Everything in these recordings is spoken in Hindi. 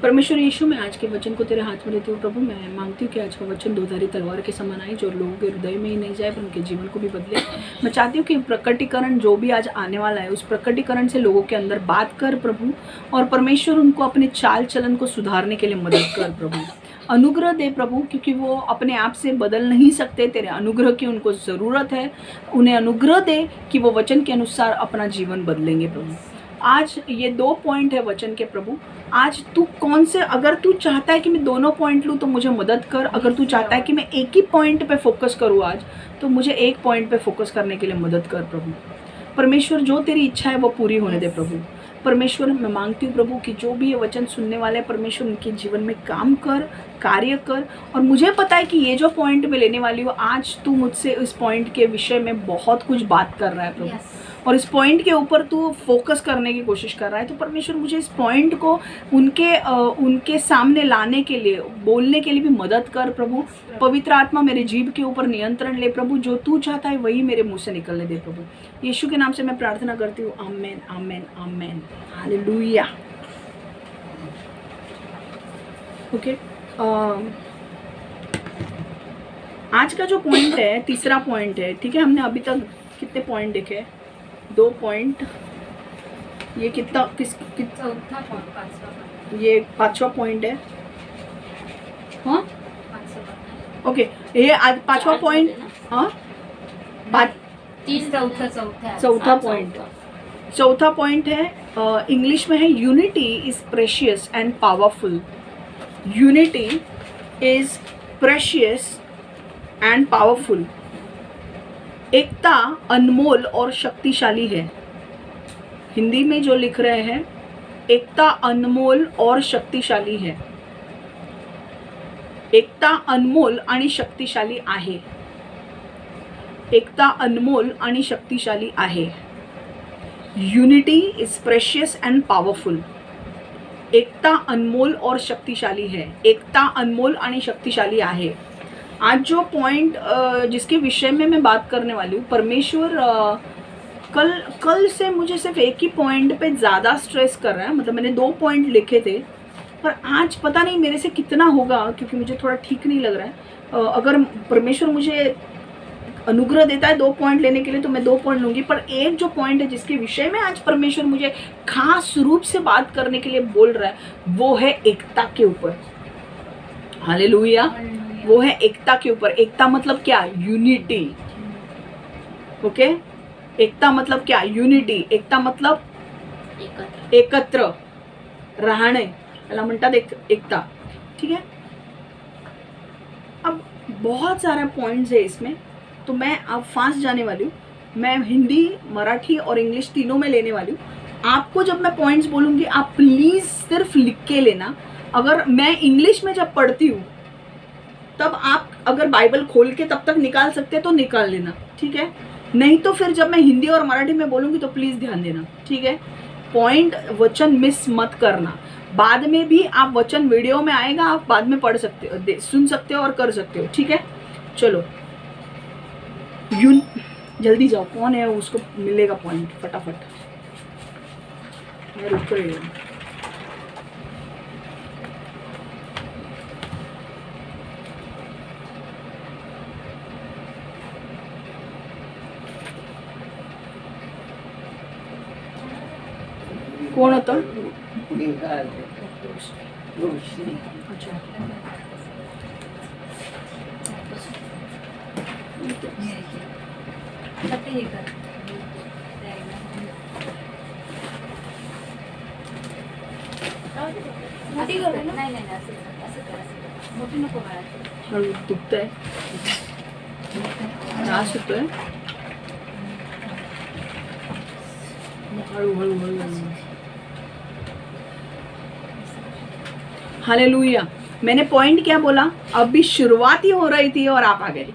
परमेश्वर यीशु, मैं आज के वचन को तेरे हाथ में लेती हूँ प्रभु। मैं मांगती हूँ कि आज का वचन दोधारी तलवार के समान आए, जो लोगों के हृदय में ही नहीं जाए पर उनके जीवन को भी बदले। मैं चाहती हूँ कि प्रकटीकरण जो भी आज आने वाला है, उस प्रकटीकरण से लोगों के अंदर बात कर प्रभु, और परमेश्वर उनको अपने चाल चलन को सुधारने के लिए मदद कर प्रभु। अनुग्रह दे प्रभु, क्योंकि वो अपने आप से बदल नहीं सकते, तेरे अनुग्रह की उनको ज़रूरत है। उन्हें अनुग्रह दे कि वो वचन के अनुसार अपना जीवन बदलेंगे प्रभु। आज ये 2 पॉइंट है वचन के प्रभु। आज तू कौन से, अगर तू चाहता है कि मैं दोनों पॉइंट लूँ तो मुझे मदद कर। अगर तू चाहता है कि मैं एक ही पॉइंट पे फोकस करूँ आज, तो मुझे एक पॉइंट पे फोकस करने के लिए मदद कर प्रभु। परमेश्वर, जो तेरी इच्छा है वो पूरी होने दे प्रभु। परमेश्वर, मैं मांगती हूँ प्रभु कि जो भी ये वचन सुनने वाले हैं परमेश्वर, उनके जीवन में काम कर, कार्य कर। और मुझे पता है कि ये जो पॉइंट मैं लेने वाली हूँ, आज तू मुझसे इस पॉइंट के विषय में बहुत कुछ बात कर रहा है प्रभु, और इस पॉइंट के ऊपर तू फोकस करने की कोशिश कर रहा है। तो परमेश्वर, मुझे इस पॉइंट को उनके सामने लाने के लिए, बोलने के लिए भी मदद कर प्रभु। पवित्र आत्मा मेरे जीभ के ऊपर नियंत्रण ले प्रभु। जो तू चाहता है वही मेरे मुंह से निकलने दे प्रभु। यीशु के नाम से मैं प्रार्थना करती हूँ। आमेन, आमेन, आमेन, हालेलुया। ओके, आज का जो पॉइंट है, तीसरा पॉइंट है, ठीक है। हमने अभी तक कितने पॉइंट देखे? 2 पॉइंट। ये कितना चौथा पॉइंट, ये 5वां पॉइंट है। हाँ, ओके, ये आज 5वां पॉइंट। हाँ, चौथा पॉइंट। चौथा पॉइंट है, इंग्लिश में है, unity is precious and powerful. Unity is precious and powerful. एकता अनमोल और शक्तिशाली है। हिंदी में जो लिख रहे हैं, एकता अनमोल और शक्तिशाली है। एकता अनमोल आणि शक्तिशाली आहे। एकता अनमोल आणि शक्तिशाली आहे। Unity is precious and powerful. एकता अनमोल और शक्तिशाली है। एकता अनमोल आणि शक्तिशाली आहे। आज जो पॉइंट जिसके विषय में मैं बात करने वाली हूँ, परमेश्वर कल से मुझे सिर्फ एक ही पॉइंट पे ज़्यादा स्ट्रेस कर रहा है। मतलब मैंने 2 पॉइंट लिखे थे, पर आज पता नहीं मेरे से कितना होगा, क्योंकि मुझे थोड़ा ठीक नहीं लग रहा है। अगर परमेश्वर मुझे अनुग्रह देता है 2 पॉइंट लेने के लिए, तो मैं 2 पॉइंट लूँगी। पर एक जो पॉइंट है जिसके विषय में आज परमेश्वर मुझे खास रूप से बात करने के लिए बोल रहा है, वो है एकता के ऊपर। हालेलुया। वो है एकता के ऊपर। एकता मतलब क्या? यूनिटी। ओके, एकता मतलब क्या? यूनिटी। एकता मतलब एकत्र राहणे, त्याला म्हणतात एकता, ठीक है। अब बहुत सारे पॉइंट्स है इसमें, तो मैं अब फास्ट जाने वाली हूँ। मैं हिंदी, मराठी और इंग्लिश तीनों में लेने वाली हूँ। आपको जब मैं पॉइंट्स बोलूँगी, आप प्लीज़ सिर्फ लिख के लेना। अगर मैं इंग्लिश में जब पढ़ती हूँ, तब आप अगर बाइबल खोल के तब तक निकाल सकते हैं तो निकाल लेना, ठीक है। नहीं तो फिर जब मैं हिंदी और मराठी में बोलूँगी तो प्लीज़ ध्यान देना, ठीक है। पॉइंट, वचन मिस मत करना। बाद में भी आप वचन वीडियो में आएगा, आप बाद में पढ़ सकते हो, सुन सकते हो और कर सकते हो, ठीक है। चलो, जल्दी जाओ, कौन है उसको मिलेगा पॉइंट फटाफट। मैं रुक रही हूँ। कोण होतं? अच्छा, हळू दुखतंय, त्रास होतोय, हळू हळू हळू। हालेलुया। मैंने पॉइंट क्या बोला? अभी शुरुआत ही हो रही थी और आप आ गए।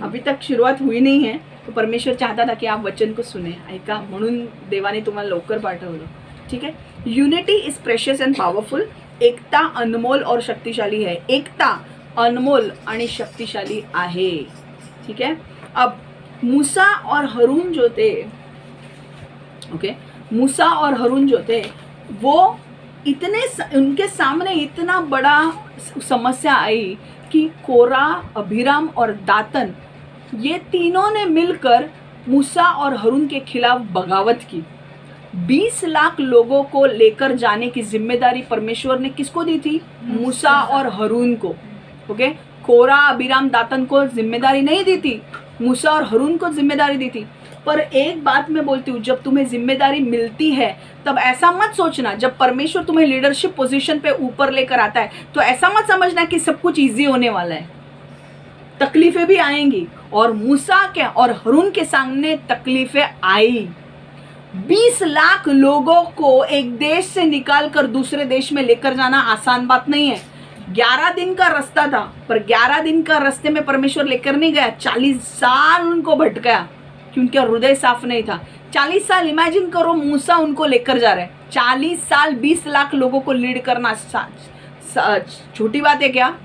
अभी तक शुरुआत हुई नहीं है, तो परमेश्वर चाहता था कि आप वचन को सुने, ऐका, म्हणून देवाने तुम्हाला लवकर पाठवलं, ठीक है। Unity is precious and powerful. एकता अनमोल और शक्तिशाली है। एकता अनमोल आणि शक्तिशाली आहे, ठीक है। अब मूसा और हारून जो थे, ओके, मूसा और हारून जो थे वो उनके सामने इतना बड़ा समस्या आई कि कोरा, अभिराम और दातन, ये तीनों ने मिलकर मूसा और हारून के खिलाफ बगावत की। 20 लाख लोगों को लेकर जाने की जिम्मेदारी परमेश्वर ने किसको दी थी? मूसा और हारून को। ओके, कोरा, अभिराम, दातन को जिम्मेदारी नहीं दी थी, मूसा और हारून को जिम्मेदारी दी थी। पर एक बात मैं बोलती हूँ, जब तुम्हें जिम्मेदारी मिलती है तब ऐसा मत सोचना, जब परमेश्वर तुम्हें लीडरशिप पोजीशन पे ऊपर लेकर आता है तो ऐसा मत समझना कि सब कुछ इजी होने वाला है। तकलीफें भी आएंगी, और मूसा के और हारून के सामने तकलीफें आई। 20 लाख लोगों को एक देश से निकालकर दूसरे देश में लेकर जाना आसान बात नहीं है। 11 दिन का रास्ता था, पर 11 दिन का रास्ते में परमेश्वर लेकर नहीं गया, 40 साल उनको भटकाया क्योंकि हृदय साफ नहीं था। 40 साल इमेजिन करो, मूसा उनको लेकर जा रहे हैं। 40 साल 20 लाख लोगों को लीड करना छोटी बात है क्या?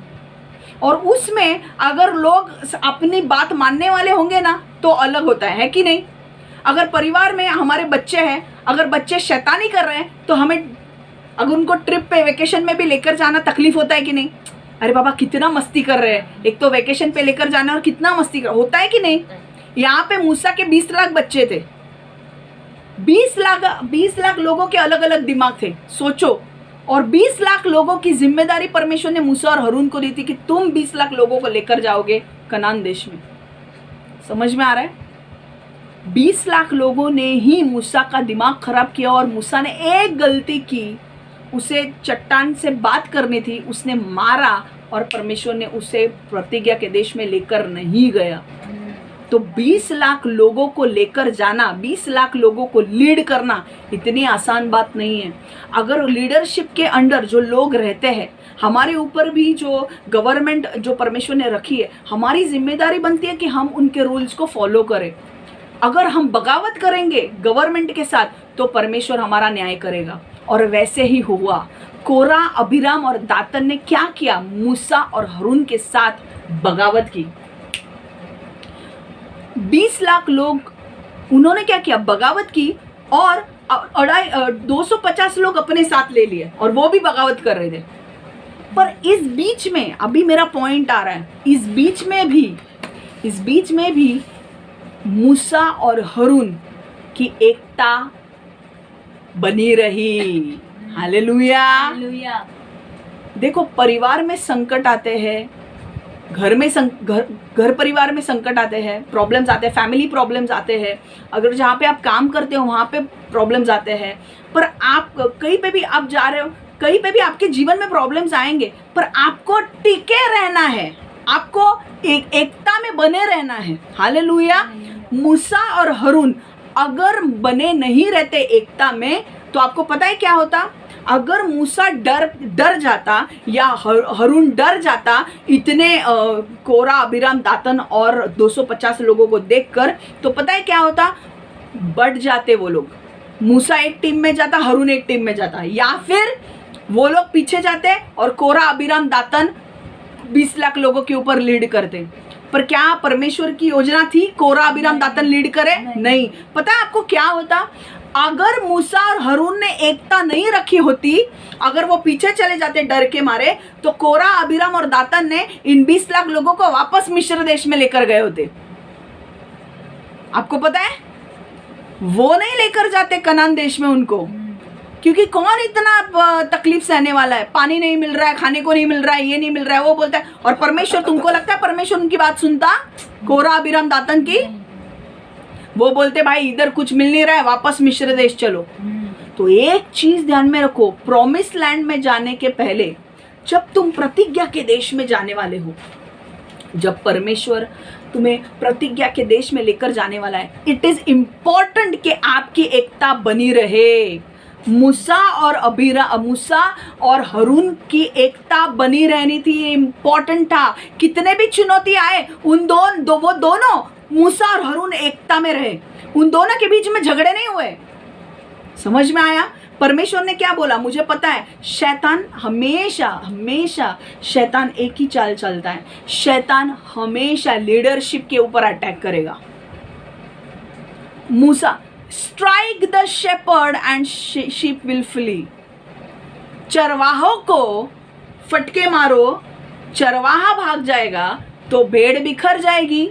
और उसमें अगर लोग अपनी बात मानने वाले होंगे ना तो अलग होता है कि नहीं? अगर परिवार में हमारे बच्चे हैं, अगर बच्चे शैतानी कर रहे हैं तो हमें अगर उनको ट्रिप पे, वेकेशन में भी लेकर जाना तकलीफ होता है कि नहीं? अरे बाबा कितना मस्ती कर रहे हैं, एक तो वेकेशन पे लेकर जाना और कितना मस्ती कर, होता है कि नहीं? यहाँ पे मूसा के 20 लाख बच्चे थे, 20 लाख लोगों के अलग अलग दिमाग थे, सोचो। और 20 लाख लोगों की जिम्मेदारी परमेश्वर ने मूसा और हारून को दी थी कि तुम 20 लाख लोगों को लेकर जाओगे कनान देश में। समझ में आ रहा है? 20 लाख लोगों ने ही मूसा का दिमाग खराब किया, और मूसा ने एक गलती की, उसे चट्टान से बात करनी थी, उसने मारा और परमेश्वर ने उसे प्रतिज्ञा के देश में लेकर नहीं गया। तो 20 लाख लोगों को लेकर जाना, 20 लाख लोगों को लीड करना इतनी आसान बात नहीं है। अगर लीडरशिप के अंडर जो लोग रहते हैं, हमारे ऊपर भी जो गवर्नमेंट जो परमेश्वर ने रखी है, हमारी जिम्मेदारी बनती है कि हम उनके रूल्स को फॉलो करें। अगर हम बगावत करेंगे गवर्नमेंट के साथ तो परमेश्वर हमारा न्याय करेगा, और वैसे ही हुआ। कोरा, अभिराम और दातन ने क्या किया? मूसा और हारून के साथ बगावत की। 20 लाख लोग, उन्होंने क्या किया? बगावत की, और 250 लोग अपने साथ ले लिए, और वो भी बगावत कर रहे थे। पर इस बीच में, अभी मेरा पॉइंट आ रहा है, इस बीच में भी मूसा और हारून की एकता बनी रही। हालेलुया। देखो, परिवार में संकट आते हैं, घर परिवार में संकट आते हैं, प्रॉब्लम्स आते हैं, फैमिली प्रॉब्लम्स आते हैं, अगर जहाँ पे आप काम करते हो वहाँ पे प्रॉब्लम्स आते हैं। पर आप कहीं पे भी आप जा रहे हो, कहीं पे भी आपके जीवन में प्रॉब्लम्स आएंगे, पर आपको टिके रहना है, आपको एकता में बने रहना है। हालेलुया। मूसा और हारून अगर बने नहीं रहते एकता में तो आपको पता है क्या होता? अगर मूसा डर जाता या हारून डर जाता इतने कोरा, अभिराम, दातन और 250 लोगों को देखकर, तो पता है क्या होता? बढ़ जाते वो लोग। मूसा एक टीम में जाता, हारून एक टीम में जाता, या फिर वो लोग पीछे जाते और कोरा, अभिराम, दातन 20 लाख लोगों के ऊपर लीड करते। पर क्या परमेश्वर की योजना थी कोरा, अभिराम, दातन लीड करे? नहीं। पता है आपको क्या होता? अगर मूसा और हारून ने एकता नहीं रखी होती, अगर वो पीछे चले जाते डर के मारे, तो कोरा, अभिराम और दातन ने इन 20 लाख लोगों को वापस मिस्र देश में लेकर गए होते। आपको पता है? वो नहीं लेकर जाते कनान देश में उनको, क्योंकि कौन इतना तकलीफ सहने वाला है? पानी नहीं मिल रहा है, खाने को नहीं मिल रहा है, ये नहीं मिल रहा है, वो बोलता है। और परमेश्वर, तुमको लगता है परमेश्वर उनकी बात सुनता? कोरा, अभिराम, दातन की? वो बोलते भाई इधर कुछ मिल नहीं रहा है, वापस मिस्र देश चलो। तो एक चीज ध्यान में रखो, प्रॉमिस लैंड में जाने के पहले, जब तुम प्रतिज्ञा के देश में जाने वाले हो, जब परमेश्वर तुम्हें प्रतिज्ञा के देश में लेकर जाने वाला है, इट इज इम्पोर्टेंट कि आपकी एकता बनी रहे। मूसा और हारून की एकता बनी रहनी थी, ये इम्पोर्टेंट था। कितने भी चुनौती आए, वो दोनों मूसा और हारून एकता में रहे, उन दोनों के बीच में झगड़े नहीं हुए। समझ में आया? परमेश्वर ने क्या बोला? मुझे पता है, शैतान हमेशा शैतान एक ही चाल चलता है। शैतान हमेशा लीडरशिप के ऊपर अटैक करेगा। मूसा, strike the shepherd and sheep will flee. चरवाहों को फटके मारो, चरवाहा भाग जाएगा तो भेड़ बिखर जाएगी।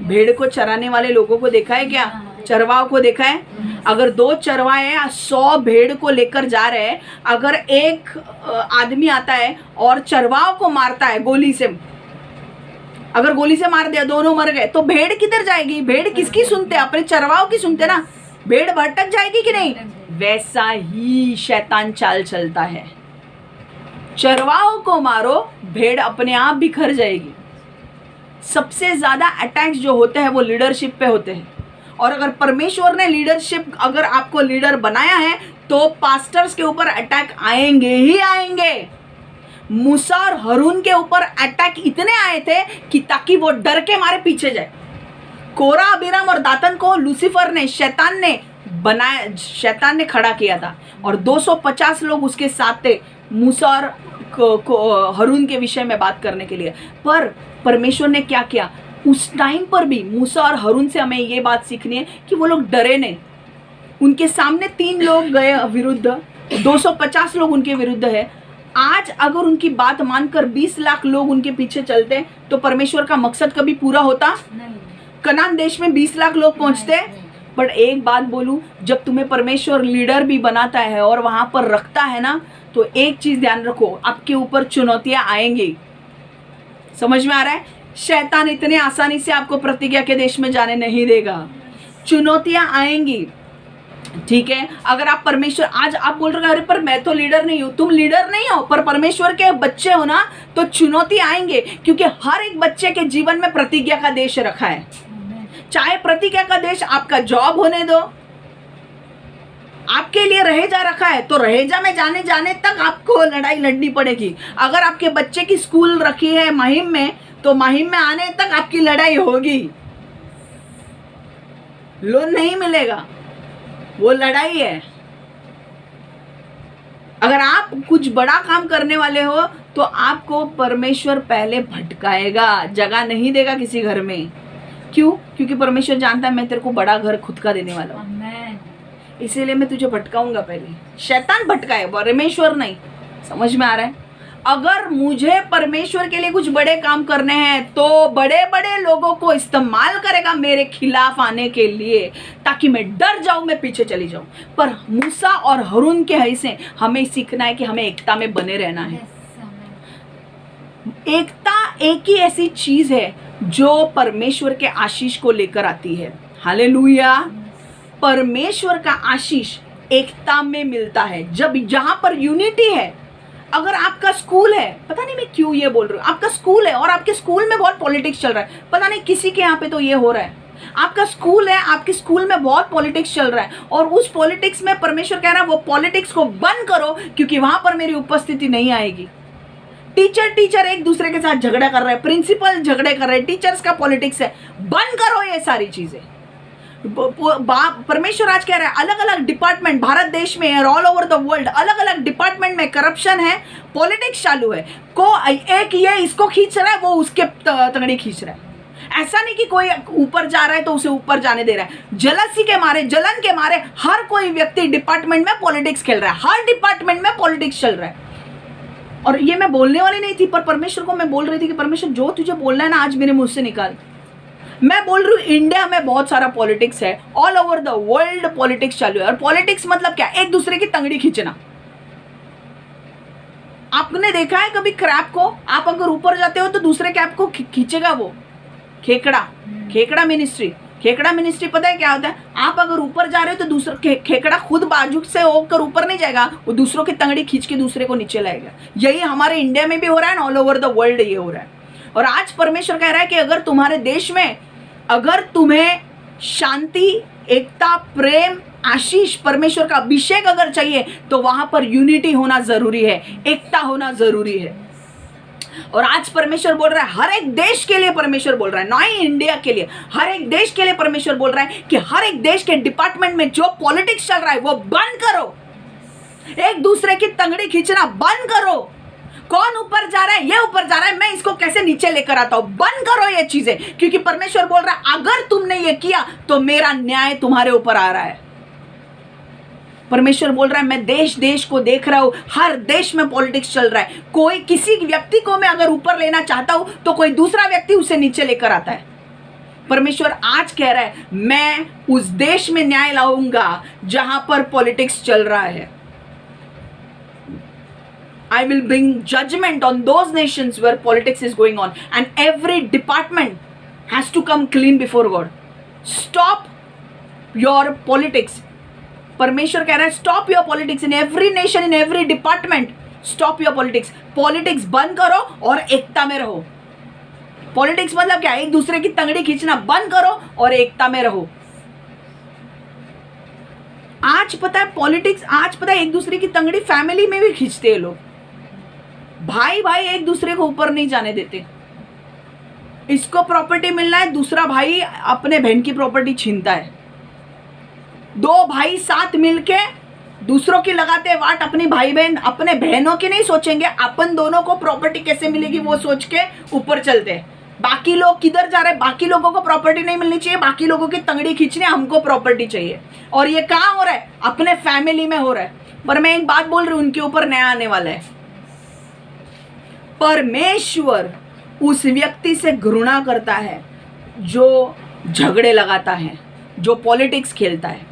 भेड़ को चराने वाले लोगों को देखा है क्या? चरवाहों को देखा है? अगर 2 चरवाहे 100 भेड़ को लेकर जा रहे हैं, अगर एक आदमी आता है और चरवाहों को मारता है गोली से, अगर गोली से मार दिया, दोनों मर गए, तो भेड़ किधर जाएगी? भेड़ किसकी सुनते? अपने चरवाहों की सुनते ना। भेड़ भटक जाएगी कि नहीं? वैसा ही शैतान चाल चलता है। चरवाहों को मारो, भेड़ अपने आप बिखर जाएगी। सबसे ज्यादा अटैक्स जो होते हैं वो लीडरशिप पे होते हैं। और अगर परमेश्वर ने लीडरशिप, अगर आपको लीडर बनाया है, तो पास्टर्स के ऊपर अटैक आएंगे ही आएंगे। मूसा और हारून के ऊपर अटैक इतने आए थे कि ताकि वो डर के मारे पीछे जाए। कोरा, अबीराम और दातन को लूसीफर ने, शैतान ने बनाया, शैतान ने खड़ा किया था और 250 लोग उसके साथ थे मूसा और हारून के विषय में बात करने के लिए। पर परमेश्वर ने क्या किया? उस टाइम पर भी मूसा और हारून से हमें ये बात सीखनी है कि वो लोग डरे नहीं। उनके सामने 3 लोग गए विरुद्ध, 250 लोग उनके विरुद्ध है। आज अगर उनकी बात मानकर 20 लाख लोग उनके पीछे चलते तो परमेश्वर का मकसद कभी पूरा होता? कनान देश में 20 लाख लोग पहुंचते। बट एक बात बोलूं, जब तुम्हें परमेश्वर लीडर भी बनाता है और वहां पर रखता है ना, तो एक चीज ध्यान रखो, आपके ऊपर चुनौतियां आएंगी। समझ में आ रहा है? शैतान इतने आसानी से आपको प्रतिज्ञा के देश में जाने नहीं देगा। चुनौतियां आएंगी, ठीक है? अगर आप परमेश्वर, आज आप बोल रहे हो अरे पर मैं तो लीडर नहीं हूं, तुम लीडर नहीं हो, पर परमेश्वर के बच्चे हो ना, तो चुनौती आएंगे। क्योंकि हर एक बच्चे के जीवन में प्रतिज्ञा का देश रखा है। चाहे प्रतिज्ञा का देश आपका जॉब होने दो, आपके लिए रहेजा रखा है, तो रहेजा में जाने तक आपको लड़ाई लड़नी पड़ेगी। अगर आपके बच्चे की स्कूल रखी है महिम में, तो महिम में आने तक आपकी लड़ाई होगी। लोन नहीं मिलेगा, वो लड़ाई है। अगर आप कुछ बड़ा काम करने वाले हो तो आपको परमेश्वर पहले भटकाएगा, जगह नहीं देगा किसी घर में। क्यों? क्योंकि परमेश्वर जानता है मैं तेरे को बड़ा घर खुद का देने वाला हूं, इसीलिए मैं तुझे भटकाऊंगा। पहले शैतान भटकाए, परमेश्वर नहीं। समझ में आ रहा है? अगर मुझे परमेश्वर के लिए कुछ बड़े काम करने हैं तो बड़े बड़े लोगों को इस्तेमाल करेगा मेरे खिलाफ आने के लिए, ताकि मैं डर जाऊं, मैं पीछे चली जाऊं। पर मूसा और हारून के हिस्से हमें सीखना है कि हमें एकता में बने रहना है। एकता एक ही ऐसी चीज है जो परमेश्वर के आशीष को लेकर आती है। हालेलुया! परमेश्वर का आशीष एकता में मिलता है। जब जहां पर यूनिटी है, अगर आपका स्कूल है, पता नहीं मैं क्यों ये बोल रही हूँ, आपका स्कूल है और आपके स्कूल में बहुत पॉलिटिक्स चल रहा है, पता नहीं किसी के यहाँ पे तो ये हो रहा है। आपका स्कूल है, आपके स्कूल में बहुत पॉलिटिक्स चल रहा है और उस पॉलिटिक्स में परमेश्वर कह रहा है वो पॉलिटिक्स को बंद करो, क्योंकि वहां पर मेरी उपस्थिति नहीं आएगी। टीचर एक दूसरे के साथ झगड़ा कर रहे हैं, प्रिंसिपल झगड़े कर रहे हैं, टीचर्स का पॉलिटिक्स है, बंद करो ये सारी चीजें। परमेश्वर आज कह रहा है अलग अलग डिपार्टमेंट भारत देश में और ऑल ओवर द वर्ल्ड, अलग अलग डिपार्टमेंट में करप्शन है, पॉलिटिक्स चालू है। एक ये इसको खींच रहा है, वो उसके तगड़ी खींच रहा है। ऐसा नहीं कि कोई ऊपर जा रहा है तो उसे ऊपर जाने दे रहा है। जलसी के मारे, जलन के मारे हर कोई व्यक्ति डिपार्टमेंट में पॉलिटिक्स खेल रहा है, हर डिपार्टमेंट में पॉलिटिक्स चल रहा है। और ये मैं बोलने वाली नहीं थी, पर परमेश्वर को मैं बोल रही थी कि परमेश्वर जो तुझे बोलना है ना, आज मेरे मुंह से निकाल। मैं बोल रही हूँ इंडिया में बहुत सारा पॉलिटिक्स है, all over the world politics चालू है। और पॉलिटिक्स मतलब क्या? एक दूसरे की तंगड़ी खींचना। आपने देखा है कभी क्रैप को? आप अगर ऊपर जाते हो तो दूसरे क्रैप को खींचेगा वो खेकड़ा मिनिस्ट्री। खेकड़ा मिनिस्ट्री पता है क्या होता है? आप अगर ऊपर जा रहे हो तो दूसरा खेकड़ा खुद बाजू से होकर ऊपर नहीं जाएगा, वो दूसरों की तंगड़ी खींच के दूसरे को नीचे लाएगा। यही हमारे इंडिया में भी हो रहा है, ऑल ओवर द वर्ल्ड ये हो रहा है। और आज परमेश्वर कह रहा है कि अगर तुम्हारे देश में, अगर तुम्हें शांति, एकता, प्रेम, आशीष, परमेश्वर का अभिषेक अगर चाहिए, तो वहां पर यूनिटी होना जरूरी है, एकता होना जरूरी है। और आज परमेश्वर बोल रहा है हर एक देश के लिए, परमेश्वर बोल रहा है, ना ही इंडिया के लिए, हर एक देश के लिए परमेश्वर बोल रहा है कि हर एक देश के डिपार्टमेंट में जो पॉलिटिक्स चल रहा है वो बंद करो। एक दूसरे की तंगड़ी खींचना बंद करो। कौन ऊपर जा रहा है, ये ऊपर जा रहा है, मैं इसको कैसे नीचे लेकर आता हूं, बंद करो ये चीजें। क्योंकि परमेश्वर बोल रहा है अगर तुमने ये किया तो मेरा न्याय तुम्हारे ऊपर आ रहा है। परमेश्वर बोल रहा है मैं देश देश को देख रहा हूं, हर देश में पॉलिटिक्स चल रहा है। कोई किसी व्यक्ति को मैं अगर ऊपर लेना चाहता हूं तो कोई दूसरा व्यक्ति उसे नीचे लेकर आता है। परमेश्वर आज कह रहा है मैं उस देश में न्याय लाऊंगा जहां पर पॉलिटिक्स चल रहा है। I will bring judgment on those nations where politics is going on, and every department has to come clean before God. Stop your politics. परमेश्वर कह रहा है stop your politics in every nation, in every department. Stop your politics. Politics बंद करो और एकता में रहो। पॉलिटिक्स मतलब क्या? एक दूसरे की तंगड़ी खींचना बंद करो और एकता में रहो। आज पता है पॉलिटिक्स, आज पता है एक दूसरे की तंगड़ी फैमिली में भी खींचते हैं लोग। भाई भाई एक दूसरे को ऊपर नहीं जाने देते। इसको प्रॉपर्टी मिलना है, दूसरा भाई अपने बहन की प्रॉपर्टी छीनता है। दो भाई साथ मिलके दूसरों की लगाते हैं वाट, अपनी भाई बहन अपने बहनों की नहीं सोचेंगे, अपन दोनों को प्रॉपर्टी कैसे मिलेगी वो सोच के ऊपर चलते हैं। बाकी लोग किधर जा रहे हैं? बाकी लोगों को प्रॉपर्टी नहीं मिलनी चाहिए, बाकी लोगों की तंगड़ी खींचने हमको प्रॉपर्टी चाहिए। और ये कहाँ हो रहा है? अपने फैमिली में हो रहा है। पर मैं एक बात बोल रही हूँ, उनके ऊपर न्याय आने वाला है। परमेश्वर उस व्यक्ति से घृणा करता है जो झगड़े लगाता है, जो पॉलिटिक्स खेलता है।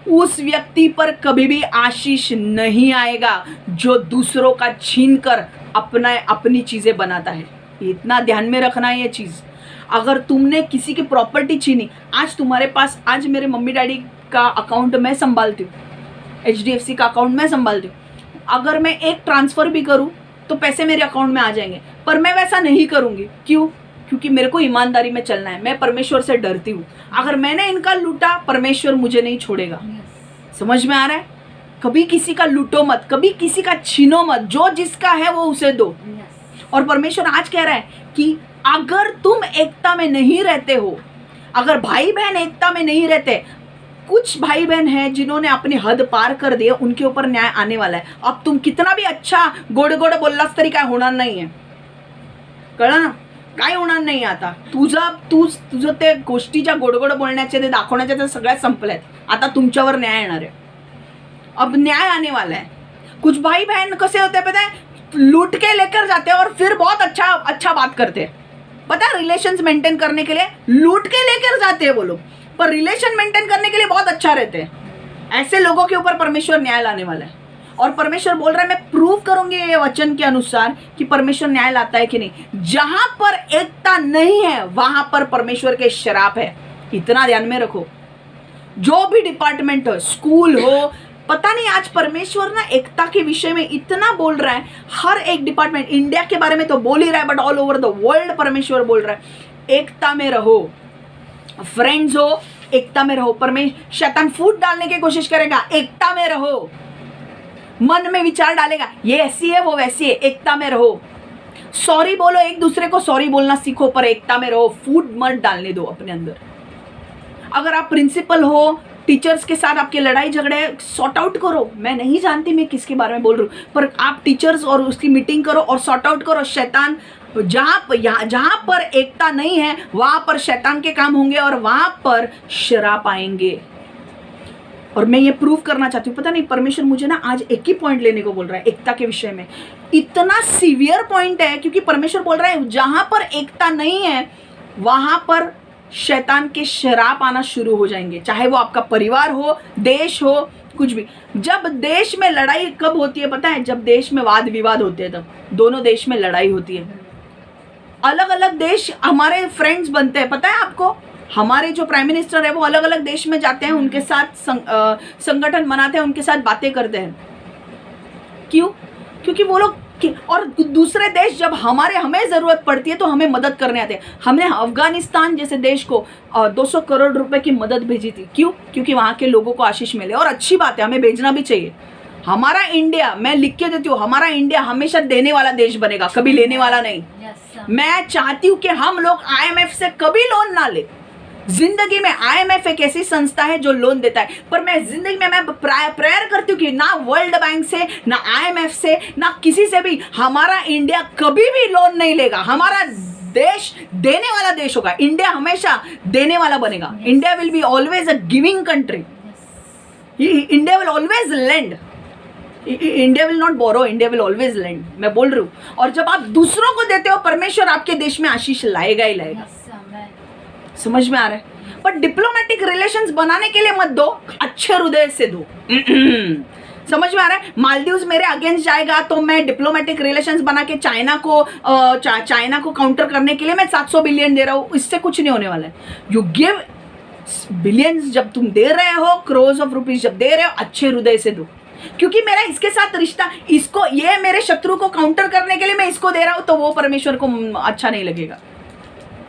उस व्यक्ति पर कभी भी आशीष नहीं आएगा जो दूसरों का छीनकर अपनी चीजें बनाता है। इतना ध्यान में रखना है ये चीज। अगर तुमने किसी की प्रॉपर्टी छीनी, आज तुम्हारे पास, आज मेरे मम्मी डैडी का अकाउंट मैं संभालती हूँ, HDFC का अकाउंट मैं संभालती हूँ। अगर मैं एक ट्रांसफर भी करूँ तो पैसे मेरे अकाउंट में आ जाएंगे, पर मैं वैसा नहीं करूँगी। क्यों? क्योंकि मेरे को ईमानदारी में चलना है। मैं परमेश्वर से डरती हूँ। अगर मैंने इनका लूटा, परमेश्वर मुझे नहीं छोड़ेगा। समझ में आ रहा है? कभी किसी का लूटो मत, कभी किसी का छीनो मत। जो जिसका है वो उसे दो। और परमेश्वर आज कह रहा है कि अगर तुम एकता में नहीं रहते हो, अगर भाई बहन एकता में नहीं रहते, कुछ भाई बहन हैं जिन्होंने अपनी हद पार कर दी, उनके ऊपर न्याय आने वाला है। अब तुम कितना भी अच्छा गोड गोड बोललास तरी काय होणार नाही आहे, कळलं ना? काय होणार नाही आता तुझं ते गोष्टीच्या गोडगोड बोलण्याचे, ते दाखवण्याचे ते सगळ्यात संपल्यात। आता तुमच्यावर न्याय येणार आहे। अब न्याय आने वाला है। कुछ भाई बहन कैसे होते हैं पता है? लूट के लेकर जाते हैं और फिर बहुत अच्छा बात करते हैं। पता है, रिलेशंस मेंटेन करने के लिए लूट के लेकर जाते हैं वो लोग, पर रिलेशन मेंटेन करने के लिए बहुत अच्छा रहते हैं। ऐसे लोगों के ऊपर परमेश्वर न्याय लाने वाला है। और परमेश्वर बोल रहा है मैं प्रूव करूंगी ये वचन के अनुसार कि परमेश्वर न्याय लाता है कि नहीं। जहां पर एकता नहीं है वहां पर परमेश्वर के श्राप है। इतना ध्यान में रखो। जो भी डिपार्टमेंट हो, स्कूल हो, पता नहीं आज परमेश्वर ना एकता के विषय में इतना बोल रहा है। हर एक डिपार्टमेंट, इंडिया के बारे में तो बोल ही रहा है, but all over the world परमेश्वर बोल रहा है एकता में रहो। फ्रेंड्स हो, एकता में रहो। परमेश्वर शैतान फूट डालने की कोशिश करेगा, एकता में रहो। मन में विचार डालेगा ये ऐसी है वो वैसी है, एकता में रहो। सॉरी बोलो, एक दूसरे को सॉरी बोलना सीखो, पर एकता में रहो। फूट मत डालने दो अपने अंदर। अगर आप प्रिंसिपल हो, टीचर्स के साथ आपके लड़ाई झगड़े सॉर्ट आउट करो। मैं नहीं जानती मैं किसके बारे में बोल रही हूँ, पर आप टीचर्स और उसकी मीटिंग करो और सॉर्ट आउट करो। शैतान जहाँ पर एकता नहीं है वहाँ पर शैतान के काम होंगे और वहाँ पर शराप आएंगे। और मैं ये प्रूव करना चाहती हूँ। पता नहीं परमेश्वर मुझे ना आज एक ही पॉइंट लेने को बोल रहा है एकता के विषय में। इतना सीवियर पॉइंट है क्योंकि परमेश्वर बोल रहा है जहाँ पर एकता नहीं है वहाँ पर शैतान के शराप आना शुरू हो जाएंगे। चाहे वो आपका परिवार हो, देश हो, कुछ भी। जब देश में लड़ाई कब होती है पता है? जब देश में वाद विवाद होते हैं, तब दोनों देश में लड़ाई होती है। अलग अलग देश हमारे फ्रेंड्स बनते हैं, पता है आपको? हमारे जो प्राइम मिनिस्टर है वो अलग अलग देश में जाते हैं, उनके साथ संगठन बनाते हैं, उनके साथ बातें करते हैं। क्यों? क्योंकि वो लोग, और दूसरे देश जब हमें ज़रूरत पड़ती है तो हमें मदद करने आते हैं। हमने अफगानिस्तान जैसे देश को 200 करोड़ रुपए की मदद भेजी थी। क्यों? क्योंकि वहाँ के लोगों को आशीष मिले, और अच्छी बात है, हमें भेजना भी चाहिए। हमारा इंडिया, मैं लिख के देती हूँ, हमारा इंडिया हमेशा देने वाला देश बनेगा, कभी लेने वाला नहीं। मैं चाहती हूँ कि हम लोग IMF से कभी लोन ना ले। जिंदगी में IMF एक ऐसी संस्था है जो लोन देता है, पर मैं जिंदगी में मैं प्रेयर करती हूँ कि ना वर्ल्ड बैंक से, ना IMF से, ना किसी से भी हमारा इंडिया कभी भी लोन नहीं लेगा। हमारा देश देने वाला देश होगा। इंडिया हमेशा देने वाला बनेगा। India will be always a giving country. India will always lend, India will not borrow, India will always lend, मैं बोल रही हूँ। और जब आप दूसरों को देते हो, परमेश्वर आपके देश में आशीष लाएगा ही लाएगा। समझ में आ रहा है? पर डिप्लोमेटिक रिलेशंस बनाने के लिए मत दो, अच्छे हृदय से दो। समझ में आ रहा है? मालदीव्स मेरे अगेंस्ट जाएगा तो मैं डिप्लोमेटिक रिलेशंस बना के चाइना को काउंटर करने के लिए मैं 700 बिलियन दे रहा हूँ, इससे कुछ नहीं होने वाला है। यू गिव बिलियंस, जब तुम दे रहे हो, क्रोर्स ऑफ रुपीज जब दे रहे हो, अच्छे हृदय से दो। क्योंकि मेरा इसके साथ रिश्ता, इसको, ये मेरे शत्रु को काउंटर करने के लिए मैं इसको दे रहा हूं, तो वो परमेश्वर को अच्छा नहीं लगेगा।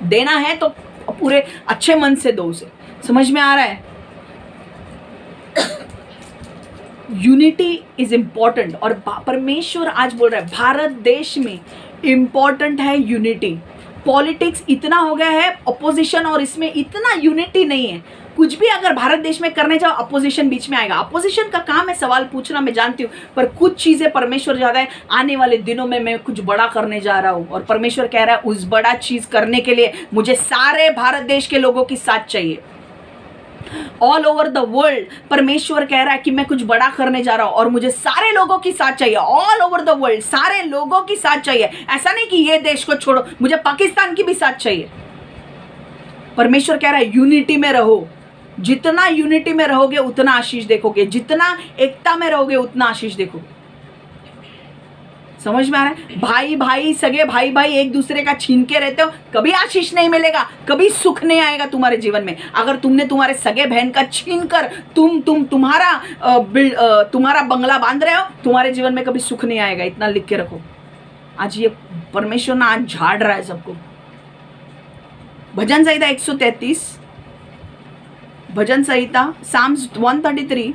देना है तो पूरे अच्छे मन से दो उसे। समझ में आ रहा है? Unity is important. और परमेश्वर आज बोल रहा है भारत देश में इंपॉर्टेंट है यूनिटी। पॉलिटिक्स इतना हो गया है अपोजिशन, और इसमें इतना यूनिटी नहीं है। कुछ भी अगर भारत देश में करने जाओ, अपोजिशन बीच में आएगा। अपोजिशन का काम है सवाल पूछना, मैं जानती हूँ, पर कुछ चीजें परमेश्वर ज्यादा है, आने वाले दिनों में मैं कुछ बड़ा करने जा रहा हूँ, और परमेश्वर कह रहा है उस बड़ा चीज करने के लिए मुझे सारे भारत देश के लोगों की साथ चाहिए। ऑल ओवर द वर्ल्ड परमेश्वर कह रहा है कि मैं कुछ बड़ा करने जा रहा हूं और मुझे सारे लोगों की साथ चाहिए। ऑल ओवर द वर्ल्ड सारे लोगों की साथ चाहिए। ऐसा नहीं कि ये देश को छोड़ो, मुझे पाकिस्तान की भी साथ चाहिए। परमेश्वर कह रहा है यूनिटी में रहो। जितना यूनिटी में रहोगे उतना आशीष देखोगे, जितना एकता में रहोगे उतना आशीष देखोगे। समझ में आ रहा है? भाई भाई, सगे भाई भाई एक दूसरे का छीन के रहते हो, कभी आशीष नहीं मिलेगा, कभी सुख नहीं आएगा तुम्हारे जीवन में। अगर तुमने तुम्हारे सगे बहन का छीन कर तुम्हारा बंगला बांध रहे हो, तुम्हारे जीवन में कभी सुख नहीं आएगा। इतना लिख के रखो। आज ये परमेश्वर ना आज झाड़ रहा है सबको। भजन संहिता 133, भजन संहिता साम्स 133,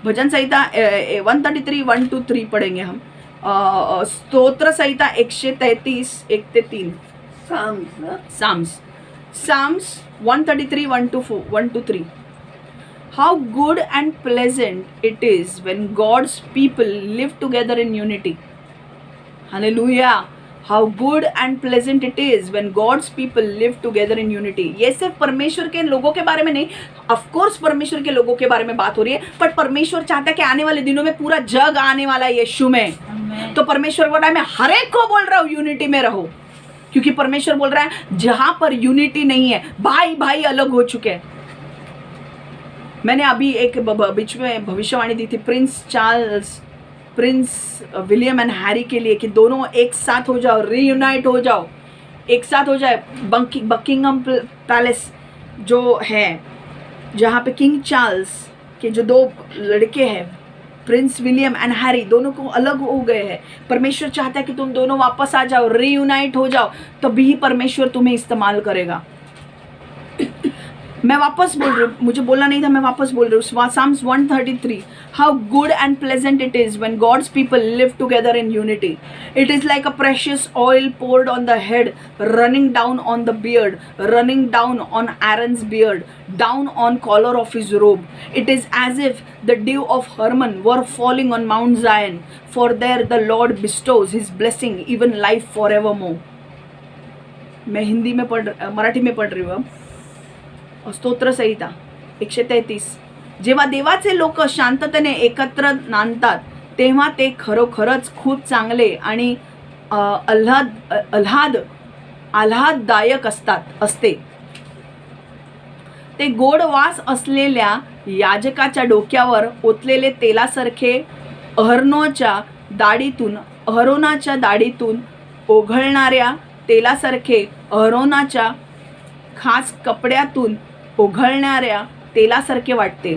भजन संहिता 133 1 to 3 पढ़ेंगे हम। स्तोत्र संहिता 133 1 से 3, Psalms 133 1 to 3. How good and pleasant it is when God's people live together in unity. Hallelujah. How good and pleasant it is when God's people live together in unity. ये सिर्फ परमेश्वर के लोगों के बारे में नहीं, ऑफ कोर्स परमेश्वर के लोगों के बारे में बात हो रही है, पर परमेश्वर चाहता है कि आने वाले दिनों में पूरा जग आने वाला है यीशु में। तो परमेश्वर बोल रहा है मैं हर एक को बोल रहा हूँ यूनिटी में रहो, क्योंकि परमेश्वर बोल रहा है जहां पर यूनिटी नहीं है, भाई भाई अलग हो चुके हैं। मैंने अभी एक बीच में भविष्यवाणी दी थी प्रिंस विलियम एंड हैरी के लिए कि दोनों एक साथ हो जाओ, रीयूनाइट हो जाओ, एक साथ हो जाए। बकिंगम पैलेस जो है, जहाँ पे किंग चार्ल्स के जो दो लड़के हैं, प्रिंस विलियम एंड हैरी, दोनों को अलग हो गए हैं। परमेश्वर चाहता है कि तुम दोनों वापस आ जाओ, रीयूनाइट हो जाओ, तभी परमेश्वर तुम्हें इस्तेमाल करेगा। मैं वापस बोल रही हूँ, मुझे बोलना नहीं था, मैं वापस बोल रही हूँ। Psalms 133, how good and pleasant it is when God's people live together in unity. It is like a precious oil poured on the head, running down on the beard, running down on Aaron's beard, down on collar of his robe. It is as if the dew of Hermon were falling on Mount Zion, for there the Lord bestows his blessing, even life forevermore. मैं मराठी में पढ़ रही हूँ अब। स्तोत्र संहिता 133, जेव्हा देवाचे लोक शांततेने एकत्र नांदतात तेव्हा ते खरोखरच खूप चांगले आणि आल्हाददायक असते। ते गोड वास असलेल्या याजकाच्या डोक्यावर ओतलेले तेलासारखे अहरोनाच्या दाढीतून ओघळणाऱ्या तेलासारखे, अहरोनाच्या खास कपड्यातून ओघळणाऱ्या तेलासारखे वाटते।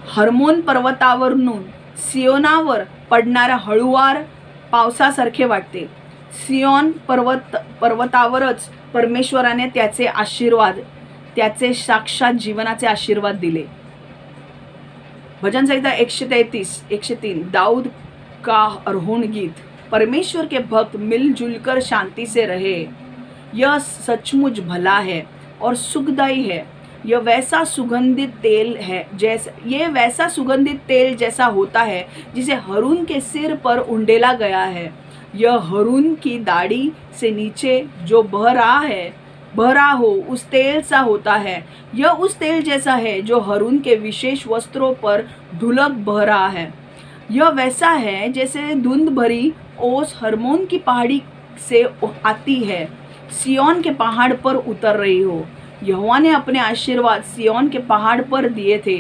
हर्मोन पर्वतावरून सियोनावर पडणाऱ्या हळुवार पावसासारखे वाटते। सियोन पर्वतावरच परमेश्वराने त्याचे साक्षात जीवनाचे आशीर्वाद दिले। भजन संहिता 133 दाऊद का अरहोन गीत। परमेश्वर के भक्त मिलजुल कर शांति से रहे, यह सचमुच भला है और सुखदायी है। यह वैसा सुगंधित तेल जैसा होता है जिसे हारून के सिर पर उंडेला गया है। यह हारून की दाढ़ी से नीचे जो बह रहा है भरा हो उस तेल सा होता है। यह उस तेल जैसा है जो हारून के विशेष वस्त्रों पर ढुलक बह रहा है। यह वैसा है जैसे धुंध भरी ओस हर्मोन की पहाड़ी से आती है, सिय्योन के पहाड़ पर उतर रही हो। यहोवा ने अपने आशीर्वाद सिय्योन के पहाड़ पर दिए थे।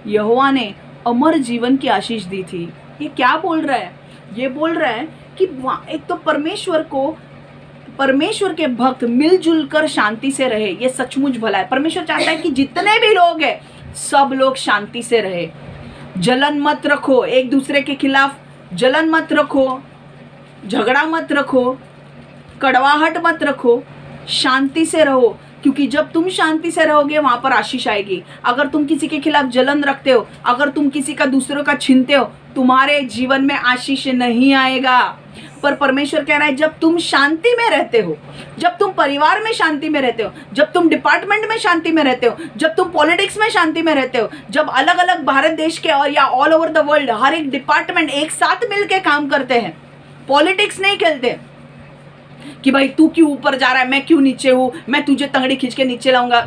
यहोवा ने अमर जीवन की आशीष दी थी। ये क्या बोल रहा है? ये बोल रहा है कि एक तो परमेश्वर के भक्त मिलजुल कर शांति से रहे, ये सचमुच भला है। परमेश्वर चाहता है कि जितने भी लोग हैं सब लोग शांति से रहे। जलन मत रखो, एक दूसरे के खिलाफ जलन मत रखो, झगड़ा मत रखो, कड़वाहट मत रखो, शांति से रहो, क्योंकि जब तुम शांति से रहोगे वहां पर आशीष आएगी। अगर तुम किसी के खिलाफ जलन रखते हो, अगर तुम किसी का दूसरों का छीनते हो, तुम्हारे जीवन में आशीष नहीं आएगा। पर परमेश्वर कह रहा है जब तुम शांति में रहते हो, जब तुम परिवार में शांति में रहते हो, जब तुम डिपार्टमेंट में शांति में रहते हो, जब तुम पॉलिटिक्स में शांति में रहते हो, जब अलग अलग भारत देश के और या ऑल ओवर द वर्ल्ड हर एक डिपार्टमेंट एक साथ मिलकर काम करते हैं, पॉलिटिक्स नहीं खेलते कि भाई तू क्यों ऊपर जा रहा है, मैं क्यों नीचे हूं, मैं तुझे तंगड़ी खींच के नीचे लाऊंगा।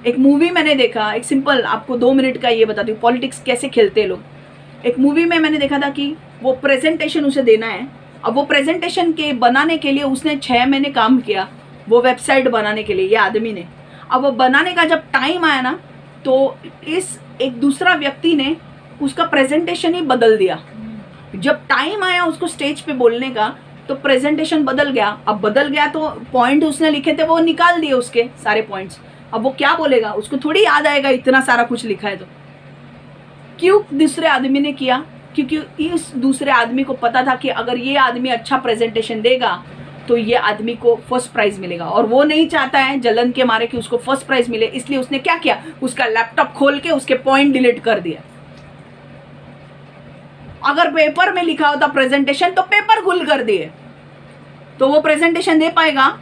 एक मूवी मैंने देखा, एक सिंपल आपको 2 मिनट का ये बता दूं पॉलिटिक्स कैसे खेलते हैं लोग। एक मूवी में मैंने देखा था कि वो प्रेजेंटेशन उसे देना है। अब वो प्रेजेंटेशन के बनाने के लिए उसने 6 महीने काम किया, वो वेबसाइट बनाने के लिए, ये आदमी ने। अब वो बनाने का जब टाइम आया ना, तो इस एक दूसरा व्यक्ति ने उसका प्रेजेंटेशन ही बदल दिया। जब टाइम आया उसको स्टेज पे बोलने का, तो प्रेजेंटेशन बदल गया। अब बदल गया तो पॉइंट उसने लिखे थे वो निकाल दिए, उसके सारे पॉइंट्स। अब वो क्या बोलेगा, उसको थोड़ी याद आएगा इतना सारा कुछ लिखा है। तो क्यों दूसरे आदमी ने किया? क्योंकि इस दूसरे आदमी को पता था कि अगर ये आदमी अच्छा प्रेजेंटेशन देगा तो ये आदमी को फर्स्ट प्राइज मिलेगा, और वो नहीं चाहता है जलन के मारे कि उसको फर्स्ट प्राइज मिले। इसलिए उसने क्या किया, उसका लैपटॉप खोल के उसके पॉइंट डिलीट कर दिया। अगर पेपर में लिखा होता प्रेजेंटेशन तो पेपर गुल कर दिए, तो वो प्रेजेंटेशन दे पाएगा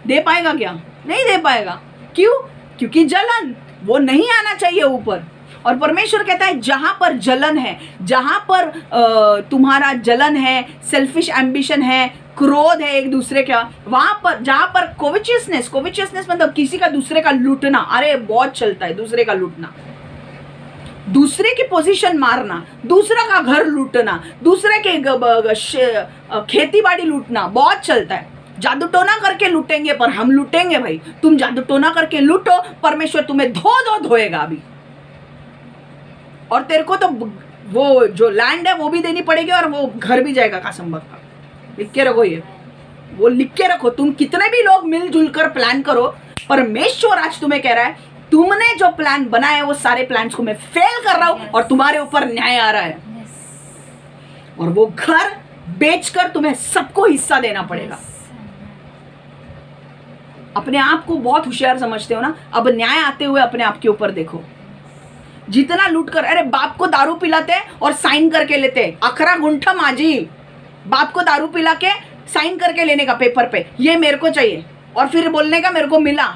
क्या? नहीं दे पाएगा। क्यों? क्योंकि जलन, वो नहीं आना चाहिए ऊपर। और परमेश्वर कहता है जहां पर जलन है, जहां पर तुम्हारा जलन है, सेल्फिश एम्बिशन है, क्रोध है एक दूसरे का, वहां पर जहां पर कोविचियसनेस मतलब किसी का दूसरे का लूटना, अरे बहुत चलता है दूसरे का लूटना, दूसरे की पोजीशन मारना, दूसरा का घर लूटना, दूसरे के खेती बाड़ी लूटना बहुत चलता है। जादू टोना करके लूटेंगे, पर हम लूटेंगे भाई। तुम जादू टोना करके लूटो, परमेश्वर तुम्हें धोएगा अभी। और तेरे को तो वो जो लैंड है वो भी देनी पड़ेगी, और वो घर भी जाएगा कासम का। लिख के रखो, ये वो लिख के रखो। तुम कितने भी लोग मिलजुल कर प्लान करो, परमेश्वर आज तुम्हें कह रहा है तुमने जो प्लान बनाए है वो सारे प्लान्स को मैं फेल कर रहा हूं, और तुम्हारे ऊपर न्याय आ रहा है। और वो घर बेचकर तुम्हें सबको हिस्सा देना पड़ेगा। अपने आप को बहुत होशियार समझते हो ना, अब न्याय आते हुए अपने आप के ऊपर देखो। जितना लूट कर, अरे बाप को दारू पिलाते और साइन करके लेते, अखरा गुंठा माजी, बाप को दारू पिला के साइन करके लेने का पेपर पे, ये मेरे को चाहिए, और फिर बोलने का मेरे को मिला।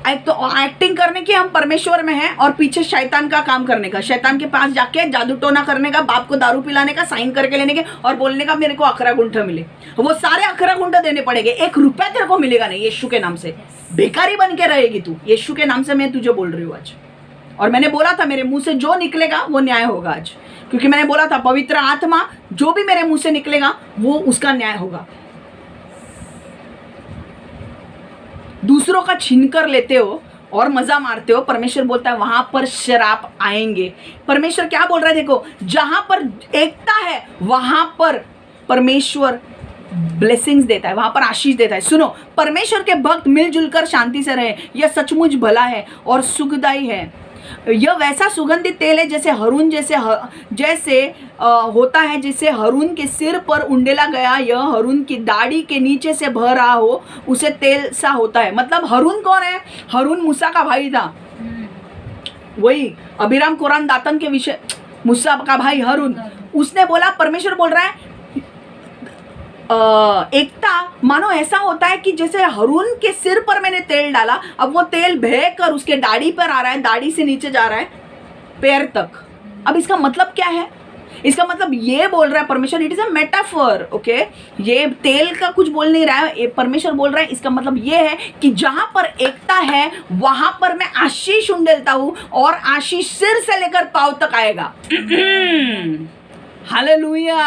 एक तो एक्टिंग करने की हम परमेश्वर में हैं, और पीछे शैतान का काम करने का, शैतान के पास जाके जादू टोना करने का, बाप को दारू पिलाने का, साइन करके लेने के, और बोलने का मेरे को अखरा गुंठा मिले। वो सारे अखरा गुंठा देने पड़ेंगे, 1 रुपया तेरे को मिलेगा नहीं। यीशु के नाम से भिखारी बन के रहेगी तू। यीशु के नाम से मैं तुझे बोल रही हूँ आज। और मैंने बोला था मेरे मुंह से जो निकलेगा वो न्याय होगा आज, क्योंकि मैंने बोला था पवित्र आत्मा जो भी मेरे मुंह से निकलेगा वो उसका न्याय होगा। दूसरों का छीन कर लेते हो और मजा मारते हो, परमेश्वर बोलता है वहां पर शराप आएंगे। परमेश्वर क्या बोल रहा है, देखो जहां पर एकता है वहां पर परमेश्वर ब्लेसिंग्स देता है, वहां पर आशीष देता है। सुनो, परमेश्वर के भक्त मिलजुल कर शांति से रहे, यह सचमुच भला है और सुखदाई है। यह वैसा सुगंधित तेल है जैसे हारून जैसे होता है, जिसे हारून के सिर पर उंडेला गया, यह हारून की दाढ़ी के नीचे से बह रहा हो उसे तेल सा होता है। मतलब हारून कौन है? हारून मूसा का भाई था, वही अभिराम कुरान दातन के विषय, मूसा का भाई हारून। उसने बोला, परमेश्वर बोल रहा है एकता मानो ऐसा होता है कि जैसे हारून के सिर पर मैंने तेल डाला, अब वो तेल बहकर उसके दाढ़ी पर आ रहा है, दाढ़ी से नीचे जा रहा है पैर तक। अब इसका मतलब क्या है? इसका मतलब ये बोल रहा है परमेश्वर, it is a metaphor, okay. ये तेल का कुछ बोल नहीं रहा है, ये परमेश्वर बोल रहा है। इसका मतलब ये है कि जहां पर एकता है वहां पर मैं आशीष उंडेलता हूं और आशीष सिर से लेकर पांव तक आएगा। हालेलुया।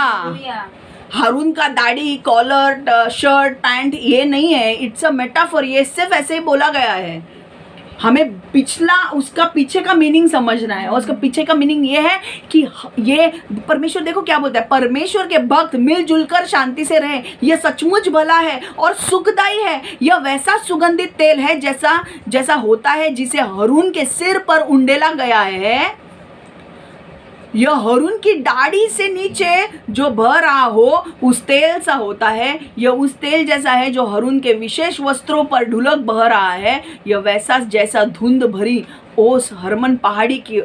हारून का दाढ़ी, कॉलर, शर्ट, पैंट ये नहीं है, इट्स अ मेटाफर। ये सिर्फ ऐसे ही बोला गया है। हमें पिछला उसका पीछे का मीनिंग समझना है, और उसका पीछे का मीनिंग ये है कि ये परमेश्वर, देखो क्या बोलता है, परमेश्वर के भक्त मिलजुल कर शांति से रहें, यह सचमुच भला है और सुखदायी है। यह वैसा सुगंधित तेल है जैसा होता है जिसे हारून के सिर पर उंडेला गया है। यह हारून की दाढ़ी से नीचे जो बह रहा हो उस तेल सा होता है। यह उस तेल जैसा है जो हारून के विशेष वस्त्रों पर ढुलक बह रहा है। यह वैसा जैसा धुंध भरी ओस हरमन पहाड़ी की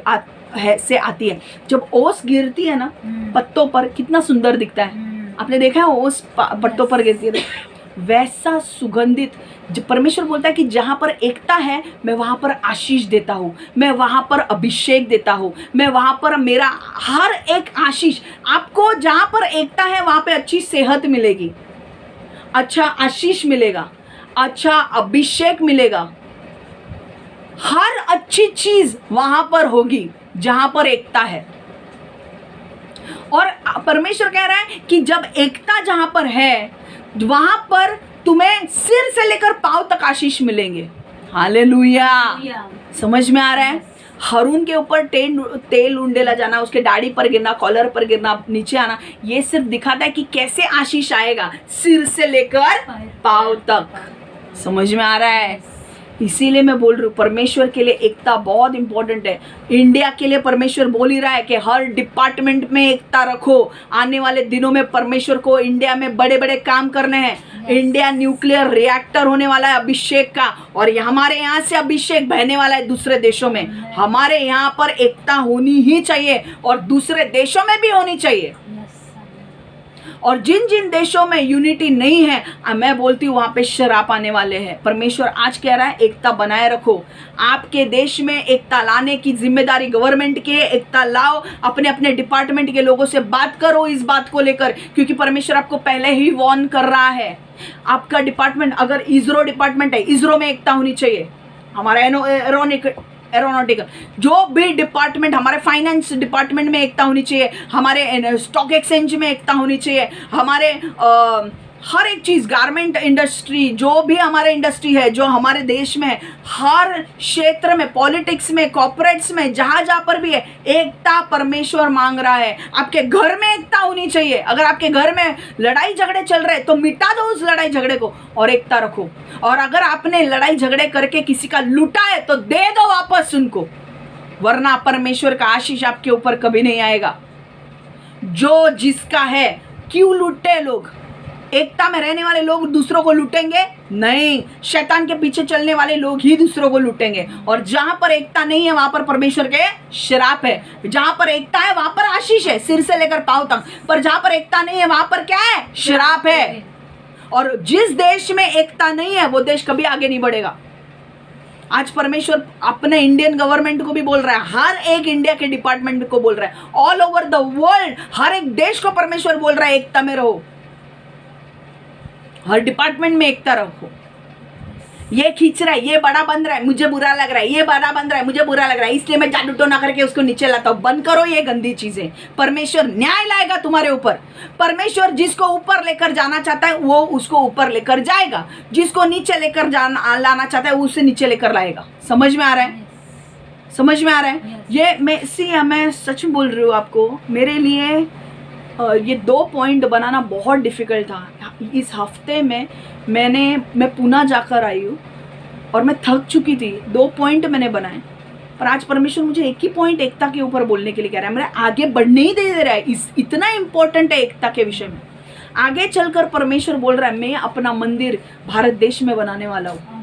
से आती है। जब ओस गिरती है ना पत्तों पर, कितना सुंदर दिखता है। आपने देखा है ओस पत्तों पर गिरती है, वैसा सुगंधित। जब परमेश्वर बोलता है कि जहाँ पर एकता है मैं वहाँ पर आशीष देता हूँ, मैं वहाँ पर अभिषेक देता हूँ, मैं वहाँ पर मेरा हर एक आशीष। आपको जहाँ पर एकता है वहाँ पे अच्छी सेहत मिलेगी, अच्छा आशीष मिलेगा, अच्छा अभिषेक मिलेगा, हर अच्छी चीज वहाँ पर होगी जहाँ पर एकता है। और परमेश्वर कह रहा है कि जब एकता जहाँ पर है वहां पर तुम्हें सिर से लेकर पांव तक आशीष मिलेंगे। हालेलुया। समझ में आ रहा है? हारून के ऊपर तेल उंडेला जाना, उसके दाढ़ी पर गिरना, कॉलर पर गिरना, नीचे आना, ये सिर्फ दिखाता है कि कैसे आशीष आएगा सिर से लेकर पांव तक। समझ में आ रहा है? इसीलिए मैं बोल रही हूँ परमेश्वर के लिए एकता बहुत इंपॉर्टेंट है। इंडिया के लिए परमेश्वर बोल ही रहा है कि हर डिपार्टमेंट में एकता रखो। आने वाले दिनों में परमेश्वर को इंडिया में बड़े बड़े काम करने हैं। इंडिया न्यूक्लियर रिएक्टर होने वाला है अभिषेक का, और हमारे यहाँ से अभिषेक बहने वाला है दूसरे देशों में। हमारे यहाँ पर एकता होनी ही चाहिए और दूसरे देशों में भी होनी चाहिए। और जिन जिन देशों में यूनिटी नहीं है, मैं बोलती हूँ वहाँ पे शराप आने वाले हैं। परमेश्वर आज कह रहा है एकता बनाए रखो। आपके देश में एकता लाने की जिम्मेदारी गवर्नमेंट की है। एकता लाओ, अपने अपने डिपार्टमेंट के लोगों से बात करो इस बात को लेकर, क्योंकि परमेश्वर आपको पहले ही वॉर्न कर रहा है। आपका डिपार्टमेंट अगर इसरो डिपार्टमेंट है, इसरो में एकता होनी चाहिए। हमारा एरोनॉटिकल जो भी डिपार्टमेंट, हमारे फाइनेंस डिपार्टमेंट में एकता होनी चाहिए, हमारे स्टॉक एक्सचेंज में एकता होनी चाहिए, हमारे हर एक चीज़, गारमेंट इंडस्ट्री, जो भी हमारे इंडस्ट्री है जो हमारे देश में है, हर क्षेत्र में, पॉलिटिक्स में, कॉर्पोरेट्स में, जहाँ जहाँ पर भी है, एकता परमेश्वर मांग रहा है। आपके घर में एकता होनी चाहिए। अगर आपके घर में लड़ाई झगड़े चल रहे हैं तो मिटा दो उस लड़ाई झगड़े को और एकता रखो। और अगर आपने लड़ाई झगड़े करके किसी का लूटा है तो दे दो वापस उनको, वरना परमेश्वर का आशीष आपके ऊपर कभी नहीं आएगा। जो जिसका है, क्यों लूटते लोग? एकता में रहने वाले लोग दूसरों को लूटेंगे नहीं, शैतान के पीछे चलने वाले लोग ही दूसरों को लूटेंगे। और जहां पर एकता नहीं है वहां पर परमेश्वर के श्राप है। जहां पर एकता है वहां पर आशीष है सिर से लेकर पांव तक, पर जहां पर एकता नहीं है वहां पर क्या है? श्राप है। और जिस देश में एकता नहीं है वो देश कभी आगे नहीं बढ़ेगा। आज परमेश्वर अपने इंडियन गवर्नमेंट को भी बोल रहा है, हर एक इंडिया के डिपार्टमेंट को बोल रहा है, ऑल ओवर द वर्ल्ड हर एक देश को परमेश्वर बोल रहा है एकता में रहो, हर डिपार्टमेंट में एकता रखो। ये खींच रहा है, ये बड़ा बन रहा है, मुझे बुरा लग रहा है, ये बड़ा बन रहा है, मुझे बुरा लग रहा है, इसलिए मैं जादू टोना करके उसको नीचे लाता हूं। बंद करो ये गंदी चीजें। परमेश्वर न्याय लाएगा तुम्हारे ऊपर। परमेश्वर जिसको ऊपर लेकर जाना चाहता है वो उसको ऊपर लेकर जाएगा, जिसको नीचे लेकर लाना चाहता है वो उसे नीचे लेकर लाएगा। समझ में आ रहा है? समझ में आ रहा है? ये मैं सच बोल रही हूँ आपको, मेरे लिए ये 2 पॉइंट बनाना बहुत डिफ़िकल्ट था। इस हफ्ते में मैं पुणे जाकर आई हूँ और मैं थक चुकी थी। 2 पॉइंट मैंने बनाए, पर आज परमेश्वर मुझे एक ही पॉइंट एकता के ऊपर बोलने के लिए कह रहा है। मेरा आगे बढ़ने ही दे रहा है। इतना इम्पोर्टेंट है एकता के विषय में। आगे चलकर परमेश्वर बोल रहा है मैं अपना मंदिर भारत देश में बनाने वाला हूँ,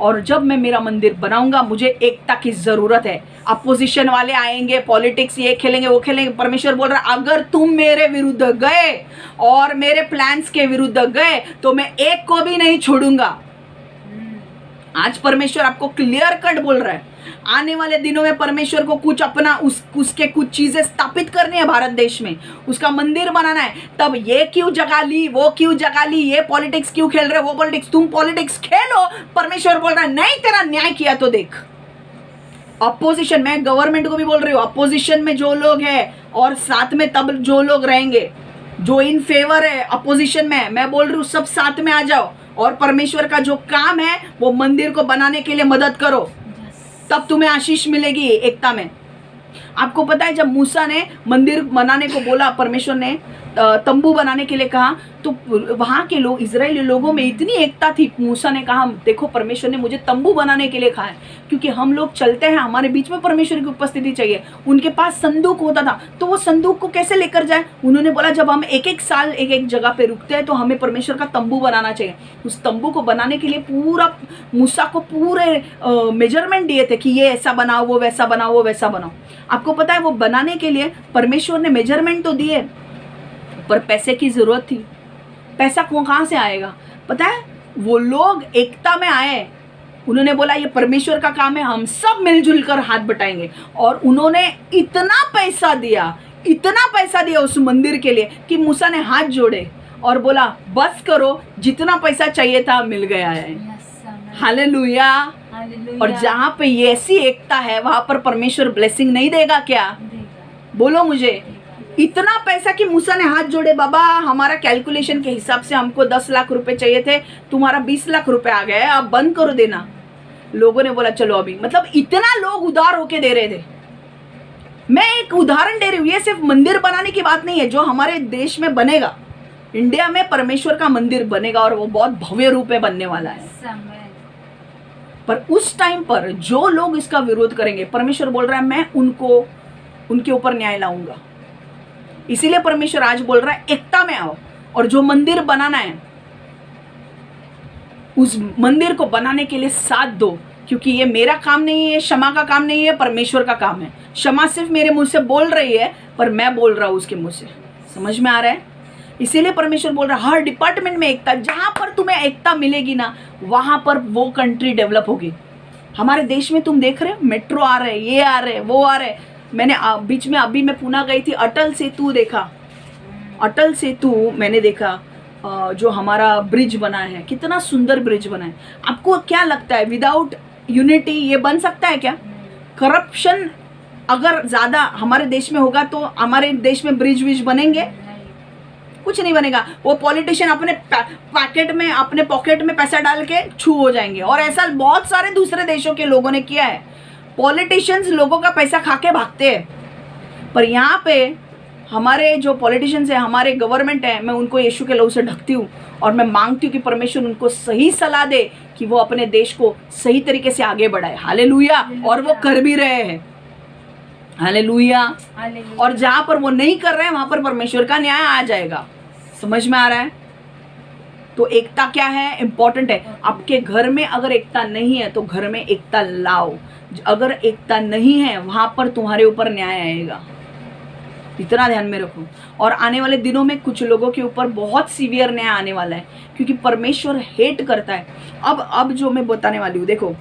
और जब मैं मेरा मंदिर बनाऊंगा मुझे एकता की जरूरत है। अपोजिशन वाले आएंगे, पॉलिटिक्स ये खेलेंगे वो खेलेंगे। परमेश्वर बोल रहा है अगर तुम मेरे विरुद्ध गए और मेरे प्लान्स के विरुद्ध गए तो मैं एक को भी नहीं छोड़ूंगा। आज परमेश्वर आपको क्लियर कट बोल रहा है, आने वाले दिनों में परमेश्वर को कुछ अपना उसके कुछ चीजें स्थापित करनी है भारत देश में, उसका मंदिर बनाना है। तब ये क्यों जगह ली, वो क्यों जगह ली, ये पॉलिटिक्स क्यों खेल रहे, वो पॉलिटिक्स, तुम पॉलिटिक्स खेलो, परमेश्वर बोल रहा है नहीं तेरा न्याय किया तो देख। अपोजिशन, मैं गवर्नमेंट को भी बोल रही हूँ, अपोजिशन में जो लोग हैं और साथ में तब जो लोग रहेंगे जो इन फेवर है अपोजिशन में, मैं बोल रही हूँ सब साथ में आ जाओ और परमेश्वर का जो काम है वो मंदिर को बनाने के लिए मदद करो, तब तुम्हें आशीष मिलेगी एकता में। आपको पता है जब मूसा ने मंदिर बनाने को बोला, परमेश्वर ने तंबू बनाने के लिए कहा, तो वहां के लोग, इजरायली लोगों में इतनी एकता थी। मूसा ने कहा देखो परमेश्वर ने मुझे तंबू बनाने के लिए कहा है, क्योंकि हम लोग चलते हैं, हमारे बीच में परमेश्वर की उपस्थिति चाहिए। उनके पास संदूक होता था, तो वो संदूक को कैसे लेकर जाए, उन्होंने बोला जब हम एक एक साल एक एक जगह पे रुकते हैं तो हमें परमेश्वर का तंबू बनाना चाहिए। उस तंबू को बनाने के लिए पूरा मूसा को पूरे मेजरमेंट दिए थे कि ये ऐसा बनाओ, वो वैसा बनाओ, वो वैसा बनाओ। आपको पता है वो बनाने के लिए परमेश्वर ने मेजरमेंट तो दिए, पर पैसे की जरूरत थी। पैसा कहाँ से आएगा पता है, वो लोग एकता में आए, उन्होंने बोला ये परमेश्वर का काम है, हम सब मिलजुल कर हाथ बटाएंगे। और उन्होंने इतना पैसा दिया उस मंदिर के लिए कि मूसा ने हाथ जोड़े और बोला बस करो, जितना पैसा चाहिए था मिल गया है। हालेलुया। और जहाँ पे ये ऐसी एकता है वहां पर परमेश्वर ब्लेसिंग नहीं देगा क्या? बोलो मुझे। इतना पैसा कि मूसा ने हाथ जोड़े, बाबा हमारा कैलकुलेशन के हिसाब से हमको 10 लाख रुपए चाहिए थे, तुम्हारा 20 लाख रुपए आ गए, आप बंद करो देना। लोगों ने बोला चलो अभी, मतलब इतना लोग उदार होके दे रहे थे। मैं एक उदाहरण दे रही हूँ, ये सिर्फ मंदिर बनाने की बात नहीं है, जो हमारे देश में बनेगा, इंडिया में परमेश्वर का मंदिर बनेगा और वो बहुत भव्य रूप में बनने वाला है। पर उस टाइम पर जो लोग इसका विरोध करेंगे, परमेश्वर बोल रहा है मैं उनके ऊपर न्याय लाऊंगा। इसीलिए परमेश्वर आज बोल रहा है एकता में आओ, और जो मंदिर बनाना है उस मंदिर को बनाने के लिए साथ दो, क्योंकि ये मेरा काम नहीं है, क्षमा का काम नहीं है, परमेश्वर का काम है। क्षमा सिर्फ मेरे मुंह से बोल रही है, पर मैं बोल रहा हूं उसके मुंह से। समझ में आ रहा है? इसीलिए परमेश्वर बोल रहा है हर डिपार्टमेंट में एकता। जहां पर तुम्हें एकता मिलेगी ना, वहां पर वो कंट्री डेवलप होगी। हमारे देश में तुम देख रहे हो मेट्रो आ रहे, ये आ रहे, वो आ रहे। मैंने बीच में अभी मैं पुणे गई थी, अटल सेतु देखा। अटल सेतु मैंने देखा, जो हमारा ब्रिज बना है, कितना सुंदर ब्रिज बना है। आपको क्या लगता है विदाउट यूनिटी ये बन सकता है क्या? करप्शन अगर ज्यादा हमारे देश में होगा तो हमारे देश में ब्रिज विज बनेंगे? कुछ नहीं बनेगा। वो पॉलिटिशियन अपने अपने पॉकेट में पैसा डाल के छू हो जाएंगे, और ऐसा बहुत सारे दूसरे देशों के लोगों ने किया है। पॉलिटिशियंस लोगों का पैसा खा के भागते हैं, पर यहाँ पे हमारे जो पॉलिटिशियंस है, हमारे गवर्नमेंट है, मैं उनको यीशु के लहू से ढकती हूँ और मैं मांगती हूँ कि परमेश्वर उनको सही सलाह दे कि वो अपने देश को सही तरीके से आगे बढ़ाए। हालेलुया। और वो कर भी रहे हैं। हालेलुया। और जहां पर वो नहीं कर रहे हैं वहां पर परमेश्वर का न्याय आ जाएगा। समझ में आ रहा है? तो एकता क्या है, इंपॉर्टेंट है। आपके घर में अगर एकता नहीं है तो घर में एकता लाओ। अगर एकता नहीं है वहां पर तुम्हारे ऊपर न्याय आएगा, इतना ध्यान में रखो। और आने वाले दिनों में कुछ लोगों के ऊपर बहुत सीवियर न्याय आने वाला है, क्योंकि परमेश्वर हेट करता है। अब जो मैं बताने वाली हूँ, देखो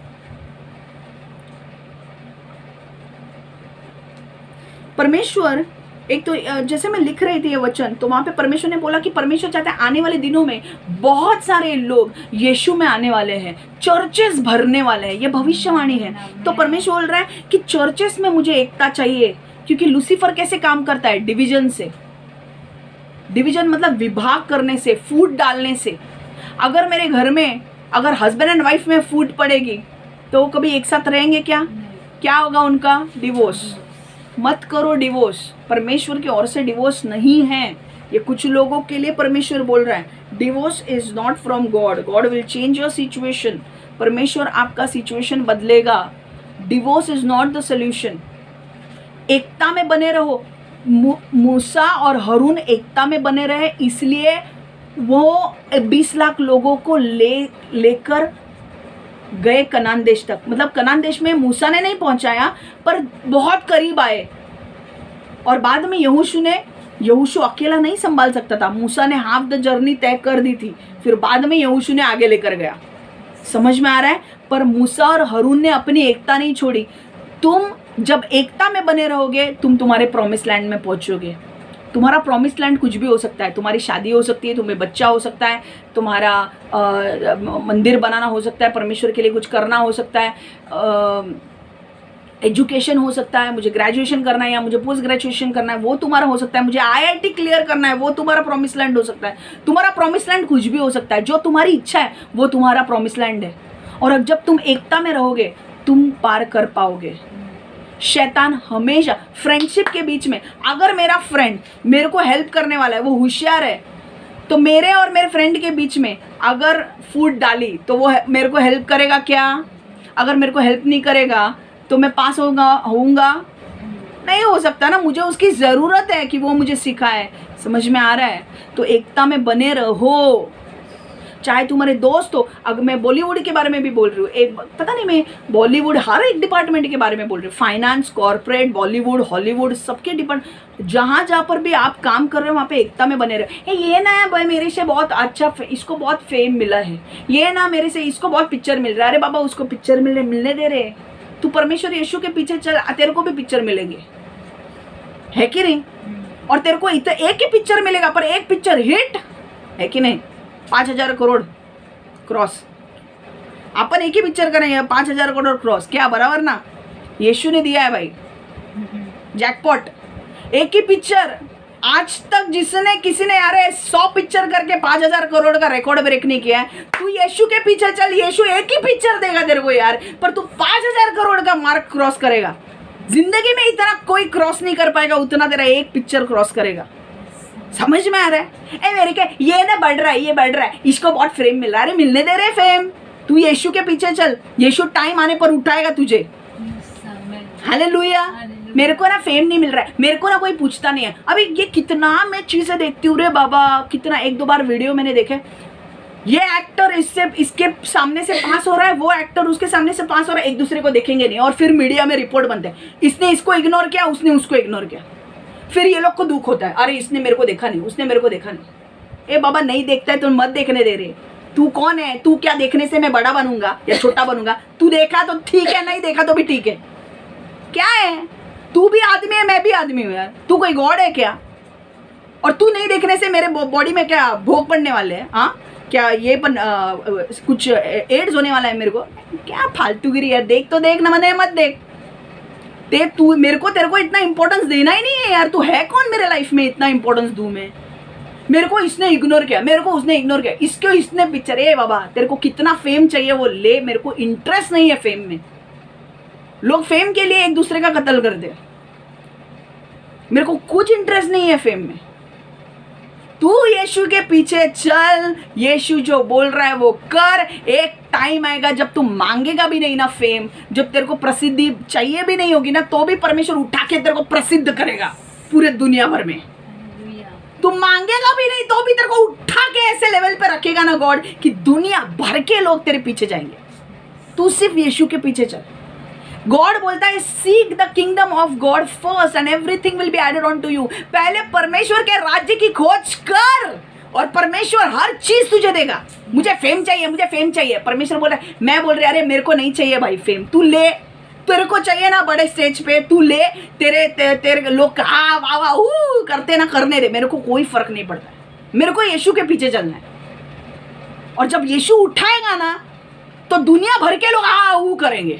परमेश्वर, एक तो जैसे मैं लिख रही थी ये वचन, तो वहां पे परमेश्वर ने बोला कि परमेश्वर चाहता है आने वाले दिनों में बहुत सारे लोग यीशु में आने वाले हैं, चर्चेस भरने वाले हैं। ये भविष्यवाणी है। तो परमेश्वर बोल रहा है कि चर्चेस में मुझे एकता चाहिए, क्योंकि लूसीफर कैसे काम करता है? डिवीजन से। डिवीजन मतलब विभाग करने से, फूट डालने से। अगर मेरे घर में अगर हस्बैंड एंड वाइफ में फूट पड़ेगी तो वो कभी एक साथ रहेंगे क्या? क्या होगा उनका? डिवोर्स। मत करो डिवोर्स। परमेश्वर की ओर से डिवोर्स नहीं है। ये कुछ लोगों के लिए परमेश्वर बोल रहा है divorce is not from God. God will change your situation. परमेश्वर आपका सिचुएशन बदलेगा। Divorce is not the solution. एकता में बने रहो। मूसा और हारून एकता में बने रहे, इसलिए वो 20 लाख लोगों को लेकर गए कनान देश तक। मतलब कनान देश में मूसा ने नहीं पहुंचाया, पर बहुत करीब आए। और बाद में यहोशू अकेला नहीं संभाल सकता था। मूसा ने हाफ द जर्नी तय कर दी थी, फिर बाद में यहोशू ने आगे लेकर गया। समझ में आ रहा है? पर मूसा और हारून ने अपनी एकता नहीं छोड़ी। तुम जब एकता में बने रहोगे तुम तुम्हारे प्रॉमिस लैंड में पहुंचोगे। तुम्हारा प्रॉमिस लैंड कुछ भी हो सकता है, तुम्हारी शादी हो सकती है, तुम्हें बच्चा हो सकता है, तुम्हारा मंदिर बनाना हो सकता है, परमेश्वर के लिए कुछ करना हो सकता है, एजुकेशन हो सकता है, मुझे ग्रेजुएशन करना है या मुझे पोस्ट ग्रेजुएशन करना है, वो तुम्हारा हो सकता है, मुझे आईआईटी क्लियर करना है, वो तुम्हारा प्रॉमिस लैंड हो सकता है। तुम्हारा प्रॉमिस लैंड कुछ भी हो सकता है, जो तुम्हारी इच्छा है वो तुम्हारा प्रॉमिस लैंड है। और जब तुम एकता में रहोगे तुम पार कर पाओगे। शैतान हमेशा फ्रेंडशिप के बीच में, अगर मेरा फ्रेंड मेरे को हेल्प करने वाला है, वो होशियार है, तो मेरे और मेरे फ्रेंड के बीच में अगर फूट डाली तो वो मेरे को हेल्प करेगा क्या? अगर मेरे को हेल्प नहीं करेगा तो मैं पास होऊंगा? नहीं हो सकता ना। मुझे उसकी ज़रूरत है कि वो मुझे सिखाए। समझ में आ रहा है? तो एकता में बने रहो, चाहे तुम्हारे दोस्त हो। अगर मैं बॉलीवुड के बारे में भी बोल रही हूँ, एक पता नहीं, मैं बॉलीवुड हर एक डिपार्टमेंट के बारे में बोल रही हूँ, फाइनेंस, कॉर्पोरेट, बॉलीवुड, हॉलीवुड, सबके डिपार्टमेंट, जहाँ पर भी आप काम कर रहे हो वहाँ पे एकता में बने रहो। ये ना भाई मेरे से बहुत अच्छा, इसको बहुत फेम मिला है, ये ना मेरे से इसको बहुत पिक्चर मिल रहा है, अरे बाबा उसको पिक्चर मिलने दे रहे। तू परमेश्वर यीशु के पीछे चल, तेरे को भी पिक्चर मिलेंगे, है कि नहीं? और तेरे को एक ही पिक्चर मिलेगा, पर एक पिक्चर हिट है कि नहीं? 5,000 करोड़ क्रॉस, अपन एक ही पिक्चर करेंगे, 5,000 करोड़ क्रॉस, क्या बराबर ना? यीशु ने दिया है भाई जैकपॉट। एक ही पिक्चर, आज तक जिसने किसी ने यार 100 पिक्चर करके 5,000 करोड़ का रिकॉर्ड ब्रेक नहीं किया है। तू यीशु के पीछे चल, यीशु एक ही पिक्चर देगा तेरे को यार, पर तू 5,000 करोड़ का मार्क क्रॉस करेगा। जिंदगी में इतना कोई क्रॉस नहीं कर पाएगा उतना तेरा एक पिक्चर क्रॉस करेगा। समझ में आ रहा है? ए मेरे के ये ना बढ़ रहा है, ये बढ़ रहा है, इसको बहुत फेम मिल रहा है, अरे मिलने दे रहे फेम। तू यीशु के पीछे चल, यीशु टाइम आने पर उठाएगा तुझे। हालेलुया। मेरे को ना फेम नहीं मिल रहा है, मेरे को ना कोई पूछता नहीं है। अभी ये कितना मैं चीजें देखती हूँ रे बाबा, कितना, 1-2 बार वीडियो मैंने देखे, ये एक्टर इसके सामने से पास हो रहा है, वो एक्टर उसके सामने से पास हो रहा है, एक दूसरे को देखेंगे नहीं, और फिर मीडिया में रिपोर्ट बनते हैं, इसने इसको इग्नोर किया, उसने उसको इग्नोर किया। फिर ये लोग को दुख होता है, अरे इसने मेरे को देखा नहीं, उसने मेरे को देखा नहीं। ए बाबा, नहीं देखता है तो मत देखने दे रहे। तू कौन है? तू क्या देखने से मैं बड़ा बनूंगा या छोटा बनूंगा? तू देखा तो ठीक है, नहीं देखा तो भी ठीक है। क्या है? तू भी आदमी है, मैं भी आदमी हूँ यार। तू कोई गॉड है क्या? और तू नहीं देखने से मेरे बॉडी में क्या भोग पड़ने वाले हैं? हाँ, क्या ये कुछ एड्स होने वाला है मेरे को? क्या फालतूगिरी है। देख तो देख, ना मने मत देख। देख तू, मेरे को तेरे को इतना इंपॉर्टेंस देना ही नहीं है यार। तू है कौन मेरे लाइफ में इतना इंपॉर्टेंस दूं मैं? मेरे को इसने इग्नोर किया, मेरे को उसने इग्नोर किया, इसको इसने पिक्चर। ए बाबा, तेरे को कितना फेम चाहिए वो ले, मेरे को इंटरेस्ट नहीं है फेम में। लोग फेम के लिए एक दूसरे का कत्ल कर दे, मेरे को कुछ इंटरेस्ट नहीं है फेम में। तू यीशु के पीछे चल, यीशु जो बोल रहा है वो कर। एक टाइम आएगा जब तू मांगेगा भी नहीं ना फेम, जब तेरे को प्रसिद्धि चाहिए भी नहीं होगी ना, तो भी परमेश्वर उठा के तेरे को प्रसिद्ध करेगा पूरे दुनिया भर में। तू मांगेगा भी नहीं तो भी तेरे को उठा के ऐसे लेवल पे रखेगा ना गॉड, कि दुनिया भर के लोग तेरे पीछे जाएंगे। तू सिर्फ यीशु के पीछे चल। गॉड बोलता है seek the kingdom of God first and everything will be added on to you. पहले परमेश्वर के राज्य की खोज कर और परमेश्वर हर चीज तुझे देगा। मुझे फेम चाहिए, मुझे फेम चाहिए। परमेश्वर बोल रहा है, मैं बोल रही अरे मेरे को नहीं चाहिए भाई फेम, तू ले। तेरे को चाहिए ना बड़े स्टेज पे, तू ले। तेरे लोग वाह वाह करते ना, करने दे, मेरे को कोई फर्क नहीं पड़ता। मेरे को यीशु के पीछे चलना है। और जब यीशु उठाएगा ना तो दुनिया भर के लोग करेंगे,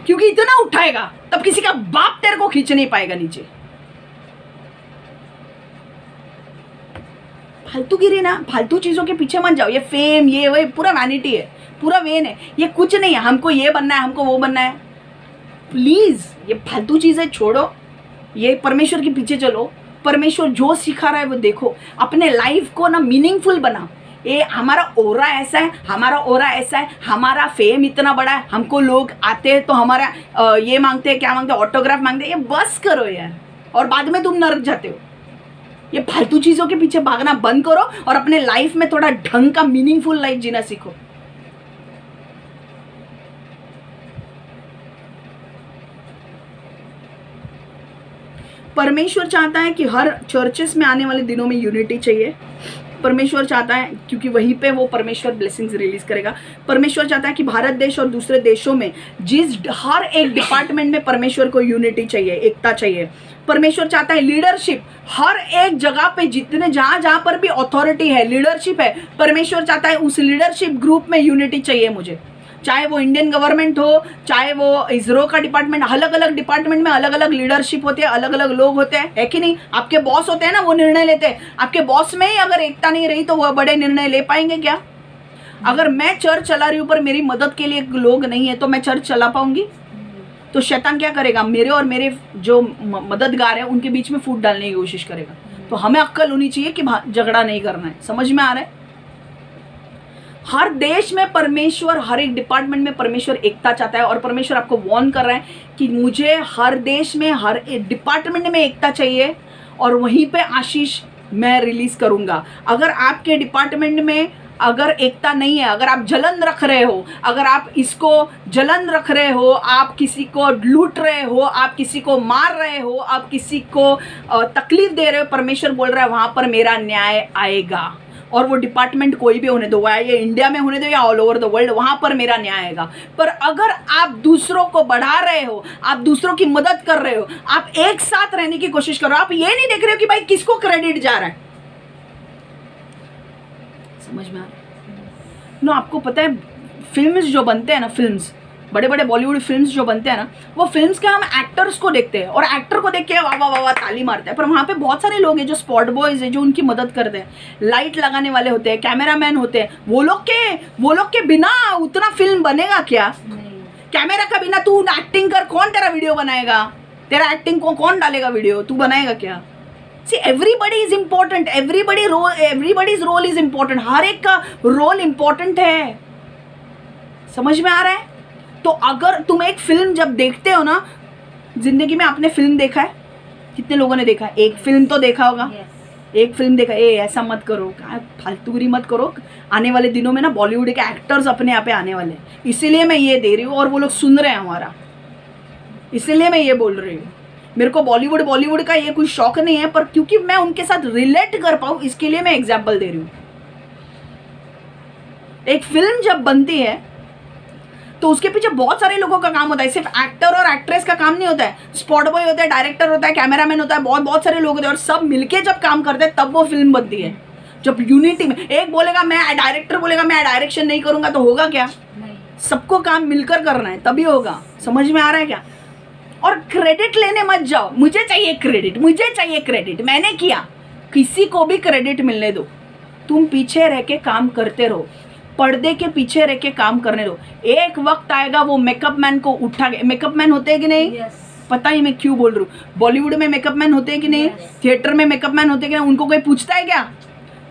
क्योंकि इतना उठाएगा तब किसी का बाप तेरे को खींच नहीं पाएगा नीचे। फालतूगिरी ना, फालतू चीजों के पीछे मत जाओ। ये फेम, ये वो पूरा वैनिटी है, पूरा वेन है, ये कुछ नहीं है। हमको ये बनना है, हमको वो बनना है। प्लीज ये फालतू चीजें छोड़ो, ये परमेश्वर के पीछे चलो। परमेश्वर जो सिखा रहा है वो देखो, अपने लाइफ को ना मीनिंगफुल बना। ये हमारा ओरा ऐसा है, हमारा ओरा ऐसा है, हमारा फेम इतना बड़ा है, हमको लोग आते हैं तो हमारा ये मांगते हैं, क्या मांगते हैं, ऑटोग्राफ मांगते हैं। ये बस करो यार, और बाद में तुम नरक जाते हो। ये फालतू चीजों के पीछे भागना बंद करो और अपने लाइफ में थोड़ा ढंग का मीनिंगफुल लाइफ जीना सीखो। परमेश्वर चाहता है कि हर चर्चेस में आने वाले दिनों में यूनिटी चाहिए। परमेश्वर चाहता है, क्योंकि वहीं पे वो परमेश्वर ब्लेसिंग्स रिलीज करेगा। परमेश्वर चाहता है कि भारत देश और दूसरे देशों में हर एक डिपार्टमेंट में परमेश्वर को यूनिटी चाहिए, एकता चाहिए। परमेश्वर चाहता है लीडरशिप, हर एक जगह पे जितने जहाँ पर भी अथॉरिटी है, लीडरशिप है, परमेश्वर चाहता है उस लीडरशिप ग्रुप में यूनिटी चाहिए मुझे। चाहे वो इंडियन गवर्नमेंट हो, चाहे वो इसरो का डिपार्टमेंट, अलग अलग डिपार्टमेंट में अलग अलग लीडरशिप होते हैं, अलग अलग लोग होते हैं, है कि नहीं। आपके बॉस होते हैं ना, वो निर्णय लेते हैं। आपके बॉस में ही अगर एकता नहीं रही तो वो बड़े निर्णय ले पाएंगे क्या? अगर मैं चर्च चला रही हूँ पर मेरी मदद के लिए लोग नहीं है तो मैं चर्च चला पाऊंगी? तो शैतान क्या करेगा? मेरे और मेरे जो मददगार है उनके बीच में फूट डालने की कोशिश करेगा। तो हमें अक्ल होनी चाहिए कि झगड़ा नहीं करना है। समझ में आ रहा है? हर देश में परमेश्वर, हर एक डिपार्टमेंट में परमेश्वर एकता चाहता है, और परमेश्वर आपको वार्न कर रहा है कि मुझे हर देश में, हर एक डिपार्टमेंट में एकता चाहिए, और वहीं पे आशीष मैं रिलीज करूंगा। अगर आपके डिपार्टमेंट में अगर एकता नहीं है, अगर आप जलन रख रहे हो, अगर आप इसको जलन रख रहे हो, आप किसी को लूट रहे हो, आप किसी को मार रहे हो, आप किसी को तकलीफ दे रहे हो, परमेश्वर बोल रहा है वहां पर मेरा न्याय आएगा। और वो डिपार्टमेंट कोई भी होने दो, ये इंडिया में होने दो या ऑल ओवर द वर्ल्ड, वहां पर मेरा न्याय आएगा। पर अगर आप दूसरों को बढ़ा रहे हो, आप दूसरों की मदद कर रहे हो, आप एक साथ रहने की कोशिश कर रहे हो, आप ये नहीं देख रहे हो कि भाई किसको क्रेडिट जा रहा है। समझ में आ रहा है ना? आपको पता है फिल्म्स जो बनते हैं ना, फिल्म्स, बड़े बड़े बॉलीवुड फिल्म्स जो बनते हैं ना, वो फिल्म्स के हम एक्टर्स को देखते हैं और एक्टर को देख के वाह वाह वाह ताली मारते हैं। पर वहाँ पे बहुत सारे लोग हैं जो स्पॉट बॉयज हैं, जो उनकी मदद करते हैं, लाइट लगाने वाले होते हैं, कैमरामैन होते हैं। वो लोग के बिना उतना फिल्म बनेगा क्या? कैमरा का बिना तू एक्टिंग कर, कौन तेरा वीडियो बनाएगा? तेरा एक्टिंग को कौन डालेगा वीडियो? तू बनाएगा क्या? See, everybody is important, everybody's role is important, हर एक का रोल इंपॉर्टेंट है। समझ में आ रहा है? तो अगर तुम एक फिल्म जब देखते हो ना, जिंदगी में आपने फिल्म देखा है? कितने लोगों ने देखा है? एक फिल्म तो देखा होगा। एक फिल्म देखा, ऐसा मत करो, फालतूगिरी मत करो। आने वाले दिनों में ना बॉलीवुड के एक्टर्स अपने यहाँ पे आने वाले हैं, इसीलिए मैं ये दे रही हूँ, और वो लोग सुन रहे हैं हमारा, इसलिए मैं ये बोल रही हूँ। मेरे को बॉलीवुड का ये कोई शौक नहीं है, पर क्योंकि मैं उनके साथ रिलेट कर पाऊँ इसके लिए मैं एग्जाम्पल दे रही हूँ। एक फिल्म जब बनती है तो उसके पीछे बहुत सारे लोगों का काम होता है, सिर्फ एक्टर और एक्ट्रेस का काम नहीं होता है। स्पॉट बॉय होता है, डायरेक्टर होता है, कैमरामैन होता है, बहुत सारे लोग होते हैं, और सब मिलके जब काम करते हैं तब वो फिल्म बनती है। जब यूनिटी में एक बोलेगा, मैं डायरेक्टर बोलेगा मैं डायरेक्शन नहीं करूंगा, तो होगा क्या? सबको काम मिलकर करना है, तभी होगा। समझ में आ रहा है क्या? और क्रेडिट लेने मत जाओ, मुझे चाहिए क्रेडिट, मैंने किया। किसी को भी क्रेडिट मिलने दो। तुम पीछे रह के काम करते रहो, पर्दे के पीछे रह के काम करने दो। एक वक्त आएगा वो मेकअप मैन को उठा के, मेकअप मैन होते हैं कि नहीं? पता नहीं मैं क्यों बोल रही हूँ। बॉलीवुड में मेकअप मैन होते हैं कि नहीं? थिएटर में मेकअप मैन होते हैं कि नहीं? उनको कोई पूछता है क्या?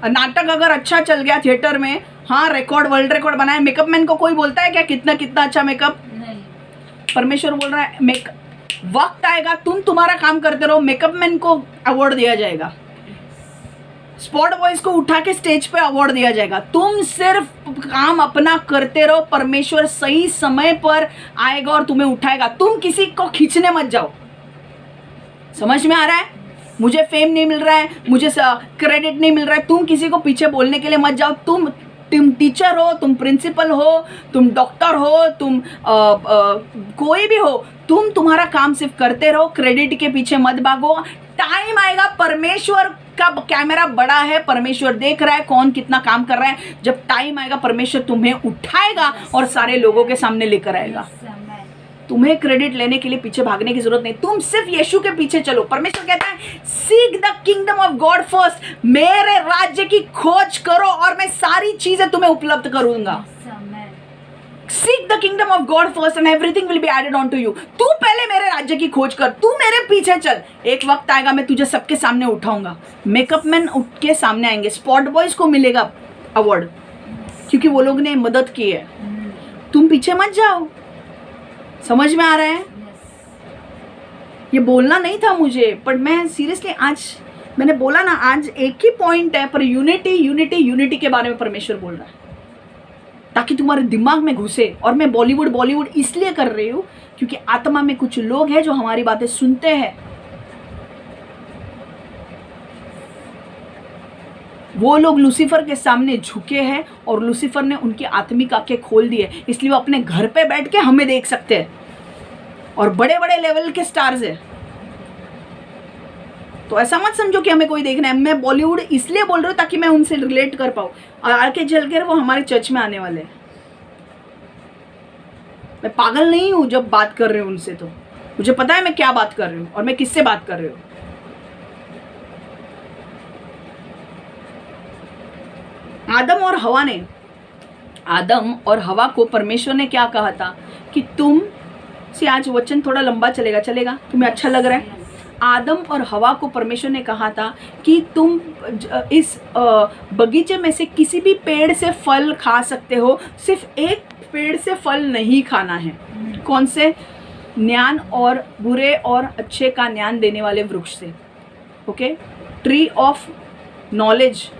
नाटक अगर अच्छा चल गया थिएटर में, हाँ रिकॉर्ड, वर्ल्ड रिकॉर्ड बनाया, मेकअप मैन को कोई बोलता है क्या कितना अच्छा मेकअप? परमेश्वर बोल रहा है वक्त आएगा, तुम्हारा काम करते रहो, मेकअप मैन को अवार्ड दिया जाएगा, स्पॉट बॉयज को उठा के स्टेज पे अवार्ड दिया जाएगा। तुम सिर्फ काम अपना करते रहो, परमेश्वर सही समय पर आएगा और तुम्हें उठाएगा। तुम किसी को खींचने मत जाओ। समझ में आ रहा है? मुझे फेम नहीं मिल रहा है, मुझे क्रेडिट नहीं मिल रहा है, तुम किसी को पीछे बोलने के लिए मत जाओ। तुम टीचर हो, तुम प्रिंसिपल हो, तुम डॉक्टर हो, तुम कोई भी हो, तुम्हारा काम सिर्फ करते रहो, क्रेडिट के पीछे मत भागो। टाइम आएगा, परमेश्वर का कैमरा बड़ा है, परमेश्वर देख रहा है कौन कितना काम कर रहा है। जब टाइम आएगा परमेश्वर तुम्हें उठाएगा और सारे लोगों के सामने लेकर आएगा। तुम्हें क्रेडिट लेने के लिए पीछे भागने की जरूरत नहीं, तुम सिर्फ यीशु के पीछे चलो। परमेश्वर कहता है seek the kingdom of God first, मेरे राज्य की खोज करो और मैं सारी चीजें तुम्हें उपलब्ध करूंगा। Seek the kingdom of God first and everything will be added on to you. तू पहले मेरे राज्य की खोज कर, तू मेरे पीछे चल। एक वक्त आएगा मैं तुझे सबके सामने उठाऊंगा। मेकअप मैन उठ के सामने आएंगे, स्पॉट बॉयज को मिलेगा अवार्ड क्योंकि वो लोग ने मदद की है। तुम पीछे मत जाओ। समझ में आ रहा है? ये बोलना नहीं था मुझे, पर मैं सीरियसली आज मैंने बोला ना, आज एक ही पॉइंट है, पर यूनिटी के बारे में परमेश्वर बोल रहा है ताकि तुम्हारे दिमाग में घुसे। और मैं बॉलीवुड इसलिए कर रही हूँ क्योंकि आत्मा में कुछ लोग हैं जो हमारी बातें सुनते हैं। वो लोग लूसीफर के सामने झुके हैं और लूसीफर ने उनकी आत्मिक आंखें खोल दी है, इसलिए वो अपने घर पे बैठ के हमें देख सकते हैं और बड़े बड़े लेवल के स्टार्स है। तो ऐसा मत समझो कि हमें कोई देखना है। मैं बॉलीवुड इसलिए बोल रही हूँ ताकि मैं उनसे रिलेट कर पाऊँ, और आके चल कर वो हमारे चर्च में आने वाले हैं। मैं पागल नहीं हूँ जब बात कर रही हूँ उनसे, तो मुझे पता है मैं क्या बात कर रही हूँ और मैं किससे बात कर रही हूँ। आदम और हवा को परमेश्वर ने क्या कहा था कि तुम से, आज वचन थोड़ा लंबा चलेगा, तुम्हें अच्छा लग रहा है। आदम और हवा को परमेश्वर ने कहा था कि तुम इस बगीचे में से किसी भी पेड़ से फल खा सकते हो, सिर्फ एक पेड़ से फल नहीं खाना है। कौन से? ज्ञान और बुरे और अच्छे का ज्ञान देने वाले वृक्ष से। Okay, tree of knowledge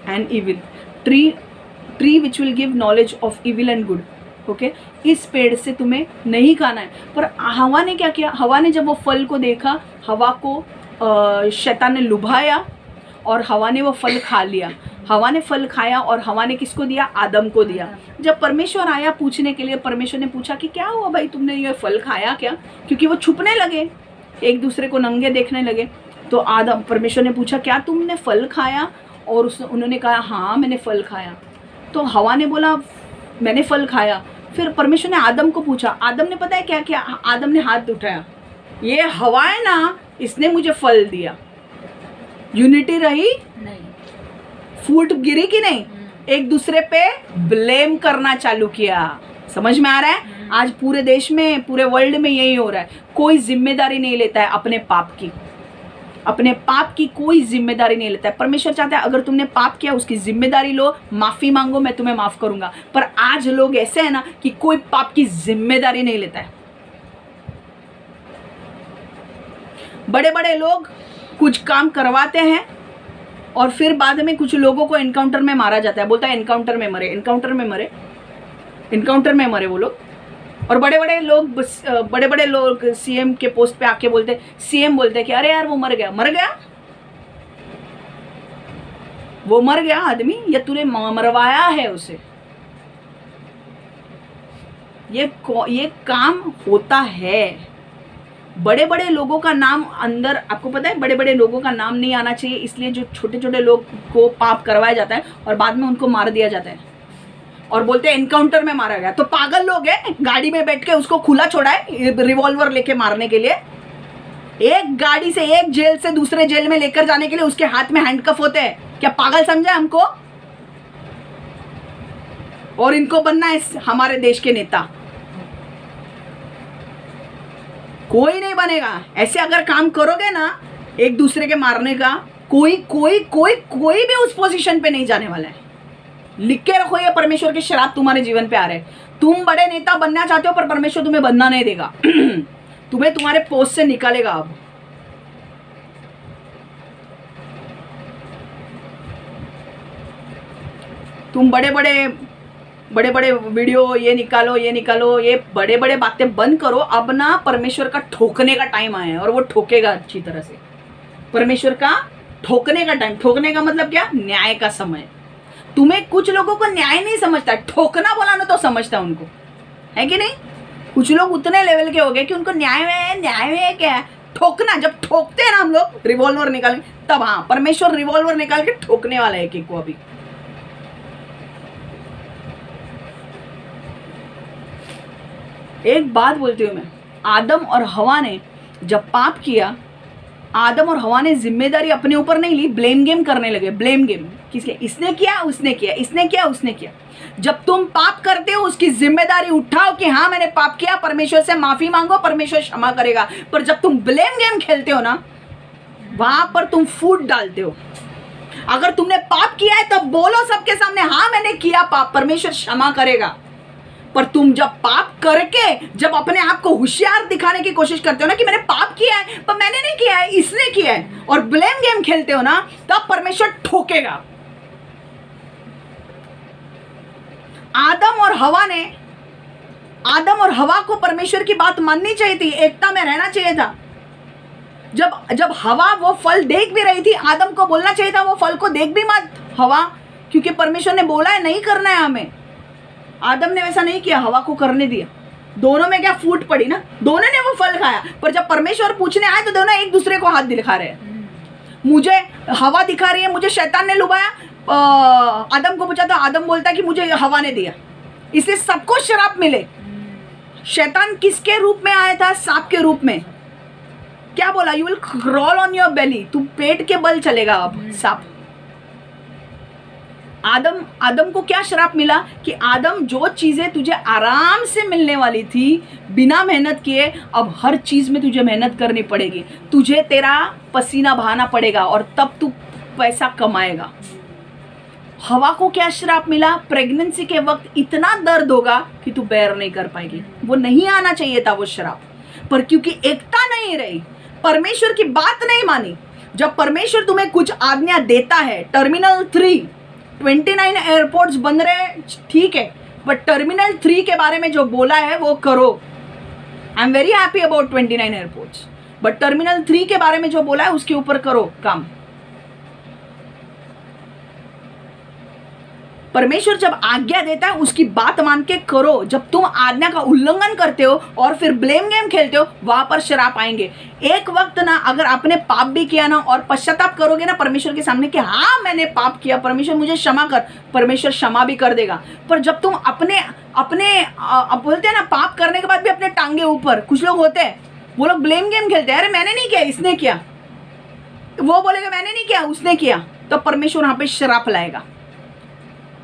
and evil, tree which will give knowledge of evil and good. Okay, इस पेड़ से तुम्हें नहीं खाना है। पर हवा ने क्या किया? हवा ने जब वो फल को देखा, हवा को शैतान ने लुभाया और हवा ने वो फल खा लिया। हवा ने फल खाया और हवा ने किसको दिया? आदम को दिया। जब परमेश्वर आया पूछने के लिए, परमेश्वर ने पूछा कि क्या हुआ भाई, तुमने ये फल खाया क्या? क्योंकि वो छुपने लगे, एक दूसरे को नंगे देखने लगे। तो परमेश्वर ने पूछा क्या तुमने फल खाया? और उन्होंने कहा हाँ मैंने फल खाया। तो हवा ने बोला मैंने फल खाया। फिर परमेश्वर ने आदम को पूछा, आदम ने पता है क्या किया? आदम ने हाथ उठाया, ये हवा है ना, इसने मुझे फल दिया। यूनिटी रही नहीं, फूट गिरी कि नहीं? एक दूसरे पे ब्लेम करना चालू किया। समझ में आ रहा है? आज पूरे देश में, पूरे वर्ल्ड में यही हो रहा है। कोई जिम्मेदारी नहीं लेता है अपने पाप की, अपने पाप की कोई जिम्मेदारी नहीं लेता है। परमेश्वर चाहता है अगर तुमने पाप किया उसकी जिम्मेदारी लो, माफी मांगो, मैं तुम्हें माफ करूंगा। पर आज लोग ऐसे हैं ना कि कोई पाप की जिम्मेदारी नहीं लेता है। बड़े बड़े लोग कुछ काम करवाते हैं और फिर बाद में कुछ लोगों को एनकाउंटर में मारा जाता है। बोलता है एनकाउंटर में मरे, एनकाउंटर में मरे, एनकाउंटर में मरे वो लोग। और बड़े बड़े लोग सीएम के पोस्ट पे आके बोलते, सीएम बोलते कि अरे यार वो मर गया। वो मर गया आदमी, या तूने मरवाया है उसे? ये काम होता है। बड़े बड़े लोगों का नाम अंदर, आपको पता है बड़े बड़े लोगों का नाम नहीं आना चाहिए, इसलिए जो छोटे छोटे लोग को पाप करवाया जाता है और बाद में उनको मार दिया जाता है और बोलते हैं एनकाउंटर में मारा गया। तो पागल लोग हैं, गाड़ी में बैठ के उसको खुला छोड़ा है रिवॉल्वर लेके मारने के लिए। एक गाड़ी से, एक जेल से दूसरे जेल में लेकर जाने के लिए उसके हाथ में हैंडकफ होते हैं। क्या पागल समझा हमको? और इनको बनना है हमारे देश के नेता? कोई नहीं बनेगा। ऐसे अगर काम करोगे ना एक दूसरे के मारने का, कोई भी उस पोजीशन पे नहीं जाने वाला है। लिख के रखो, ये परमेश्वर के श्राप तुम्हारे जीवन पे आ रहे हैं। तुम बड़े नेता बनना चाहते हो पर परमेश्वर तुम्हें बनना नहीं देगा। तुम्हें तुम्हारे पोस्ट से निकालेगा। अब तुम बड़े बड़े वीडियो ये निकालो, ये बड़े बड़े बातें बंद करो। अब ना परमेश्वर का ठोकने का टाइम आया है और वो ठोकेगा अच्छी तरह से। परमेश्वर का ठोकने का टाइम, ठोकने का मतलब क्या? न्याय का समय। तुम्हें कुछ लोगों को न्याय नहीं समझता, ठोकना बोला ना तो समझता उनको, है कि नहीं? कुछ लोग उतने लेवल के हो गए कि उनको न्याय में क्या है? ठोकना। जब ठोकते हैं ना हम लोग रिवॉल्वर निकाल, तब हाँ परमेश्वर रिवॉल्वर निकाल के ठोकने वाला है एक को। अभी एक बात बोलती हूँ मैं, आदम और हवा ने जब पाप किया, आदम और हवा ने जिम्मेदारी अपने ऊपर नहीं ली, ब्लेम गेम करने लगे। ब्लेम गेम किसके? इसने किया, उसने किया, इसने किया, उसने किया। जब तुम पाप करते हो उसकी जिम्मेदारी उठाओ कि हाँ मैंने पाप किया, परमेश्वर से माफी मांगो, परमेश्वर क्षमा करेगा। पर जब तुम ब्लेम गेम खेलते हो ना, वहां पर तुम फूट डालते हो। अगर तुमने पाप किया है तो बोलो सबके सामने हाँ मैंने किया पाप, परमेश्वर क्षमा करेगा। पर तुम जब पाप करके जब अपने आप को होशियार दिखाने की कोशिश करते हो ना कि मैंने पाप किया है पर मैंने नहीं किया है, इसने किया है, और ब्लेम गेम खेलते हो ना, तब परमेश्वर ठोकेगा। आदम और हवा को परमेश्वर की बात माननी चाहिए थी, एकता में रहना चाहिए था। जब हवा वो फल देख भी रही थी, आदम को बोलना चाहिए था वो फल को देख भी मत हवा, क्योंकि परमेश्वर ने बोला है नहीं करना है हमें। आदम ने वैसा नहीं किया, हवा को करने दिया। दोनों में क्या फूट पड़ी ना, दोनों ने वो फल खाया। पर जब परमेश्वर पूछने आए तो दोनों एक दूसरे को हाथ दिखा रहे हैं। मुझे हवा दिखा रही है, मुझे शैतान ने लुभाया। आदम को पूछा तो आदम बोलता है कि मुझे हवा ने दिया। इसलिए सबको श्राप मिले। शैतान किसके रूप में आया था? सांप के रूप में। क्या बोला? You will crawl on your belly, तू पेट के बल चलेगा अब सांप। आदम को क्या श्राप मिला कि आदम जो चीजें तुझे आराम से मिलने वाली थी बिना मेहनत किए, अब हर चीज में तुझे मेहनत करनी पड़ेगी, तुझे तेरा पसीना बहाना पड़ेगा और तब तू पैसा कमाएगा। हवा को क्या श्राप मिला? प्रेगनेंसी के वक्त इतना दर्द होगा कि तू बेयर नहीं कर पाएगी। वो नहीं आना चाहिए था वो श्राप, पर क्योंकि एकता नहीं रही, परमेश्वर की बात नहीं मानी। जब परमेश्वर तुम्हें कुछ आज्ञा देता है, टर्मिनल 3 29 एयरपोर्ट्स बन रहे, ठीक है, बट टर्मिनल 3 के बारे में जो बोला है वो करो। I am very happy about 29 airports, but terminal 3 के बारे में जो बोला है उसके ऊपर करो काम। परमेश्वर जब आज्ञा देता है उसकी बात मान के करो। जब तुम आज्ञा का उल्लंघन करते हो और फिर ब्लेम गेम खेलते हो, वहां पर श्राप आएंगे। एक वक्त ना अगर आपने पाप भी किया ना और पश्चाताप करोगे ना परमेश्वर के सामने कि हाँ मैंने पाप किया, परमेश्वर मुझे क्षमा कर, परमेश्वर क्षमा भी कर देगा। पर जब तुम अपने बोलते हैं ना, पाप करने के बाद भी अपने टांगे ऊपर, कुछ लोग होते हैं वो लोग ब्लेम गेम खेलते हैं, अरे मैंने नहीं किया इसने किया, वो बोलेगा मैंने नहीं किया उसने किया, तो परमेश्वर वहां पे श्राप लाएगा।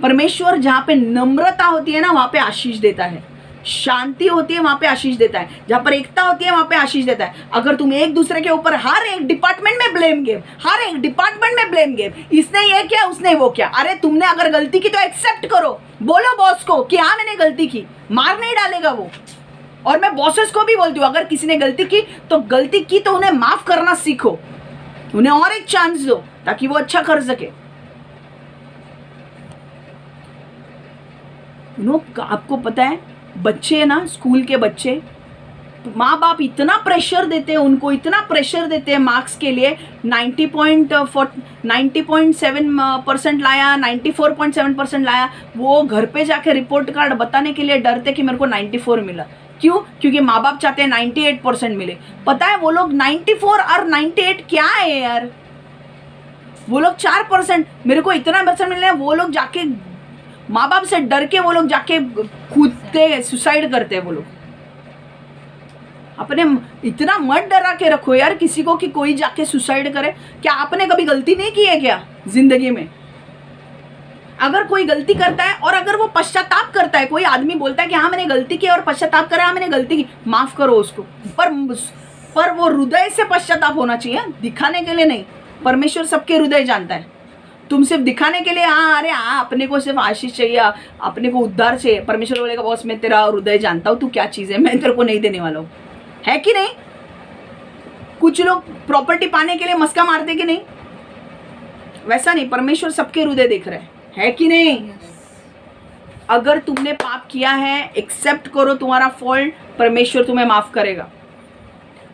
परमेश्वर जहाँ पे नम्रता होती है ना वहाँ पे आशीष देता है, शांति होती है वहाँ पे आशीष देता है, जहाँ पर एकता होती है वहाँ पे आशीष देता है। अगर तुम एक दूसरे के ऊपर हर एक डिपार्टमेंट में ब्लेम गेम, हर एक डिपार्टमेंट में ब्लेम गेम, इसने ये किया उसने वो किया, अरे तुमने अगर गलती की तो एक्सेप्ट करो, बोलो बॉस को कि हाँ मैंने गलती की, मार नहीं डालेगा वो। और मैं बॉसेस को भी बोलती हूँ अगर किसी ने गलती की तो उन्हें माफ करना सीखो, उन्हें और एक चांस दो ताकि वो अच्छा कर सके। आपको पता है बच्चे ना, स्कूल के बच्चे, माँ बाप इतना प्रेशर देते हैं उनको, इतना प्रेशर देते हैं मार्क्स के लिए। 90.7% लाया, 94.7% लाया, वो घर पे जाके रिपोर्ट कार्ड बताने के लिए डरते कि मेरे को 94 मिला। क्यों? क्योंकि माँ बाप चाहते हैं 98% मिले। पता है वो लोग 94 और 98 क्या है यार, वो लोग 4%, मेरे को इतना परसेंट मिल रहा है, वो लोग जाके माँ बाप से डर के वो लोग जाके कूदते, सुसाइड करते हैं वो लोग। अपने इतना मत डरा के रखो यार किसी को कि कोई जाके सुसाइड करे। क्या आपने कभी गलती नहीं की है क्या जिंदगी में? अगर कोई गलती करता है और अगर वो पश्चाताप करता है, कोई आदमी बोलता है कि हाँ मैंने गलती की और पश्चाताप करा, हाँ मैंने गलती की, माफ करो उसको, पर वो हृदय से पश्चाताप होना चाहिए, दिखाने के लिए नहीं। परमेश्वर सबके हृदय जानता है। तुम सिर्फ दिखाने के लिए हाँ अरे हाँ अपने को सिर्फ आशीष चाहिए, अपने को उद्धार चाहिए, परमेश्वर बोलेगा बॉस मैं तेरा हृदय जानता हूँ, तू क्या चीज़ है, मैं तेरे को नहीं देने वाला हूँ, है कि नहीं? कुछ लोग प्रॉपर्टी पाने के लिए मस्का मारते कि नहीं? वैसा नहीं, परमेश्वर सबके हृदय देख रहे है कि नहीं? अगर तुमने पाप किया है एक्सेप्ट करो तुम्हारा फॉल्ट, परमेश्वर तुम्हें माफ करेगा।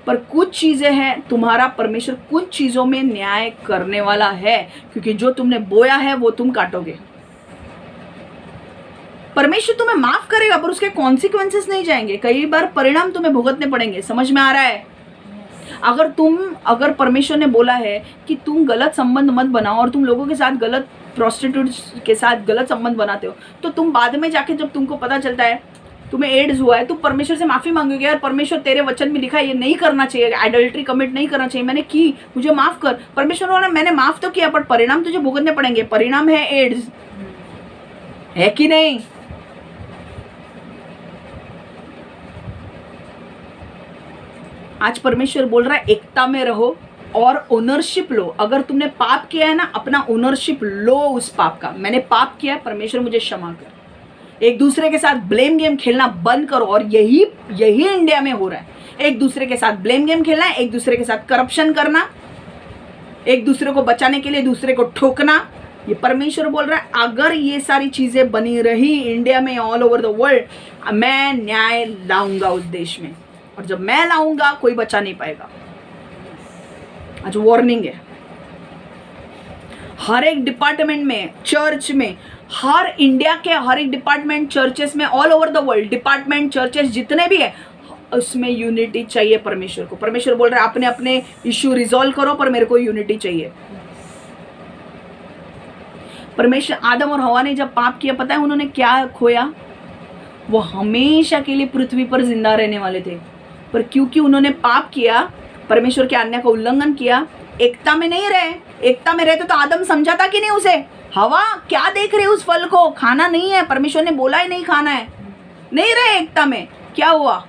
पर कुछ चीजें हैं तुम्हारा परमेश्वर कुछ चीजों में न्याय करने वाला है, क्योंकि जो तुमने बोया है वो तुम काटोगे। परमेश्वर तुम्हें माफ करेगा पर उसके कॉन्सिक्वेंसेस नहीं जाएंगे, कई बार परिणाम तुम्हें भुगतने पड़ेंगे। समझ में आ रहा है? अगर परमेश्वर ने बोला है कि तुम गलत संबंध मत बनाओ और तुम लोगों के साथ गलत प्रोस्टिट्यूट्स के साथ गलत संबंध बनाते हो, तो तुम बाद में जाके जब तुमको पता चलता है तुम्हें एड्स हुआ है, तो परमेश्वर से माफी मांगोगे, यार परमेश्वर तेरे वचन में लिखा है ये नहीं करना चाहिए, एडल्ट्री कमिट नहीं करना चाहिए, मैंने की, मुझे माफ कर। परमेश्वर बोला मैंने माफ तो किया पर परिणाम तुझे भुगतने पड़ेंगे, परिणाम है एड्स, है कि नहीं? आज परमेश्वर बोल रहा है एकता में रहो और ओनरशिप लो। अगर तुमने पाप किया है ना, अपना ओनरशिप लो उस पाप का। मैंने पाप किया है, परमेश्वर मुझे क्षमा कर। एक दूसरे के साथ ब्लेम गेम खेलना बंद करो, और यही इंडिया में हो रहा है। एक दूसरे के साथ ब्लेम गेम खेलना, एक दूसरे के साथ करप्शन करना, एक दूसरे को बचाने के लिए दूसरे को ठोकना। ये परमेश्वर बोल रहा है अगर ये सारी चीजें बनी रही इंडिया में, ऑल ओवर द वर्ल्ड, मैं न्याय लाऊंगा उस देश में, और जब मैं लाऊंगा कोई बचा नहीं पाएगा। आज वार्निंग है। हर एक डिपार्टमेंट में, चर्च में, हर इंडिया के हर एक डिपार्टमेंट, चर्चेस में, all over the world department, churches जितने भी है, उसमें यूनिटी चाहिए परमेश्वर को। परमेश्वर बोल रहा है अपने अपने इश्यू रिजॉल्व करो, पर मेरे को यूनिटी चाहिए। परमेश्वर, आदम और हवा ने जब पाप किया, पता है उन्होंने क्या खोया? वो हमेशा के लिए पृथ्वी पर जिंदा रहने वाले थे, पर क्योंकि उन्होंने पाप किया, परमेश्वर के आज्ञा का उल्लंघन किया, एकता में नहीं रहे। एकता में रहते तो आदम समझाता कि नहीं उसे, हवा क्या देख रहे उस फल को, खाना नहीं है, परमेश्वर ने बोला ही नहीं खाना है। नहीं रहे एकता में, क्या हुआ?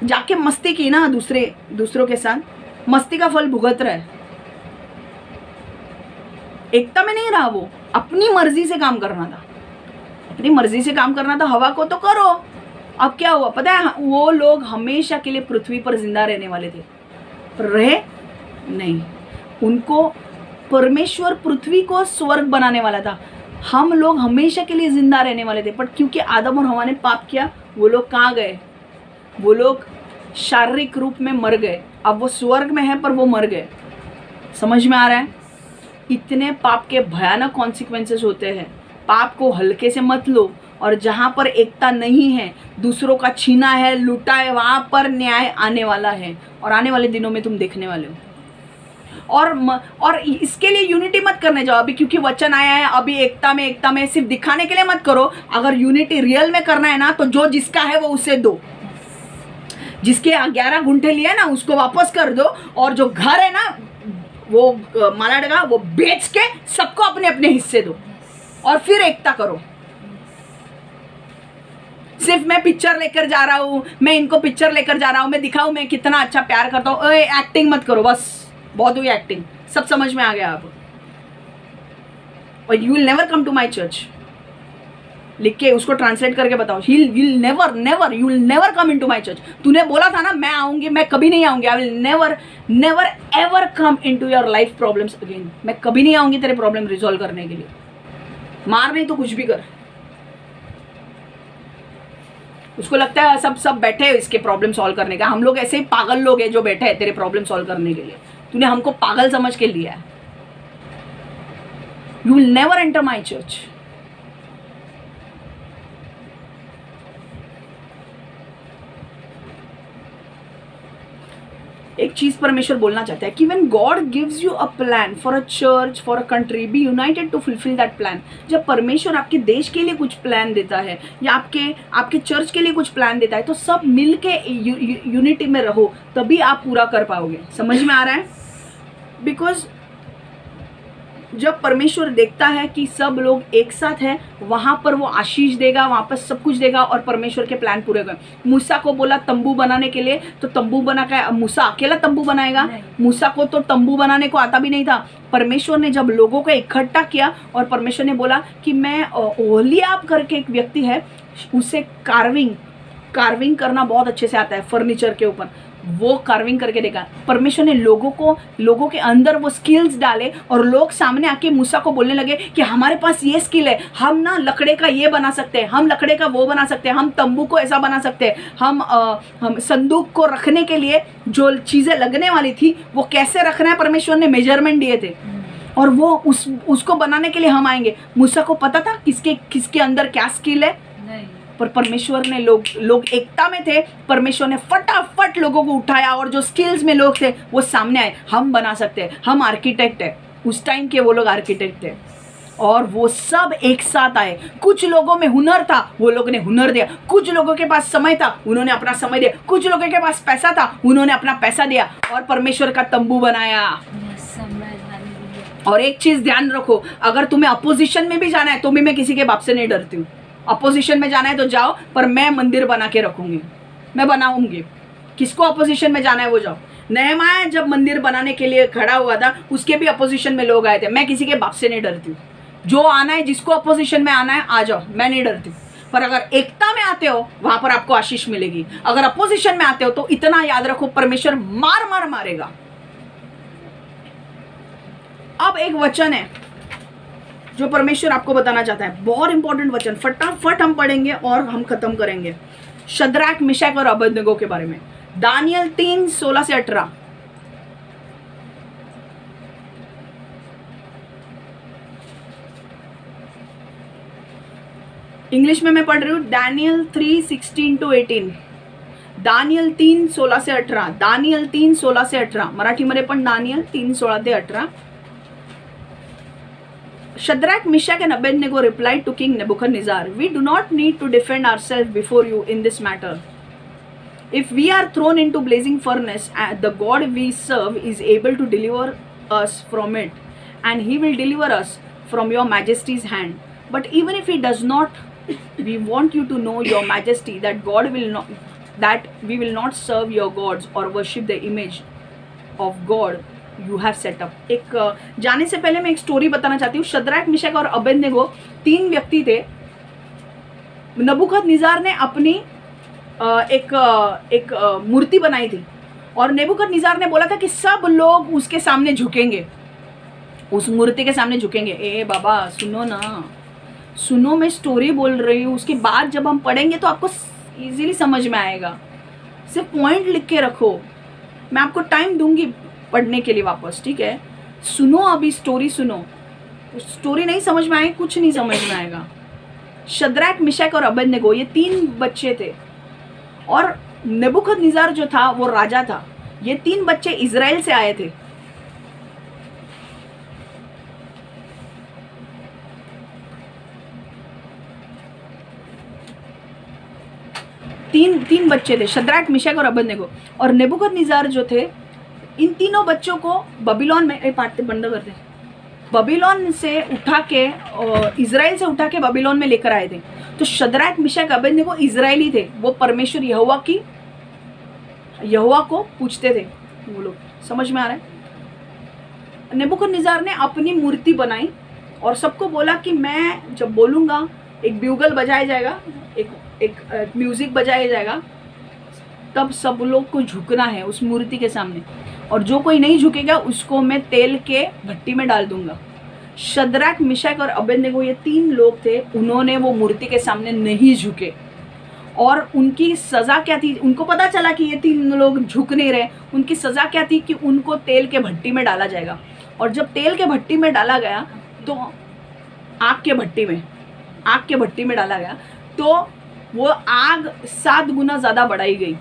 जाके मस्ती की ना दूसरों के साथ, मस्ती का फल भुगत रहा है। एकता में नहीं रहा, वो अपनी मर्जी से काम करना था, अपनी मर्जी से काम करना था। हवा को तो करो। अब क्या हुआ पता है? वो लोग हमेशा के लिए पृथ्वी पर जिंदा रहने वाले थे, पर रहे नहीं। उनको परमेश्वर पृथ्वी को स्वर्ग बनाने वाला था। हम लोग हमेशा के लिए जिंदा रहने वाले थे, पर क्योंकि आदम और हवा ने पाप किया, वो लोग कहाँ गए? वो लोग शारीरिक रूप में मर गए। अब वो स्वर्ग में है, पर वो मर गए। समझ में आ रहा है? इतने पाप के भयानक कॉन्सिक्वेंसेस होते हैं। पाप को हल्के से मत लो, और जहाँ पर एकता नहीं है, दूसरों का छीना है, लूटा है, वहाँ पर न्याय आने वाला है, और आने वाले दिनों में तुम देखने वाले हो। और इसके लिए यूनिटी मत करने जाओ अभी, क्योंकि वचन आया है अभी एकता में सिर्फ दिखाने के लिए मत करो। अगर यूनिटी रियल में करना है ना, तो जो जिसका है वो उसे दो। जिसके 11 गुंठे लिए ना, उसको वापस कर दो, और जो घर है ना, वो माला डगा, वो बेच के सबको अपने अपने हिस्से दो, और फिर एकता करो। सिर्फ मैं पिक्चर लेकर जा रहा हूँ, मैं इनको पिक्चर लेकर जा रहा हूँ, मैं दिखाऊँ मैं कितना अच्छा प्यार करता हूँ, एक्टिंग मत करो, बस बहुत हुई एक्टिंग, सब समझ में आ गया अब। और you will never come to my church, लिख के उसको ट्रांसलेट करके बताओ। You will never come into my church. तूने बोला था ना मैं आऊंगी, मैं कभी नहीं आऊंगी। I will never ever come into your life problems again. मैं कभी नहीं आऊंगी तेरे प्रॉब्लम रिजॉल्व करने के लिए। मार नहीं तो कुछ भी कर। उसको लगता है सब बैठे हैं इसके प्रॉब्लम सॉल्व करने का। हम लोग ऐसे ही पागल लोग हैं जो बैठे हैं तेरे प्रॉब्लम सॉल्व करने के लिए। तूने हमको पागल समझ के लिया है। You will never enter my church. एक चीज परमेश्वर बोलना चाहता है कि when God gives you a plan for a church, for a country, be united to fulfil that plan. जब परमेश्वर आपके देश के लिए कुछ प्लान देता है, या आपके चर्च के लिए कुछ प्लान देता है, तो सब मिल के यूनिटी में रहो, तभी आप पूरा कर पाओगे। समझ में आ रहा है? बिकॉज जब परमेश्वर देखता है कि सब लोग एक साथ हैं, वहाँ पर वो आशीष देगा, वहाँ पर सब कुछ देगा, और परमेश्वर के प्लान पूरे कर। मूसा को बोला तंबू बनाने के लिए, तो तंबू बना के मूसा अकेला तंबू बनाएगा? मूसा को तो तंबू बनाने को आता भी नहीं था। परमेश्वर ने जब लोगों को इकट्ठा किया, और परमेश्वर ने बोला कि मैं ओहलियाब करके एक व्यक्ति है, उसे कार्विंग करना बहुत अच्छे से आता है फर्नीचर के ऊपर, वो कार्विंग करके देखा। परमेश्वर ने लोगों के अंदर वो स्किल्स डाले, और लोग सामने आके मूसा को बोलने लगे कि हमारे पास ये स्किल है, हम ना लकड़े का ये बना सकते हैं, हम लकड़े का वो बना सकते हैं, हम तंबू को ऐसा बना सकते हैं, हम संदूक को रखने के लिए जो चीज़ें लगने वाली थी वो कैसे रखना है, परमेश्वर ने मेजरमेंट दिए थे, और वो उसको बनाने के लिए हम आएंगे। मूसा को पता था किसके अंदर क्या स्किल है, पर परमेश्वर ने लोग एकता में थे, परमेश्वर ने फटाफट लोगों को उठाया, और जो स्किल्स में लोग थे वो सामने आए। हम बना सकते हैं, हम आर्किटेक्ट है। उस टाइम के वो लोग आर्किटेक्ट थे, और वो सब एक साथ आए। कुछ लोगों में हुनर था, वो लोगों ने हुनर दिया। कुछ लोगों के पास समय था, उन्होंने अपना समय दिया। कुछ लोगों के पास पैसा था, उन्होंने अपना पैसा दिया, और परमेश्वर का तंबू बनाया। और एक चीज ध्यान रखो, अगर तुम्हें अपोजिशन में भी जाना है तो भी मैं किसी के बाप से नहीं डरती हूँ। अपोजिशन में जाना है तो जाओ, पर मैं मंदिर बना के रखूंगी, मैं बनाऊंगी। किसको अपोजिशन में जाना है वो जाओ। नहमाया जब मंदिर बनाने के लिए खड़ा हुआ था, उसके भी अपोजिशन में लोग आए थे। मैं किसी के बाप से नहीं डरती हूँ। जो आना है, जिसको अपोजिशन में आना है आ जाओ, मैं नहीं डरती। पर अगर एकता में आते हो, वहां पर आपको आशीष मिलेगी। अगर अपोजिशन में आते हो तो इतना याद रखो, परमेश्वर मारेगा। अब एक वचन है जो परमेश्वर आपको बताना चाहता है, बहुत इंपॉर्टेंट वचन, फटाफट हम पढ़ेंगे और हम खत्म करेंगे। शद्रक, मिशक और अबेदनगो के बारे में। दानियल 3:16 से 18। इंग्लिश में मैं पढ़ रही हूँ दानियल 3:16-18, दानियल 3:16-18, दानियल 3:16-18, मराठीमध्ये पण Daniel 3:16-18. Shadrach, Meshach and Abednego replied to King Nebuchadnezzar, "We do not need to defend ourselves before you in this matter. If we are thrown into blazing furnace, the God we serve is able to deliver us from it, and he will deliver us from your majesty's hand. But even if he does not, we want you to know, your majesty, that we will not serve your gods or worship the image of God you have setup." एक जाने से पहले मैं एक स्टोरी बताना चाहती हूँ. शद्रक, मिशक और अबेदनेगो 3 व्यक्ति थे. नबूकदनेस्सर ने अपनी एक मूर्ति बनाई थी और नबूकदनेस्सर ने बोला था कि सब लोग उसके सामने झुकेंगे, उस मूर्ति के सामने झुकेंगे. ए बाबा सुनो ना, सुनो, मैं स्टोरी बोल रही हूँ, उसके बाद जब हम पढ़ेंगे तो आपको इजीली समझ में आएगा. सिर्फ पॉइंट लिख के रखो, मैं आपको टाइम दूंगी पढ़ने के लिए वापस, ठीक है. सुनो, अभी स्टोरी सुनो. स्टोरी नहीं समझ में आए, कुछ नहीं समझ में आएगा. शद्रक, मिशक और अबेदनेगो ये 3 बच्चे थे और नबूकदनेस्सर जो था वो राजा था. ये 3 बच्चे इजराइल से आए थे. तीन बच्चे थे, शद्रक, मिशक और अबेदनेगो. और नबूकदनेस्सर जो थे, इन तीनों बच्चों को बबीलोन में बंद कर दे, बबीलोन से उठा के, इजराइल से उठा के बबीलोन में लेकर आए थे. तो शद्रक, मिशक, अबेदनेगो इजरायली थे. वो परमेश्वर यहोवा को पूछते थे. वो लोग, समझ में आ रहा है. नबूकदनेस्सर ने अपनी मूर्ति बनाई और सबको बोला कि मैं जब बोलूँगा एक ब्यूगल बजाया जाएगा, एक म्यूजिक बजाया जाएगा, तब सब लोग को झुकना है उस मूर्ति के सामने, और जो कोई नहीं झुकेगा उसको मैं तेल के भट्टी में डाल दूंगा. शद्रक, मिशक और अबेदनेगो ये 3 लोग थे, उन्होंने वो मूर्ति के सामने नहीं झुके. और उनकी सज़ा क्या थी? उनको पता चला कि ये 3 लोग झुक नहीं रहे. उनकी सज़ा क्या थी? कि उनको तेल के भट्टी में डाला जाएगा. और जब तेल के भट्टी में डाला गया तो आग के भट्टी में डाला गया तो वो आग 7 गुना ज़्यादा बढ़ाई गई.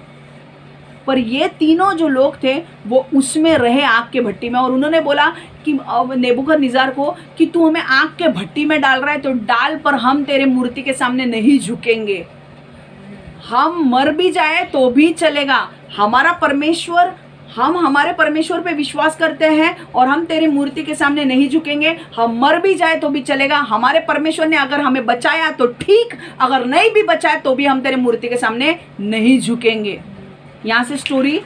पर ये तीनों जो लोग थे वो उसमें रहे, आग के भट्टी में. और उन्होंने बोला कि नबूकदनेस्सर को कि तू हमें आग के भट्टी में डाल रहा है तो डाल, पर हम तेरे मूर्ति के सामने नहीं झुकेंगे. हम मर भी जाए तो भी चलेगा. हमारे परमेश्वर पे विश्वास करते हैं और हम तेरी मूर्ति के सामने नहीं झुकेंगे. हम मर भी जाए तो भी चलेगा. हमारे परमेश्वर ने अगर हमें बचाया तो ठीक, अगर नहीं भी बचाया तो भी हम तेरे मूर्ति के सामने नहीं झुकेंगे. यहाँ से स्टोरी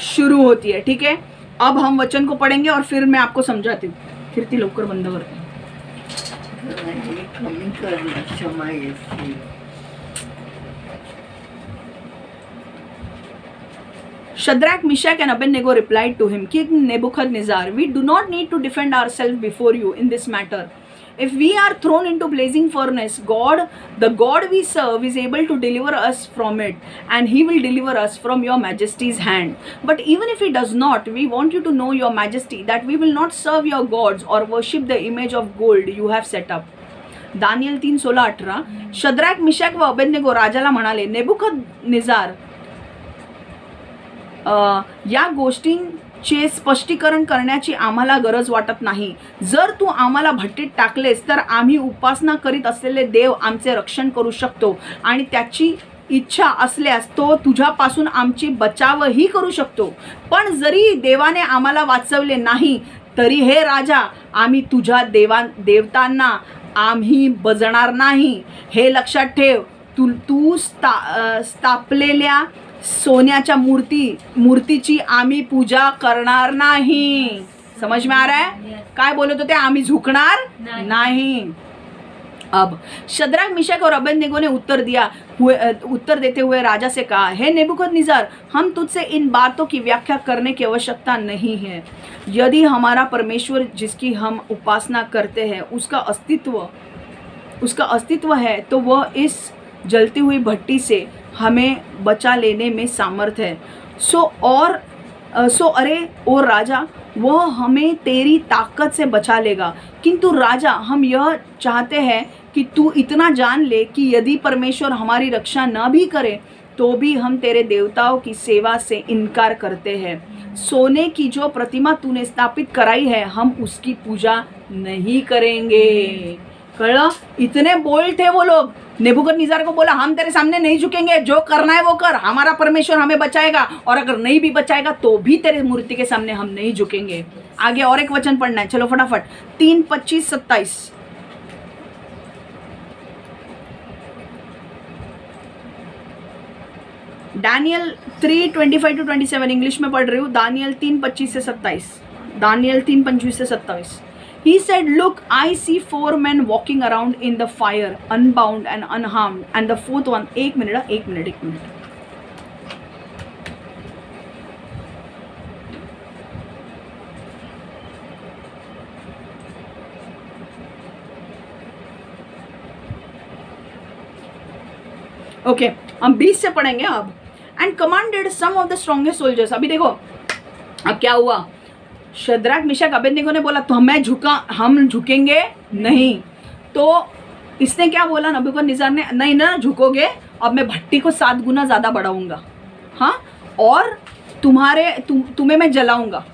शुरू होती है, ठीक है. अब हम वचन को पढ़ेंगे और फिर मैं आपको समझाती हूँ. कीर्ति लवकर बंद करते हैं. कमी करना, क्षमा येते. Shadrach, Meshach and Abednego replied to him, King Nebuchadnezzar, we do not need to defend ourselves before you in this matter. If we are thrown into blazing furnace, the God we serve is able to deliver us from it, and he will deliver us from your majesty's hand. But even if he does not, we want you to know, your majesty, that we will not serve your gods or worship the image of gold you have set up. Daniel 3:16-18. Shadrach, Meshach व अबेदनेगो राजाला म्हणाले, नेबुकदनेस्सर, या गोष्टींचे स्पष्टीकरण करण्याची आम्हाला गरज वाटत नाही. जर तू आम्हाला भट्टीत टाकलेस तर आम्ही उपासना करीत असलेले देव आमचे रक्षण करू शकतो आणि त्याची इच्छा असल्यास तो तुझ्यापासून आमची बचावही करू शकतो. पण जरी देवाने आम्हाला वाचवले नाही तरी हे राजा, आम्ही तुझ्या देवतांना आम्ही बजणार नाही. हे लक्षात ठेव. तू स्थापलेल्या सोन्याच्या मूर्तीची आम्ही पूजा करणार नाही. समझ में आ रहा है? काय बोलत होते? आम्ही झुकणार नहीं. अब शद्रक, मिशक और अबेदनेगो ने उत्तर देते हुए राजा से कहा, हे नेबूकदनेस्सर, हम तुझसे इन बातों की व्याख्या करने की आवश्यकता नहीं है. यदि हमारा परमेश्वर जिसकी हम उपासना करते हैं उसका अस्तित्व है तो वह इस जलती हुई भट्टी से हमें बचा लेने में सामर्थ है. और सो अरे ओ राजा, वह हमें तेरी ताकत से बचा लेगा, किंतु राजा हम यह चाहते हैं कि तू इतना जान ले कि यदि परमेश्वर हमारी रक्षा न भी करे तो भी हम तेरे देवताओं की सेवा से इनकार करते हैं। सोने की जो प्रतिमा तूने स्थापित कराई है हम उसकी पूजा नहीं करेंगे। कड़ा, इतने बोल्ड थे वो लोग। नेबूकदनेस्सर को बोला हम तेरे सामने नहीं झुकेंगे, जो करना है वो कर, हमारा परमेश्वर हमें बचाएगा, और अगर नहीं भी बचाएगा तो भी तेरे मूर्ति के सामने हम नहीं झुकेंगे। आगे और एक वचन पढ़ना है, चलो फटाफट। 3:25-27। दानियल 3:25-27 इंग्लिश में पढ़ रही हूँ। Daniel 3:25-27। Daniel 3:25-27। He said, look, I see 4 men walking around in the fire, unbound and unharmed. And the fourth one, एक मिनट। ओके, हम 20 से पढ़ेंगे अब। And commanded some of the strongest soldiers. अभी देखो अब क्या हुआ। शद्रक मिशक अबेदनेगो ने बोला तो हम झुकेंगे नहीं। तो इसने क्या बोला नबूकदनेस्सर ने, नहीं ना झुकोगे, अब मैं भट्टी को 7 गुना ज़्यादा बढ़ाऊंगा, हाँ, और तुम्हें मैं जलाऊंगा।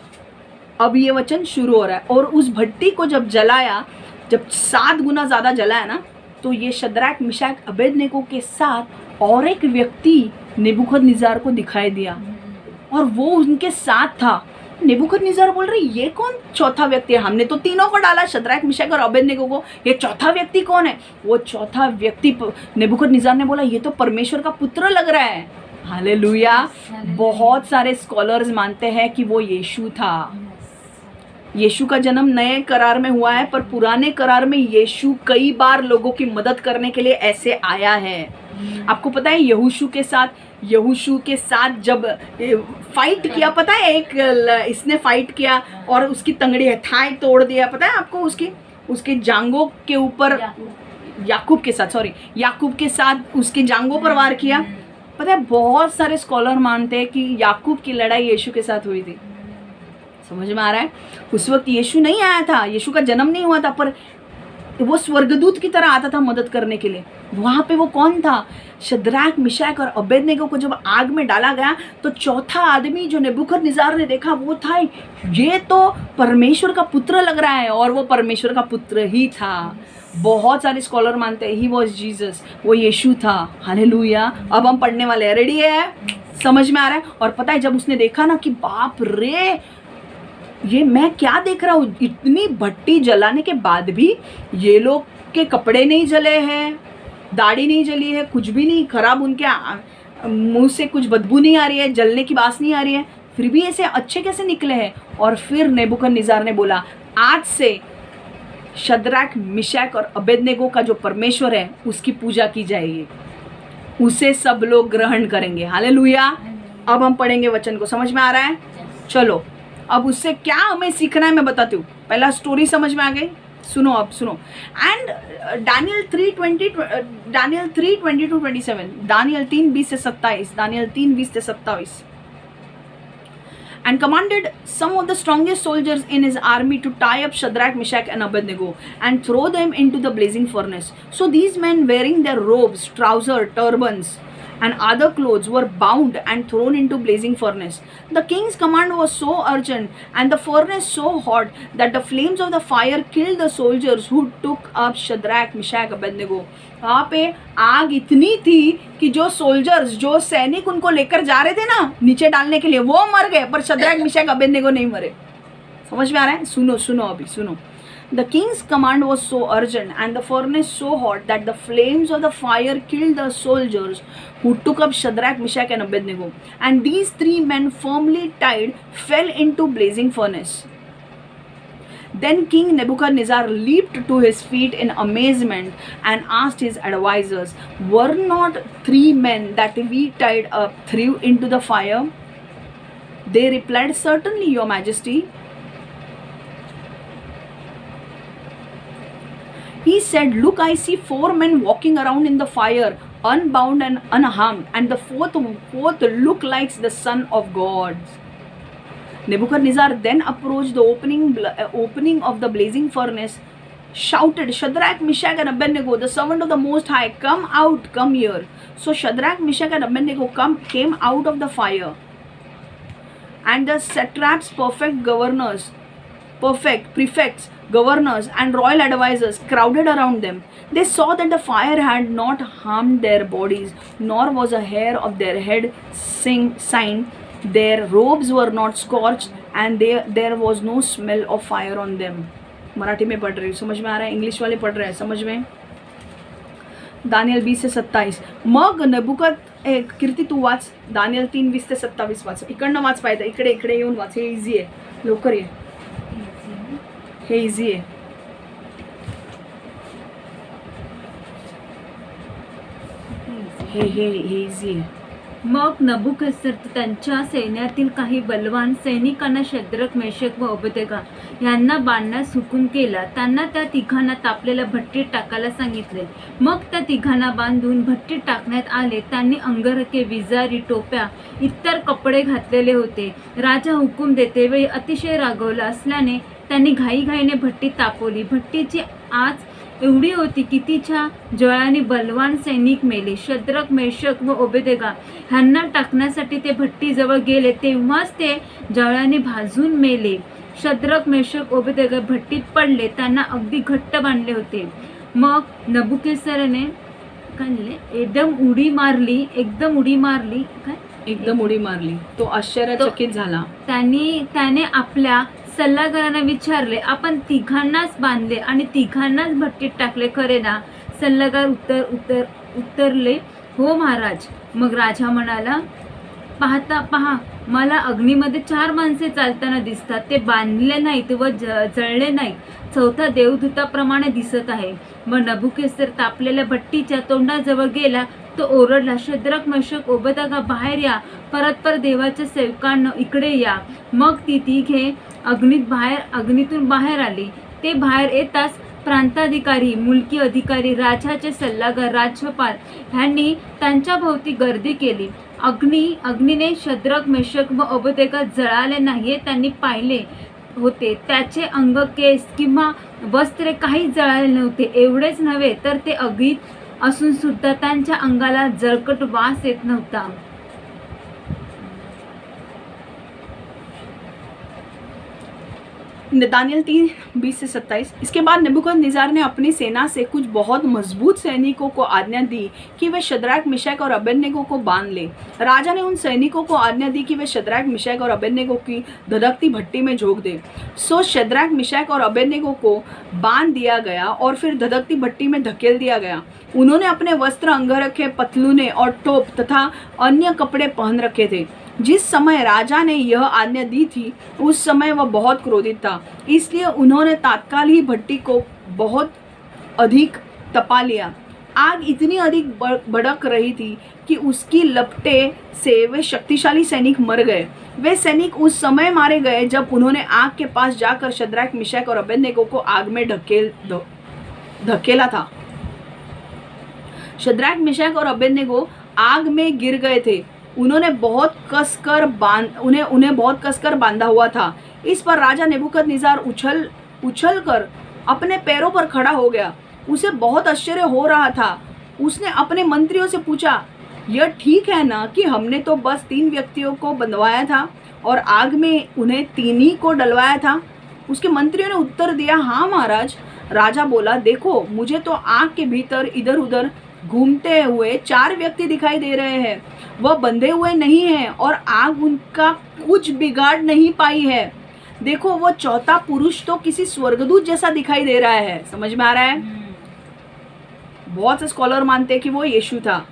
अब ये वचन शुरू हो रहा है। और उस भट्टी को जब 7 गुना ज़्यादा जलाया ना, तो ये शद्रक मिशक अबेदनेगो के साथ और एक व्यक्ति नेबूकदनेस्सर को दिखाई दिया और वो उनके साथ था। नेबूकदनेस्सर बोल रहे ये कौन चौथा व्यक्ति है? हमने तो तीनों को डाला, शद्रक मिशक और अबेदनेगो को, ये चौथा व्यक्ति कौन है? वो चौथा व्यक्ति नेबूकदनेस्सर ने बोला ये तो परमेश्वर का पुत्र लग रहा है। हालेलुया। बहुत सारे स्कॉलर्स मानते हैं कि वो यीशु था। यीशु का जन्म नए करार में हुआ है, पर पुराने करार में यीशु कई बार लोगों की मदद करने के लिए ऐसे आया है। आपको पता है यहोशू के साथ जब फाइट किया, पता है इसने फाइट किया और उसकी तंगड़ी है थाई तोड़ दिया, पता है आपको? उसके जांघों के ऊपर याकूब के साथ उसके जांघों पर वार किया। पता है बहुत सारे स्कॉलर मानते हैं कि याकूब की लड़ाई यीशु के साथ हुई थी। समझ में आ रहा है? उस वक्त यीशु नहीं आया था, यीशु का जन्म नहीं हुआ था, पर वो स्वर्गदूत की तरह आता था मदद करने के लिए। वहाँ पे वो कौन था? शद्रक मिशक और अबेदनेगो को जब आग में डाला गया तो चौथा आदमी जो नेबूकदनेस्सर ने देखा वो था, ये तो परमेश्वर का पुत्र लग रहा है, और वो परमेश्वर का पुत्र ही था। बहुत सारे स्कॉलर मानते हैं ही वॉज जीसस, वो यीशु था। हालेलुया। अब हम पढ़ने वाले हैं, रेडी है? समझ में आ रहा है? और पता है जब उसने देखा ना कि बाप रे, ये मैं क्या देख रहा हूँ, इतनी भट्टी जलाने के बाद भी ये लोग के कपड़े नहीं जले हैं, दाढ़ी नहीं जली है, कुछ भी नहीं खराब, उनके मुंह से कुछ बदबू नहीं आ रही है, जलने की बात नहीं आ रही है, फिर भी ऐसे अच्छे कैसे निकले हैं? और फिर नेबूकदनेस्सर ने बोला आज से शद्रक मिशक और अबेदनेगो का जो परमेश्वर है उसकी पूजा की जाएगी, उसे सब लोग ग्रहण करेंगे। हालेलुया। अब हम पढ़ेंगे वचन को, समझ में आ रहा है? चलो अब उससे क्या हमें सीखना है मैं बताती हूँ। पहला स्टोरी समझ में आ गई, सुनो अब सुनो। And Daniel 3:20-27, Daniel 3:20-27, Daniel 3:20-27। And commanded some of the strongest soldiers in his army to tie up Shadrach, Meshach and Abednego and throw them into the blazing furnace. So these men, wearing their robes, trousers, turbans and other clothes, were bound and thrown into blazing furnace. The king's command was so urgent and the furnace so hot that the flames of the fire killed the soldiers who took up Shadrach, Meshach, Abednego. वहाँ पे आग इतनी थी कि जो सोल्जर्स, जो सैनिक उनको लेकर जा रहे थे ना नीचे डालने के लिए, वो मर गए, पर शद्रक, मिशक, अबेदनेगो नहीं मरे। समझ में आ रहा है? सुनो अभी सुनो। The king's command was so urgent and the furnace so hot that the flames of the fire killed the soldiers who took up Shadrach, Meshach and Abednego. And these 3 men firmly tied fell into blazing furnace. Then King Nebuchadnezzar leaped to his feet in amazement and asked his advisors, were not 3 men that we tied up threw into the fire? They replied, certainly, your majesty. He said, look, I see 4 men walking around in the fire, unbound and unharmed, and the fourth look like the Son of God. Nebuchadnezzar then approached the opening of the blazing furnace, shouted, Shadrach, Meshach, and Abednego, the servant of the Most High, come out, come here. So Shadrach, Meshach, and Abednego came out of the fire, and the satraps, prefects, governors, and royal advisors crowded around them. They saw that the fire had not harmed their bodies, nor was a hair of their head singed. Their robes were not scorched, and there was no smell of fire on them. Marathi में पढ़ रही हूँ, समझ में आ रहा है? इंग्लिश वाले पढ़ रहे हैं, समझ में? दानियल 20 से 27. मग कीर्ती तू वाच. दानियल 3 20 ते 27 वाच. इकडनं वाच पाहिजे, इकडे येऊन वाच. हे इझी आहे, लवकर ये. हे इझी आहे. हे इझी आहे. मग नबुकद्नेस्सर त्यांच्या सैन्यातील काही बलवान सैनिकांना शद्रक, मेशक व अबेदनेगो यांना बांधण्यास हुकूम केला. त्यांना त्या तिघांना तापलेल्या भट्टीत टाकायला सांगितले. मग त्या तिघांना बांधून भट्टीत टाकण्यात आले. त्यांनी अंगरखे, विजारी, टोप्या, इतर कपडे घातलेले होते. राजा हुकूम देते वेळी अतिशय रागवला असल्याने त्यांनी घाईघाईने भट्टीत तापवली. भट्टीची आच एवढी होती की तिच्या ज्वाळाने बलवान सैनिक मेले. शद्रक, मेशक व अबेदनेगो ह्यांना टाकण्यासाठी ते भट्टीजवळ गेले, तेव्हाच ते ज्वाळाने भाजून मेले. शद्रक, मेशक, अबेदनेगो भट्टीत पडले. त्यांना अगदी घट्ट बांधले होते. मग नबुकद्नेस्सरने एकदम उडी मारली. तो आश्चर्यचकित झाला. त्याने आपल्या सल्लागारांना विचारले, आपण तिघांनाच बांधले आणि तिघांनाच भट्टीत टाकले खरे ना? सल्लागार उत्तरले, हो महाराज. मग राजा म्हणाला, पहा, मला अग्नीमध्ये 4 माणसे चालताना दिसतात. ते बांधले नाहीत व जळले नाहीत. चौथा देवदूताप्रमाणे दिसत आहे. मग नबुकद्नेस्सर तापलेल्या भट्टीच्या तोंडाजवळ गेला. तो ओरडला, शद्रक, मेशक, अबेदनेगो बाहेर या. परत देवाच्या सेवकांनो इकडे या. मग ती तिघे अग्नीतून बाहेर आली. ते बाहेर येताच प्रांताधिकारी, मुलकी अधिकारी, राजाचे सल्लागार, राज्यपाल ह्यांनी त्यांच्या भोवती गर्दी केली. अग्नीने शद्रक, मेशक व अबेदनेगो जळाले नाही त्यांनी पाहिले होते. त्याचे अंग, केस किंवा वस्त्रे काहीच जळाले नव्हते. एवढेच नव्हे तर ते अग्नीत असून सुद्धा त्यांच्या अंगाला जळकट वास येत नव्हता. दानियल 3 20 से 27. इसके बाद नबूकदनेस्सर ने अपनी सेना से कुछ बहुत मजबूत सैनिकों को आज्ञा दी कि वे शद्रक, मेशक और अबेदनेगो को बांध ले. राजा ने उन सैनिकों को आज्ञा दी कि वे शद्रक, मेशक और अबेदनेगो की धधकती भट्टी में झोंक दे. सो शद्रक, मेशक और अबेदनेगो को बांध दिया गया और फिर धधकती भट्टी में धकेल दिया गया. उन्होंने अपने वस्त्र, अंगरखे, पतलूने और टोप तथा अन्य कपड़े पहन रखे थे. जिस समय राजा ने यह आज्ञा दी थी उस समय वह बहुत क्रोधित था, इसलिए उन्होंने तात्काल ही भट्टी को बहुत अधिक तपा लिया. आग इतनी अधिक भड़क रही थी कि उसकी लपटे से वे शक्तिशाली सैनिक मर गए. वे सैनिक उस समय मारे गए जब उन्होंने आग के पास जाकर शद्रक, मेशक और अबेदनेगो को आग में धकेला था. शद्रक, मेशक और अबेदनेगो आग में गिर गए थे. उन्हें बहुत कसकर बांधा हुआ था. इस पर राजा नेबूकदनेस्सर उछल कर अपने पैरों पर खड़ा हो गया. उसे बहुत आश्चर्य हो रहा था. उसने अपने मंत्रियों से पूछा, यह ठीक है ना कि हमने तो बस 3 व्यक्तियों को बंधवाया था और आग में उन्हें 3 ही को डलवाया था? उसके मंत्रियों ने उत्तर दिया, हाँ महाराज. राजा बोला, देखो, मुझे तो आग के भीतर इधर उधर घूमते हुए 4 व्यक्ति दिखाई दे रहे हैं. वह बंधे हुए नहीं हैं और आग उनका कुछ बिगाड़ नहीं पाई है. देखो, वो चौथा पुरुष तो किसी स्वर्गदूत जैसा दिखाई दे रहा है. समझ में आ रहा है? बहुत से स्कॉलर मानते हैं कि वो यीशु था.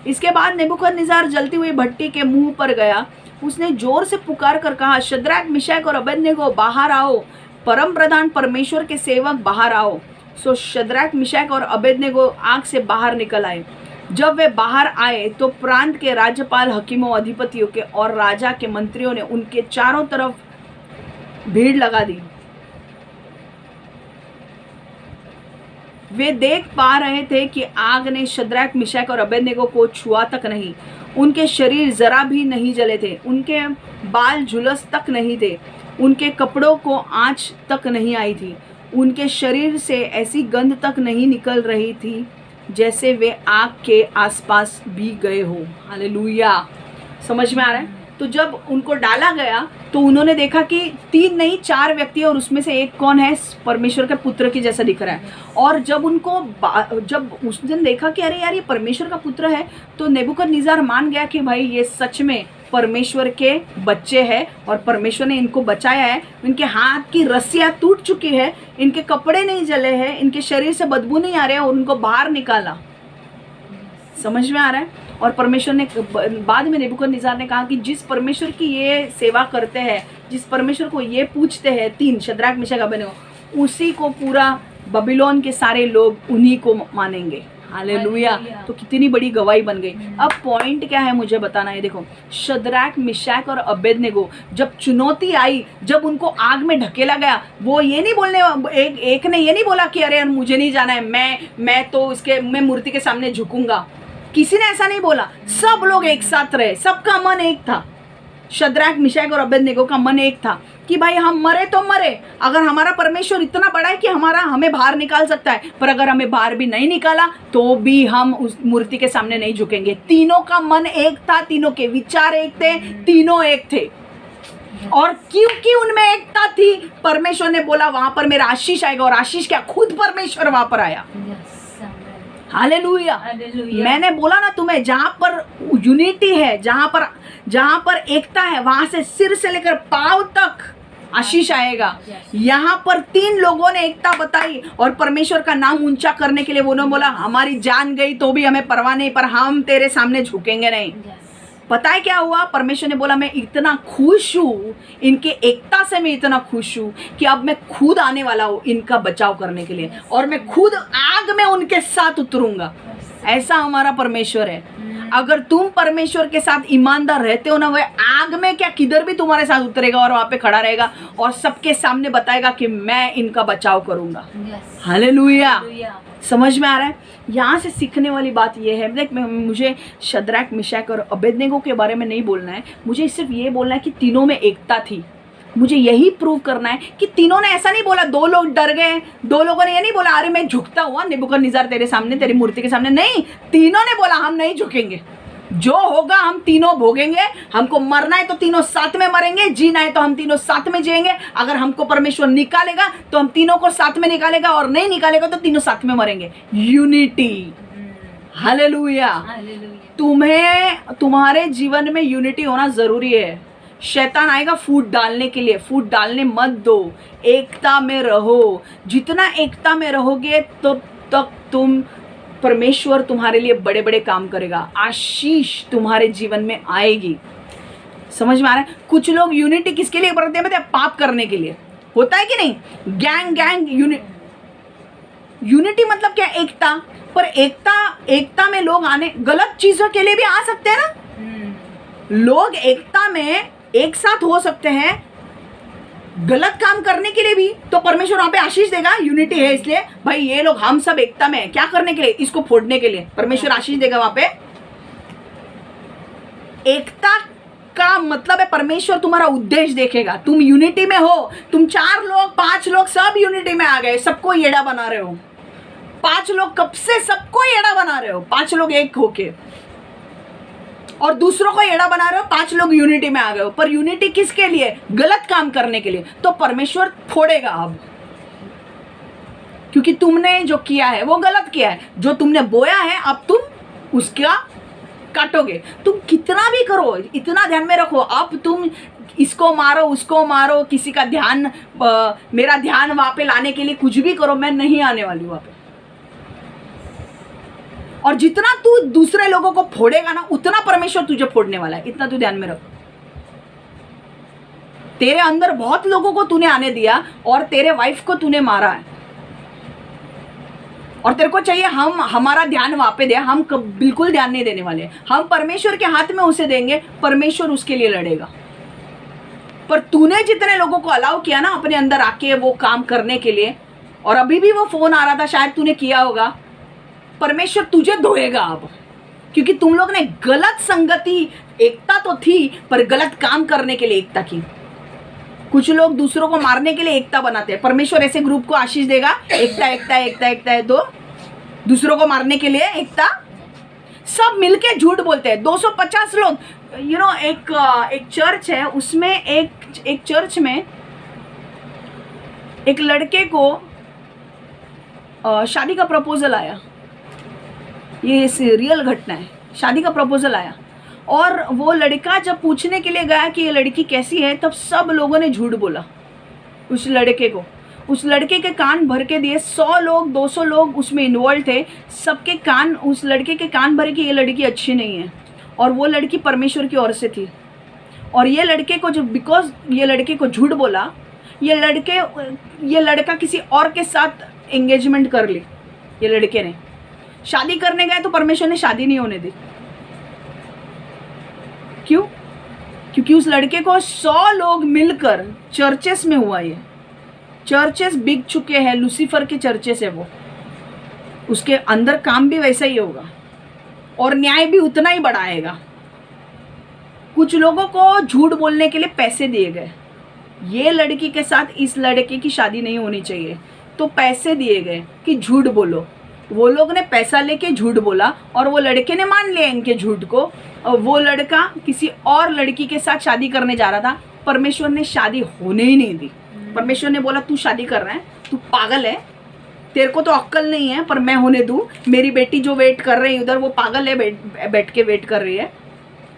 इसके बाद नेबूकदनेस्सर जलती हुई भट्टी के मुंह पर गया. उसने जोर से पुकार कर कहा, शद्रक, मेशक और अबेदनेगो बाहर आओ. परम प्रधान परमेश्वर के सेवक बाहर आओ. सो शद्रक, मेशक और अबेदनेगो आग से बाहर निकल आए. जब वे बाहर आए तो प्रांत के राज्यपाल, हकीमों, अधिपतियों के और राजा के मंत्रियों ने उनके चारों तरफ भीड़ लगा दी. वे देख पा रहे थे कि आग ने शद्रक, मेशक और अबेदनेगो को छुआ तक नहीं. उनके शरीर ज़रा भी नहीं जले थे, उनके बाल झुलस तक नहीं थे, उनके कपड़ों को आँच तक नहीं आई थी, उनके शरीर से ऐसी गंध तक नहीं निकल रही थी जैसे वे आग के आसपास भी गए हो। हालेलुया। समझ में आ रहा है? तो जब उनको डाला गया तो उन्होंने देखा कि 3 नहीं 4 व्यक्ति, और उसमें से एक कौन है? परमेश्वर के पुत्र के जैसा दिख रहा है। और जब उनको जब उस दिन देखा कि अरे यार ये परमेश्वर का पुत्र है, तो नेबूकदनेस्सर मान गया कि भाई ये सच में परमेश्वर के बच्चे हैं और परमेश्वर ने इनको बचाया है। इनके हाथ की रस्सियाँ टूट चुकी है, इनके कपड़े नहीं जले हैं, इनके शरीर से बदबू नहीं आ रहे हैं, और उनको बाहर निकाला। समझ में आ रहा है? और परमेश्वर ने बाद में नेबूकदनेस्सर ने कहा कि जिस परमेश्वर की ये सेवा करते हैं, जिस परमेश्वर को ये पूछते हैं, 3 शद्रक मेशक अबेदनगो, उसी को पूरा बबीलोन के सारे लोग उन्हीं को मानेंगे। हालेलुया। तो कितनी बड़ी गवाही बन गई। अब पॉइंट क्या है मुझे बताना है। देखो, शद्रक मेशक और अबेदनगो जब चुनौती आई, जब उनको आग में ढकेला गया, वो ये नहीं बोलने, एक ने ये नहीं बोला कि अरे मुझे नहीं जाना है, मैं तो मैं मूर्ति के सामने झुकूंगा। किसी ने ऐसा नहीं बोला। सब लोग एक साथ रहे, सबका मन एक था। शद्रक मेशक और अबेदनगो का मन एक था कि भाई हम मरे तो मरे, अगर हमारा परमेश्वर इतना बड़ा है कि हमें बाहर निकाल सकता है, पर अगर हमें बाहर भी नहीं निकाला तो भी हम उस मूर्ति के सामने नहीं झुकेंगे। तीनों का मन एक था, तीनों के विचार एक थे, तीनों एक थे। और क्योंकि उनमें एकता थी, परमेश्वर ने बोला वहां पर मेरा आशीष आएगा, और आशीष क्या? खुद परमेश्वर वहां पर आया। हालेलुया। मैंने बोला ना तुम्हें, जहां पर यूनिटी है, जहां पर एकता है, वहां से सिर से लेकर पांव तक आशीष आएगा। यहाँ पर 3 लोगों ने एकता बताई और परमेश्वर का नाम ऊंचा करने के लिए उन्होंने बोला हमारी जान गई तो भी हमें परवाह नहीं, पर हम तेरे सामने झुकेंगे नहीं। पता है क्या हुआ? परमेश्वर ने बोला मैं इतना खुश हूँ, इनके एकता से मैं इतना खुश हूँ कि अब मैं खुद आने वाला हूँ इनका बचाव करने के लिए, और मैं खुद आग में उनके साथ उतरूंगा। ऐसा हमारा परमेश्वर है। अगर तुम परमेश्वर के साथ ईमानदार रहते हो ना, वह आग में क्या किधर भी तुम्हारे साथ उतरेगा और वहां पे खड़ा रहेगा और सबके सामने बताएगा कि मैं इनका बचाव करूंगा। हालेलुया। समझ में आ रहा है? यहाँ से सीखने वाली बात यह है, देख मुझे शद्रक मेशक और अबेदनगो के बारे में नहीं बोलना है, मुझे सिर्फ ये बोलना है कि तीनों में एकता थी। मुझे यही प्रूव करना है कि तीनों ने ऐसा नहीं बोला, 2 लोग डर गए, 2 लोगों ने ये नहीं बोला अरे मैं झुकता हुआ नेबूकदनेस्सर तेरे सामने, तेरी मूर्ति के सामने। नहीं, तीनों ने बोला हम नहीं झुकेंगे, जो होगा हम तीनों भोगेंगे। हमको मरना है तो तीनों साथ में मरेंगे, जीना है तो हम तीनों साथ में जिएंगे। अगर हमको परमेश्वर निकालेगा तो हम तीनों को साथ में निकालेगा, और नहीं निकालेगा तो तीनों साथ में मरेंगे। यूनिटी। हालेलुया। तुम्हारे जीवन में यूनिटी होना जरूरी है। शैतान आएगा फूट डालने के लिए, फूट डालने मत दो, एकता में रहो। जितना एकता में रहोगे तो तक तुम परमेश्वर तुम्हारे लिए बड़े बड़े काम करेगा, आशीष तुम्हारे जीवन में आएगी। समझ में आ रहा है? कुछ लोग यूनिटी किसके लिए करते हैं? पाप करने के लिए। होता है कि नहीं? गैंग यूनिटी मतलब क्या? एकता। पर एकता में लोग आने गलत चीजों के लिए भी आ सकते हैं ना। लोग एकता में एक साथ हो सकते हैं गलत काम करने के लिए भी, तो परमेश्वर वहां पे आशीष देगा। यूनिटी है इसलिए भाई ये लोग हम सब एकता में है, क्या करने के लिए? इसको फोड़ने के लिए। परमेश्वर आशीष देगा वहां पे। एकता का मतलब है परमेश्वर तुम्हारा उद्देश्य देखेगा। तुम यूनिटी में हो, तुम 4 लोग 5 लोग सब यूनिटी में आ गए, सबको येड़ा बना रहे हो। 5 लोग कब से सबको येड़ा बना रहे हो, 5 लोग एक होके, और दूसरों को येड़ा बना रहे हो। 5 लोग यूनिटी में आ गए हो, पर यूनिटी किसके लिए? गलत काम करने के लिए। तो परमेश्वर फोड़ेगा अब, क्योंकि तुमने जो किया है वो गलत किया है। जो तुमने बोया है अब तुम उसका काटोगे। तुम कितना भी करो, इतना ध्यान में रखो, अब तुम इसको मारो उसको मारो, किसी का ध्यान मेरा ध्यान वहां पे लाने के लिए कुछ भी करो, मैं नहीं आने वाली वहां पे। और जितना तू दूसरे लोगों को फोड़ेगा ना, उतना परमेश्वर तुझे फोड़ने वाला है। इतना तू ध्यान में रख। तेरे अंदर बहुत लोगों को तूने आने दिया और तेरे वाइफ को तूने मारा है, और तेरे को चाहिए हमारा ध्यान वहां पे दे। हम बिल्कुल ध्यान नहीं देने वाले। हम परमेश्वर के हाथ में उसे देंगे, परमेश्वर उसके लिए लड़ेगा। पर तूने जितने लोगों को अलाउ किया ना अपने अंदर आके वो काम करने के लिए, और अभी भी वो फोन आ रहा था, शायद तूने किया होगा, परमेश्वर तुझे धोएगा अब। क्योंकि तुम लोग ने गलत संगति, एकता तो थी पर गलत काम करने के लिए एकता की। कुछ लोग दूसरों को मारने के लिए एकता बनाते हैं। परमेश्वर ऐसे ग्रुप को आशीष देगा, एकता एकता एकता एकता है, तो दूसरों को मारने के लिए एकता। सब मिलके झूठ बोलते हैं। 250 लोग, एक चर्च है, उसमें एक चर्च में एक लड़के को शादी का प्रपोजल आया। ये रियल घटना है। शादी का प्रपोजल आया और वो लड़का जब पूछने के लिए गया कि ये लड़की कैसी है, तब सब लोगों ने झूठ बोला उस लड़के को। उस लड़के के कान भर के दिए। 100 लोग 200 लोग उसमें इन्वॉल्व थे। सबके कान, उस लड़के के कान भरे कि ये लड़की अच्छी नहीं है और वो लड़की परमेश्वर की ओर से थी। और ये लड़के को जब, बिकॉज ये लड़के को झूठ बोला, ये लड़का किसी और के साथ एंगेजमेंट कर ली। ये लड़के ने शादी करने गए तो परमेश्वर ने शादी नहीं होने दी। क्यों? क्योंकि उस लड़के को 100 लोग मिलकर, चर्चेस में हुआ ये, चर्चेस बिक चुके हैं, लूसीफर के चर्चेस है वो, उसके अंदर काम भी वैसा ही होगा और न्याय भी उतना ही बढ़ाएगा। कुछ लोगों को झूठ बोलने के लिए पैसे दिए गए। ये लड़की के साथ इस लड़के की शादी नहीं होनी चाहिए, तो पैसे दिए गए कि झूठ बोलो। वो लोग ने पैसा लेके झूठ बोला और वो लड़के ने मान लिया इनके झूठ को। और वो लड़का किसी और लड़की के साथ शादी करने जा रहा था। परमेश्वर ने शादी होने ही नहीं दी। परमेश्वर ने बोला तू शादी कर रहा है, तू पागल है, तेरे को तो अक्ल नहीं है, पर मैं होने दूँ। मेरी बेटी जो वेट कर रही है उधर, वो पागल है, बैठ के वेट कर रही है,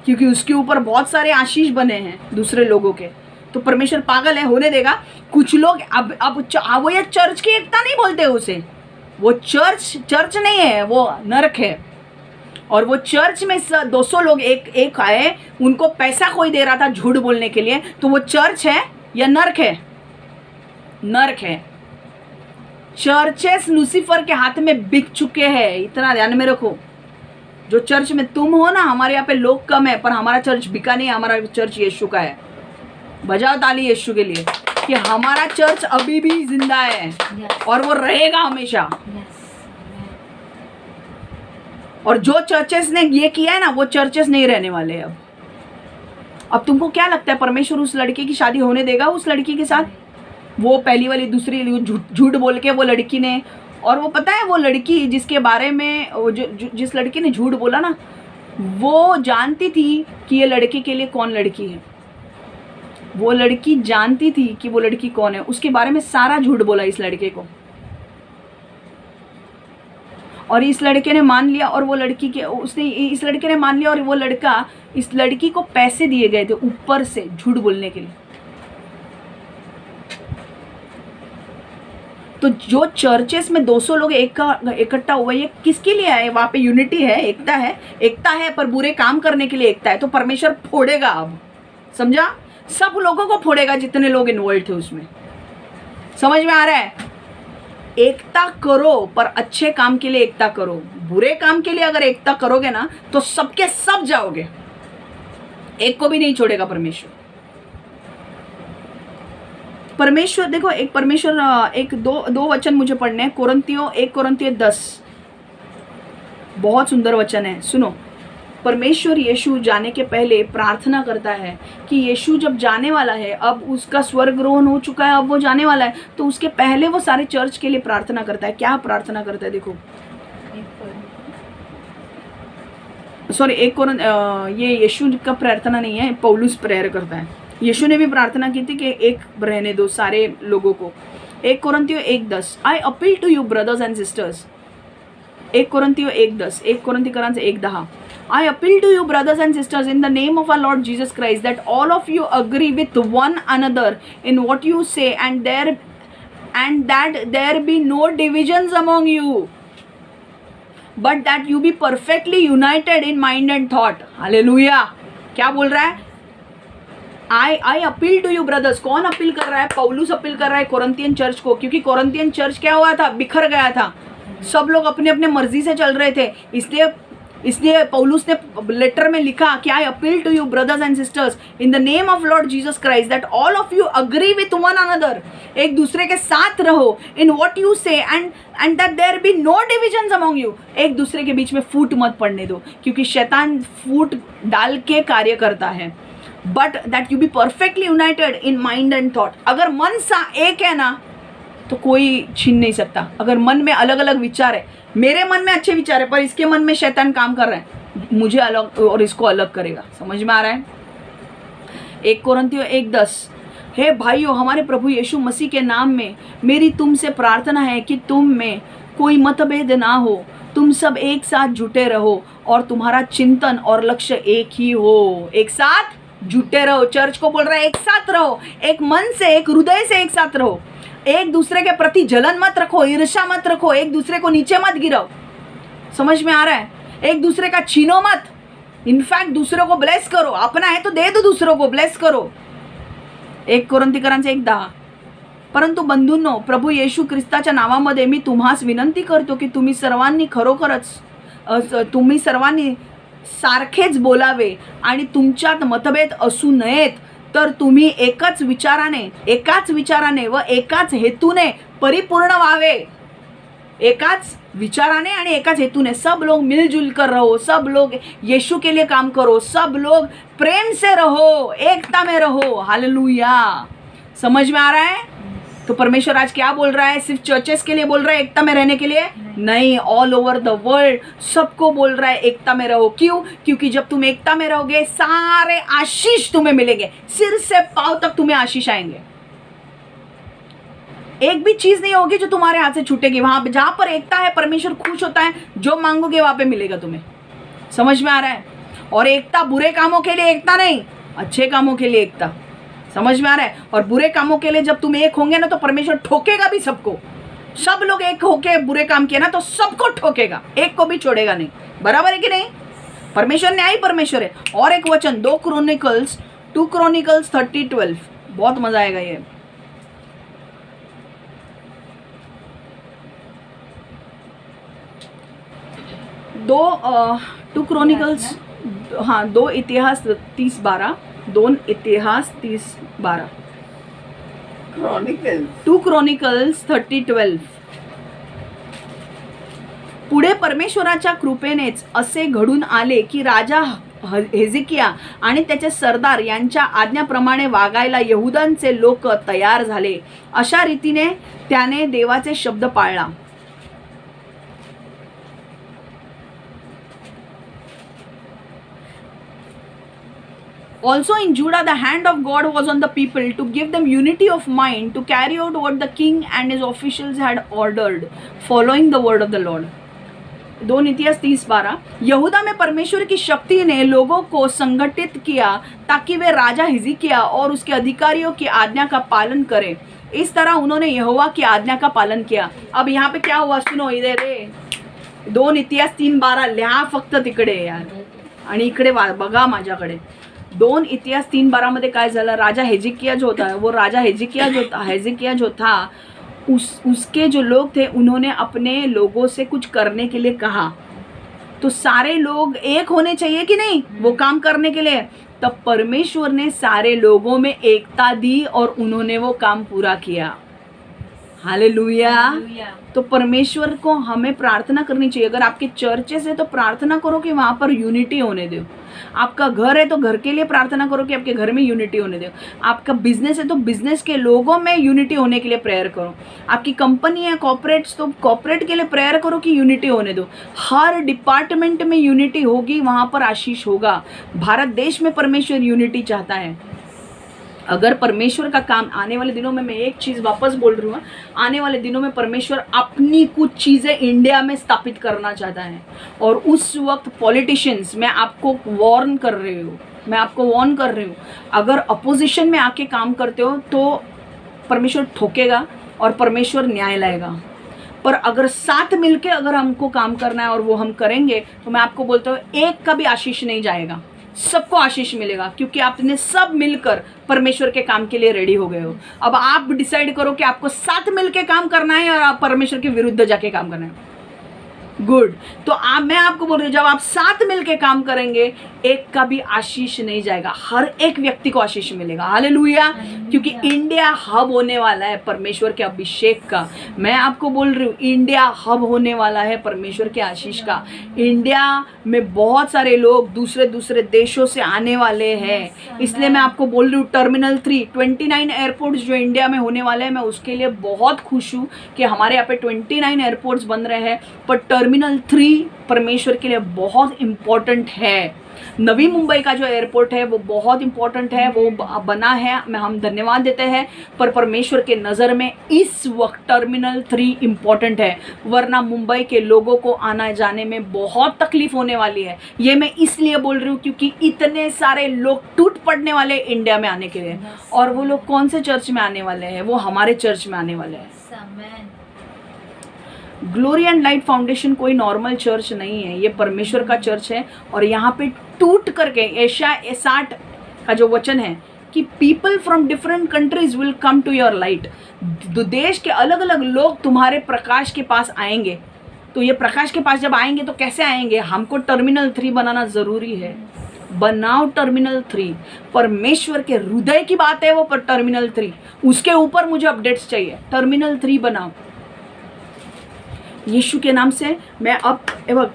क्योंकि उसके ऊपर बहुत सारे आशीष बने हैं दूसरे लोगों के। तो परमेश्वर पागल है, होने देगा। कुछ लोग अब वो ये चर्च की एकता नहीं बोलते उसे। वो चर्च नहीं है, वो नरक है। और वो चर्च में 200 लोग एक आए, उनको पैसा कोई दे रहा था झूठ बोलने के लिए, तो वो चर्च है या नरक है? नरक है। चर्चेस लूसीफर के हाथ में बिक चुके हैं, इतना ध्यान में रखो। जो चर्च में तुम हो ना, हमारे यहाँ पे लोग कम है, पर हमारा चर्च बिका नहीं है। हमारा चर्च यीशु का है। बजाओ ताली यीशु के लिए कि हमारा चर्च अभी भी जिंदा है और वो रहेगा हमेशा। और जो चर्चेस ने ये किया है ना, वो चर्चेस नहीं रहने वाले अब तुमको क्या लगता है परमेश्वर उस लड़के की शादी होने देगा उस लड़की के साथ? वो पहली वाली दूसरी झूठ बोल के वो लड़की ने, और वो पता है वो लड़की जिसके बारे में जिस लड़की ने झूठ बोला ना, वो जानती थी कि ये लड़के के लिए कौन लड़की है। वो लड़की जानती थी कि वो लड़की कौन है। उसके बारे में सारा झूठ बोला इस लड़के को, और इस लड़के ने मान लिया। और वो लड़की के इस लड़के ने मान लिया, और वो लड़का, इस लड़की को पैसे दिए गए थे ऊपर से झूठ बोलने के लिए। तो जो चर्चेस में 200 लोग इकट्ठा हुए, ये किसके लिए आए? वहाँ पे यूनिटी है, एकता है, पर बुरे काम करने के लिए एकता है। तो परमेश्वर फोड़ेगा अब, समझा? सब लोगों को फोड़ेगा जितने लोग इन्वॉल्व थे उसमें। समझ में आ रहा है? एकता करो, पर अच्छे काम के लिए एकता करो। बुरे काम के लिए अगर एकता करोगे ना, तो सबके सब जाओगे, एक को भी नहीं छोड़ेगा परमेश्वर। देखो, दो वचन मुझे पढ़ने हैं। 1 कोरिन्थियों 10, बहुत सुंदर वचन है, सुनो। परमेश्वर यीशु जाने के पहले प्रार्थना करता है कि यीशु जब जाने वाला है, अब उसका स्वर्गरोहण हो चुका है, अब वो जाने वाला है, तो उसके पहले वो सारे चर्च के लिए प्रार्थना करता है। क्या प्रार्थना करता है? देखो, सॉरी, ये यीशु का प्रार्थना नहीं है, पौलुस प्रेयर करता है। यीशु ने भी प्रार्थना की थी कि एक रहने दो सारे लोगों को। 1 कोरिन्थियों 1:10, I appeal to you brothers and sisters. 1 कोरिन्थियों 1:10, 1 कोरिन्थियों 1:10, I appeal to you, brothers and sisters, in the name of our Lord Jesus Christ, that all of you agree with one another in what you say, and that there be no divisions among you, but that you be perfectly united in mind and thought. Hallelujah. क्या बोल रहा है? I appeal to you, brothers. कौन अपील कर रहा है? पौलुस अपील कर रहा है कोरिन्थियन चर्च को, क्योंकि कोरिन्थियन चर्च क्या हुआ था? बिखर गया था। सब लोग अपने अपने मर्जी से चल रहे थे, इसलिए इसलिए पौलुस ने लेटर में लिखा कि I appeal to you brothers and sisters in the name of Lord Jesus Christ that all of you agree with one another, एक दूसरे के साथ रहो in what you say and that there be no divisions among you, एक दूसरे के बीच में फूट मत पड़ने दो, क्योंकि शैतान फूट डाल के कार्य करता है। But that you be perfectly United in mind and thought, अगर मन सा एक है ना तो कोई छीन नहीं सकता। अगर मन में अलग अलग विचार है, मेरे मन में अच्छे विचार है पर इसके मन में शैतान काम कर रहा है, मुझे अलग और इसको अलग करेगा। समझ में आ रहा है? 1 कोरिन्थियों 1:10, हे भाइयों हमारे प्रभु यीशु मसीह के नाम में मेरी तुमसे प्रार्थना है कि तुम में कोई मतभेद ना हो, तुम सब एक साथ जुटे रहो और तुम्हारा चिंतन और लक्ष्य एक ही हो। एक साथ जुटे रहो, चर्च को बोल रहा है एक साथ रहो, एक मन से एक हृदय से एक साथ रहो, एक दूसरे के प्रति जलन मत रखो, ईर्ष्या मत रखो, एक दूसरे को नीचे मत गिराओ। समझ में आ रहा है? एक दूसरे का छीनो मत, इनफैक्ट दूसरों को ब्लेस करो, अपना है तो दे दो, दूसरों को ब्लेस करो। 1 कोरिन्थिकरांचे 1:10, परंतु बंधूंनो प्रभू येशू ख्रिस्ताच्या नावामध्ये मी तुम्हास विनंती करतो की तुम्ही सर्वांनी खरोखरच तुम्ही सर्वांनी सारखेच बोलावे आणि तुमच्यात मतभेद असू नयेत, तर तुम्ही एकाच विचाराने व एकाच हेतूने परिपूर्ण व्हावे। एकाच विचाराने आणि एकाच हेतूने सब लोग मिलजुल कर रहो, सब लोग यीशु के लिए काम करो, सब लोग प्रेम से रहो, एकता में रहो। हालेलुया। समझ में आ रहा है? तो परमेश्वर आज क्या बोल रहा है? सिर्फ चर्चेस के लिए बोल रहा है एकता में रहने के लिए? नहीं, ऑल ओवर द वर्ल्ड सबको बोल रहा है एकता में रहो। क्यों? क्योंकि जब तुम एकता में रहोगे सारे आशीष तुम्हें मिलेंगे, सिर से पांव तक तुम्हें आशीष आएंगे। एक भी चीज नहीं होगी जो तुम्हारे हाथ से छूटेगी। वहां जहां पर एकता है परमेश्वर खुश होता है, जो मांगोगे वहां पे मिलेगा तुम्हें। समझ में आ रहा है? और एकता बुरे कामों के लिए एकता नहीं, अच्छे कामों के लिए एकता। समझ में आ रहा है? और बुरे कामों के लिए जब तुम एक होंगे ना तो परमेश्वर ठोकेगा भी सबको। सब लोग एक होके बुरे काम किए ना तो सबको ठोकेगा, एक को भी छोड़ेगा नहीं। बराबर है कि नहीं? परमेश्वर न्यायी परमेश्वर है। और एक वचन 2 क्रॉनिकल्स 30:12, बहुत मजा आएगा ये। 2 क्रॉनिकल्स, हाँ 2 इतिहास 30:12, 2 इतिहास 30:12, क्रॉनिकल 2 क्रॉनिकल्स 30:12। पुढे परमेश्वराच्या कृपेनेच असे घडून आले की राजा हेजेकिया आणि त्याचे सरदार यांच्या आज्ञाप्रमाणे वागायला यहुदांचे लोक तयार झाले। अशा रीतीने त्याने देवाचे शब्द पाळला। Also in Judah the hand of God was on the people to give them unity of mind to carry out what the king and his officials had ordered, following the word of the Lord. 2 इतिहास 30:12। यहूदा में परमेश्वर की शक्ति ने लोगों को संगठित किया ताकि वे राजा हिजकिय्याह और उसके अधिकारियों की आज्ञा का पालन करें। इस तरह उन्होंने यहोवा की आज्ञा का पालन किया। अब यहाँ पे क्या हुआ सुनो, इधर रे 2 इतिहास 3:12 लिहा फक्त तिकडे यार, आणि इकडे बघा माझ्याकडे। 2 इतिहास 3:12 मध्ये काय झालं? राजा हेजेकिया जो होता, वो राजा हेजेकिया जो था उसके जो लोग थे उन्होंने अपने लोगों से कुछ करने के लिए कहा। तो सारे लोग एक होने चाहिए कि नहीं वो काम करने के लिए? तब परमेश्वर ने सारे लोगों में एकता दी और उन्होंने वो काम पूरा किया। हालेलुया। तो परमेश्वर को हमें प्रार्थना करनी चाहिए। अगर आपके चर्चेस है तो प्रार्थना करो कि वहाँ पर यूनिटी होने दो। आपका घर है तो घर के लिए प्रार्थना करो कि आपके घर में यूनिटी होने दो। आपका बिजनेस है तो बिजनेस के लोगों में यूनिटी होने के लिए प्रेयर करो। आपकी कंपनी है कॉर्पोरेट्स तो कॉर्पोरेट के लिए प्रेयर करो कि यूनिटी होने दो। हर डिपार्टमेंट में यूनिटी होगी, वहाँ पर आशीष होगा। भारत देश में परमेश्वर यूनिटी चाहता है। अगर परमेश्वर का काम आने वाले दिनों में, मैं एक चीज़ वापस बोल रही हूँ, आने वाले दिनों में परमेश्वर अपनी कुछ चीज़ें इंडिया में स्थापित करना चाहता है। और उस वक्त पॉलिटिशियंस, मैं आपको वार्न कर रही हूँ, अगर अपोजिशन में आके काम करते हो तो परमेश्वर ठोकेगा और परमेश्वर न्याय लाएगा। पर अगर साथ मिलके अगर हमको काम करना है और वो हम करेंगे तो मैं आपको बोलता हूँ एक का भी आशीष नहीं जाएगा, सबको आशीष मिलेगा, क्योंकि आपने सब मिलकर परमेश्वर के काम के लिए रेडी हो गए हो। अब आप डिसाइड करो कि आपको साथ मिलके काम करना है और आप परमेश्वर के विरुद्ध जाके काम करना है। गुड। तो मैं आपको बोल रही हूँ, जब आप साथ मिलके काम करेंगे, एक का भी आशीष नहीं जाएगा, हर एक व्यक्ति को आशीष मिलेगा। हालेलुया। क्योंकि इंडिया हब होने वाला है परमेश्वर के अभिषेक का। मैं आपको बोल रही हूँ, इंडिया हब होने वाला है परमेश्वर के आशीष का। इंडिया में बहुत सारे लोग दूसरे दूसरे देशों से आने वाले हैं, इसलिए मैं आपको बोल रही हूँ टर्मिनल 3 29 एयरपोर्ट्स जो इंडिया में होने वाले हैं, मैं उसके लिए बहुत खुश हूँ कि हमारे यहाँ पे 29 एयरपोर्ट्स बन रहे हैं, पर टर्मिनल 3 परमेश्वर के लिए बहुत इम्पोर्टेंट है। नवी मुंबई का जो एयरपोर्ट है वो बहुत इम्पोर्टेंट है, वो बना है, हम धन्यवाद देते हैं, पर परमेश्वर के नज़र में इस वक्त टर्मिनल 3 इम्पोर्टेंट है, वरना मुंबई के लोगों को आना जाने में बहुत तकलीफ होने वाली है। ये मैं इसलिए बोल रही हूँ क्योंकि इतने सारे लोग टूट पड़ने वाले इंडिया में आने के लिए, और वो लोग कौन से चर्च में आने वाले हैं? वो हमारे चर्च में आने वाले हैं। ग्लोरी एंड लाइट फाउंडेशन कोई नॉर्मल चर्च नहीं है, ये परमेश्वर का चर्च है। और यहाँ पे टूट करके यशायाह 60 का जो वचन है कि people from different countries will come to your light, देश के अलग अलग लोग तुम्हारे प्रकाश के पास आएंगे। तो ये प्रकाश के पास जब आएंगे तो कैसे आएंगे? हमको टर्मिनल 3 बनाना ज़रूरी है। बनाओ टर्मिनल 3, परमेश्वर के हृदय की बात है वो, पर टर्मिनल 3 उसके ऊपर मुझे अपडेट्स चाहिए। टर्मिनल 3 बनाओ यीशु के नाम से। मैं अब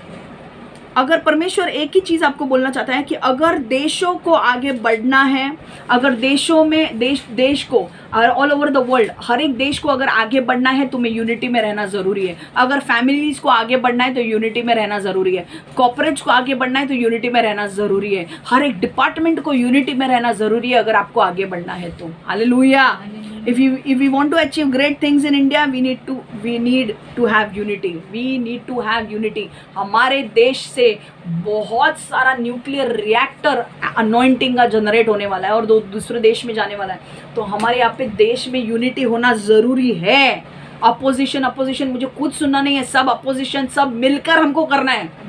अगर परमेश्वर एक ही चीज़ आपको बोलना चाहता है कि अगर देशों को आगे बढ़ना है, अगर देशों में देश को ऑल ओवर द वर्ल्ड, हर एक देश को अगर आगे बढ़ना है, तुम्हें यूनिटी में रहना ज़रूरी है। अगर फैमिलीज़ को आगे बढ़ना है तो यूनिटी में रहना ज़रूरी है। कॉर्पोरेट्स को आगे बढ़ना है तो यूनिटी में रहना ज़रूरी है। हर एक डिपार्टमेंट को यूनिटी में रहना ज़रूरी है अगर आपको आगे बढ़ना है तो। Hallelujah. If we want to achieve great things in India, we need to have unity. We need to have unity. हमारे देश से बहुत सारा न्यूक्लियर रिएक्टर अनॉइंटिंग का जनरेट होने वाला है और दूसरे देश में जाने वाला है। तो हमारे यहाँ पे देश में यूनिटी होना ज़रूरी है। अपोजिशन मुझे खुद सुनना नहीं है, सब अपोजिशन सब मिलकर हमको करना है।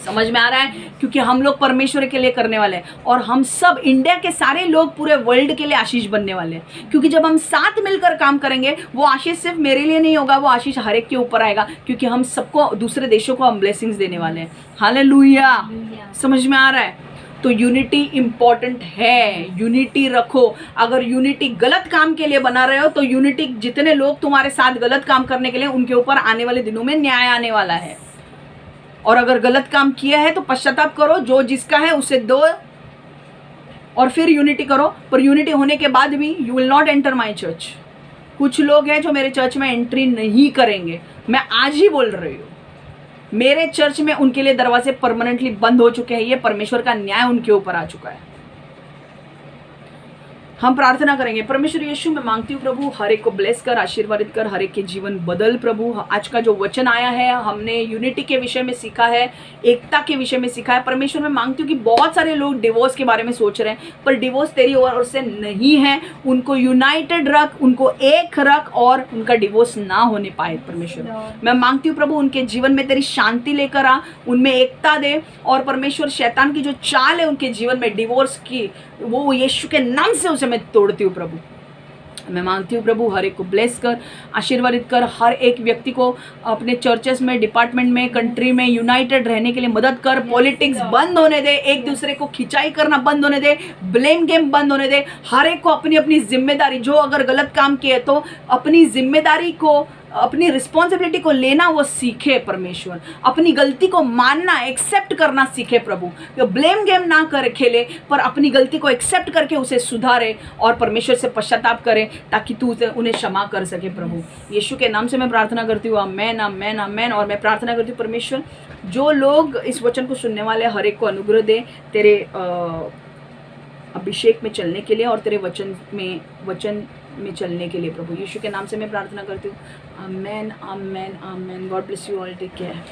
समझ में आ रहा है? क्योंकि हम लोग परमेश्वर के लिए करने वाले हैं, और हम सब इंडिया के सारे लोग पूरे वर्ल्ड के लिए आशीष बनने वाले हैं। क्योंकि जब हम साथ मिलकर काम करेंगे, वो आशीष सिर्फ मेरे लिए नहीं होगा, वो आशीष हर एक के ऊपर आएगा, क्योंकि हम सबको, दूसरे देशों को हम ब्लेसिंग्स देने वाले हैं। हालेलुया। समझ में आ रहा है? तो यूनिटी इम्पॉर्टेंट है, यूनिटी रखो। अगर यूनिटी गलत काम के लिए बना रहे हो तो यूनिटी, जितने लोग तुम्हारे साथ गलत काम करने के लिए, उनके ऊपर आने वाले दिनों में न्याय आने वाला है। और अगर गलत काम किया है तो पश्चाताप करो, जो जिसका है उसे दो, और फिर यूनिटी करो। पर यूनिटी होने के बाद भी you will not enter my church. कुछ लोग हैं जो मेरे चर्च में एंट्री नहीं करेंगे, मैं आज ही बोल रही हूँ। मेरे चर्च में उनके लिए दरवाजे परमानेंटली बंद हो चुके हैं। ये परमेश्वर का न्याय उनके ऊपर आ चुका है। हम प्रार्थना करेंगे। परमेश्वर यीशु, मैं मांगती हूँ प्रभु, हर एक को ब्लेस कर, आशीर्वादित कर, हर एक के जीवन बदल प्रभु। आज का जो वचन आया है, हमने यूनिटी के विषय में सीखा है, एकता के विषय में सीखा है। परमेश्वर, मैं मांगती हूँ कि बहुत सारे लोग डिवोर्स के बारे में सोच रहे हैं, पर डिवोर्स तेरी ओर से नहीं है। उनको यूनाइटेड रख, उनको एक रख, और उनका डिवोर्स ना होने पाए। परमेश्वर, मैं मांगती हूँ प्रभु, उनके जीवन में तेरी शांति लेकर आ, उनमें एकता दे। और परमेश्वर, शैतान की जो चाल है उनके जीवन में डिवोर्स की, वो यीशु के नाम से उसे मैं तोड़ती हूँ प्रभु। मैं मांगती हूँ प्रभु, हर एक को ब्लेस कर, आशीर्वादित कर, हर एक व्यक्ति को अपने चर्चेस में, डिपार्टमेंट में, कंट्री में यूनाइटेड रहने के लिए मदद कर। पॉलिटिक्स बंद होने दे, एक दूसरे को खिंचाई करना बंद होने दे, ब्लेम गेम बंद होने दे। हर एक को अपनी अपनी जिम्मेदारी, जो अगर गलत काम किए तो अपनी जिम्मेदारी को, अपनी रिस्पॉन्सिबिलिटी को लेना वो सीखे। परमेश्वर, अपनी गलती को मानना, एक्सेप्ट करना सीखे प्रभु। ब्लेम गेम ना कर खेले, पर अपनी गलती को एक्सेप्ट करके उसे सुधारे और परमेश्वर से पश्चाताप करे, ताकि तू उन्हें क्षमा कर सके प्रभु। यीशु के नाम से मैं प्रार्थना करती हूँ, आमेन आमेन आमेन। और मैं प्रार्थना करती हूँ परमेश्वर, जो लोग इस वचन को सुनने वाले, हर एक को अनुग्रह दे तेरे अभिषेक में चलने के लिए और तेरे वचन में चलने के लिए प्रभु। यीशु के नाम से मैं प्रार्थना करती हूँ, amen amen amen. God bless you all, take care.